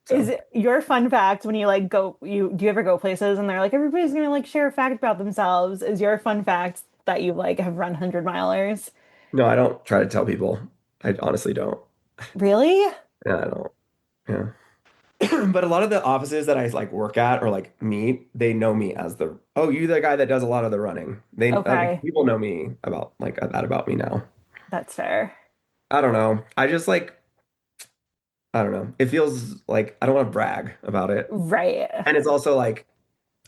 So. Is it your fun fact when you like do you ever go places and they're like everybody's gonna like share a fact about themselves? Is your fun fact that you like have run 100-milers? No, I don't try to tell people. I honestly don't. Really? Yeah, I don't. Yeah. But a lot of the offices that I like work at or like meet, they know me as you're the guy that does a lot of the running. People know me about like that about me now. That's fair. I don't know. I just like, I don't know. It feels like I don't want to brag about it. Right. And it's also like,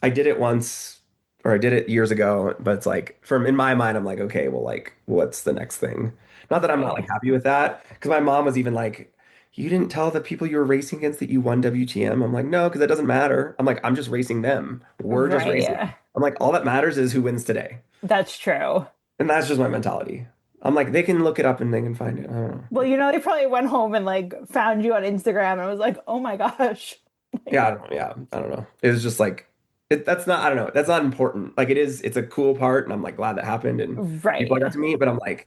I did it once or I did it years ago, but it's like in my mind, I'm like, okay, well, like, what's the next thing? Not that I'm not like happy with that. Because my mom was even like, you didn't tell the people you were racing against that you won WTM. I'm like, no, because it doesn't matter. I'm like, I'm just racing them. We're just racing. I'm like, all that matters is who wins today. That's true. And that's just my mentality. I'm like, they can look it up and they can find it. I don't know. Well, they probably went home and like found you on Instagram and was like, oh my gosh. I don't know. It was just like, that's not, I don't know. That's not important. Like it's a cool part and I'm like glad that happened and people got to meet, but I'm like,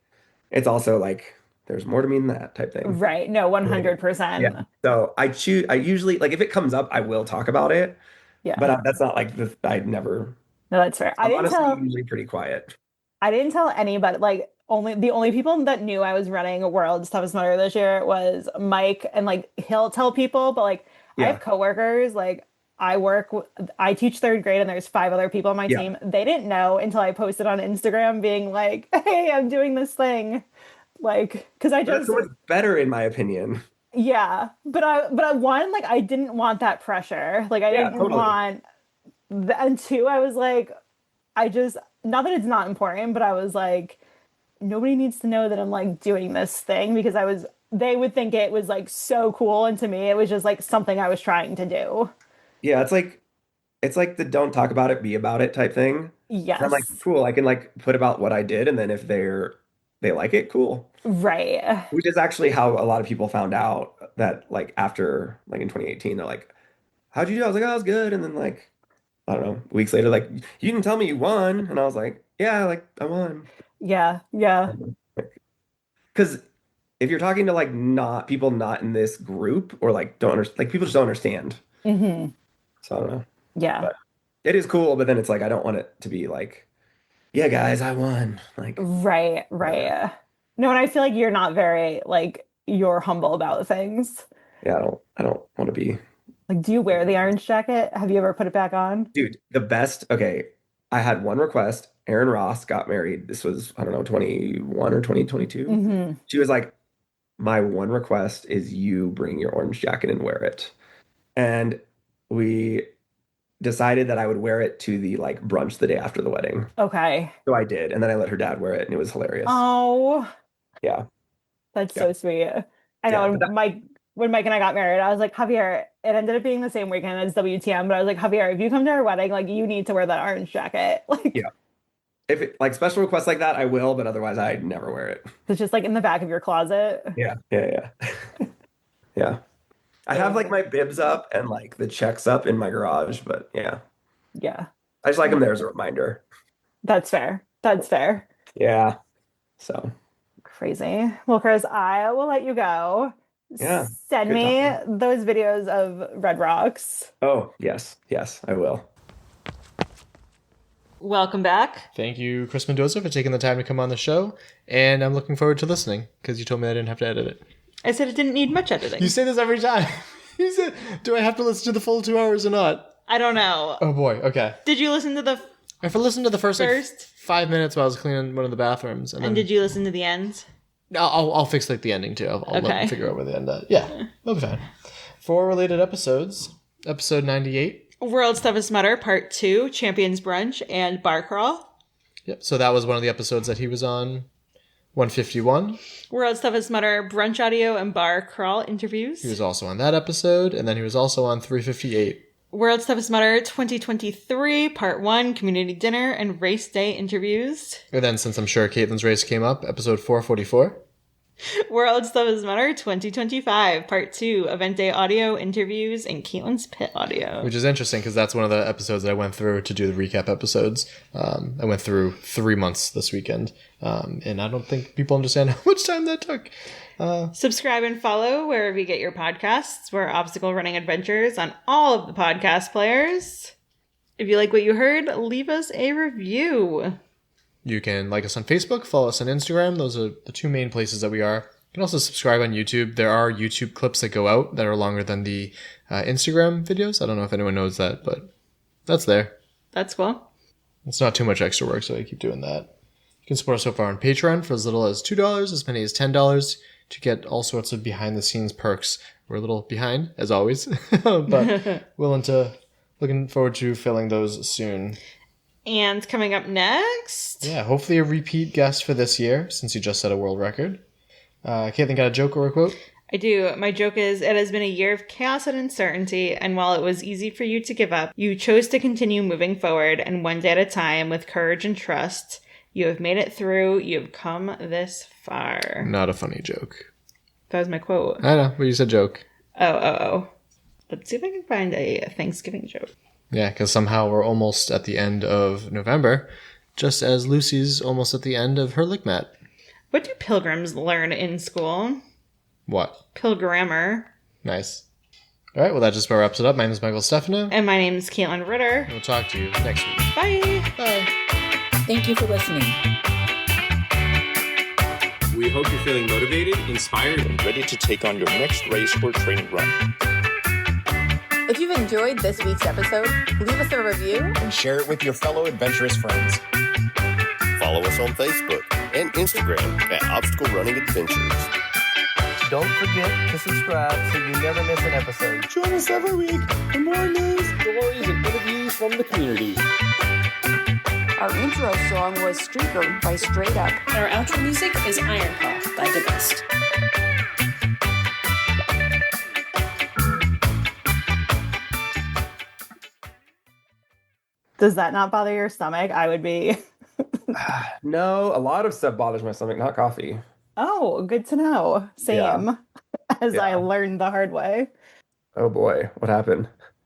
it's also like, there's more to me than that type thing. Right. No, 100%. Yeah. So I usually, like if it comes up, I will talk about it. Yeah. But that's not like, I'd never. No, that's fair. I'm honestly usually pretty quiet. I didn't tell anybody, like the only people that knew I was running World's Toughest Mudder this year was Mike, and like he'll tell people, but like I have coworkers, like I teach third grade and there's 5 other people on my team. They didn't know until I posted on Instagram being like, hey, I'm doing this thing. Like, because that's so much better in my opinion. Yeah, but I didn't want that pressure. Like I didn't want, and 2, I was like, not that it's not important, but I was like, nobody needs to know that I'm like doing this thing because they would think it was like so cool, and to me it was just like something I was trying to do. Yeah, it's like the don't talk about it, be about it type thing. Yes. And I'm like, cool, I can like put about what I did, and then if they like it, cool. Right. Which is actually how a lot of people found out that like after like in 2018, they're like, how'd you do? I was like, oh, that was good. And then like, I don't know, weeks later, like, you didn't tell me you won. And I was like, yeah, like I won. Yeah. Yeah. Because if you're talking to like people not in this group or like don't understand, like people just don't understand. Mm-hmm. So I don't know. Yeah. But it is cool, but then it's like, I don't want it to be like, yeah, guys, I won. Like, right. No, and I feel like you're not very like you're humble about things. Yeah, I don't want to be. Like, do you wear the orange jacket? Have you ever put it back on? Dude, the best. Okay, I had one request. Aaron Ross got married. This was, I don't know, 21 or 2022. Mm-hmm. She was like, my one request is you bring your orange jacket and wear it. And we decided that I would wear it to the like brunch the day after the wedding. Okay. So I did. And then I let her dad wear it and it was hilarious. Oh. Yeah. That's so sweet. I know when Mike and I got married, I was like, Javier, it ended up being the same weekend as WTM, but I was like, Javier, if you come to our wedding, like you need to wear that orange jacket. Like, yeah. If it, like special requests like that, I will, but otherwise I'd never wear it. It's just like in the back of your closet. Yeah. Yeah. I have like my bibs up and like the checks up in my garage, but yeah. Yeah. I just like them there as a reminder. That's fair. Yeah. So crazy. Well, Kris, I will let you go. Yeah. Send me those videos of Red Rocks. Oh, yes, I will. Welcome back. Thank you, Kris Mendoza, for taking the time to come on the show. And I'm looking forward to listening because you told me I didn't have to edit it. I said it didn't need much editing. You say this every time. You said, do I have to listen to the full 2 hours or not? I don't know. Oh boy, okay. Did you listen to the I listened to the first? Like, 5 minutes while I was cleaning one of the bathrooms. And then, did you listen to the end? I'll fix like the ending too. I'll figure out where the end is. Yeah, that'll be fine. 4 related episodes. Episode 98. World's Toughest Mudder, Part 2, Champions Brunch, and Bar Crawl. Yep, so that was one of the episodes that he was on. 151. World's Toughest Mudder, Brunch Audio, and Bar Crawl interviews. He was also on that episode, and then he was also on 358. World's Toughest Mudder 2023, Part 1, Community Dinner and Race Day interviews. And then, since I'm sure Caitlin's race came up, episode 444. World's Toughest Mudder 2025, Part 2, Event Day audio, interviews, and Caitlin's pit audio. Which is interesting because that's one of the episodes that I went through to do the recap episodes. I went through 3 months this weekend, and I don't think people understand how much time that took. Subscribe and follow wherever you get your podcasts. We're Obstacle Running Adventures on all of the podcast players. If you like what you heard, leave us a review. You can like us on Facebook, follow us on Instagram. Those are the two main places that we are. You can also subscribe on YouTube. There are YouTube clips that go out that are longer than the Instagram videos. I don't know if anyone knows that, but that's there. That's cool. It's not too much extra work, so I keep doing that. You can support us so far on Patreon for as little as $2, as many as $10 to get all sorts of behind-the-scenes perks. We're a little behind, as always, but looking forward to filling those soon. And coming up next... Yeah, hopefully a repeat guest for this year, since you just set a world record. Caitlin, got a joke or a quote? I do. My joke is, it has been a year of chaos and uncertainty, and while it was easy for you to give up, you chose to continue moving forward, and one day at a time, with courage and trust, you have made it through. You have come this far. Not a funny joke. That was my quote. I know, but you said joke. Oh. Let's see if I can find a Thanksgiving joke. Yeah, because somehow we're almost at the end of November, just as Lucy's almost at the end of her lick mat. What do pilgrims learn in school? What? Pilgrammer. Nice. All right, well, that just about wraps it up. My name is Michael Stefano. And my name is Caitlin Ritter. And we'll talk to you next week. Bye. Bye. Thank you for listening. We hope you're feeling motivated, inspired, And ready to take on your next race or training run. If you've enjoyed this week's episode, leave us a review and share it with your fellow adventurous friends. Follow us on Facebook and Instagram at Obstacle Running Adventures. Don't forget to subscribe so you never miss an episode. Join us every week for more news, Stories and interviews from the community. Our intro song was Streaker by Straight Up. And our outro music is Iron Paw by The Best. Does that not bother your stomach? I would be. No, a lot of stuff bothers my stomach, not coffee. Oh, good to know. Same. As I learned the hard way. Oh boy, what happened?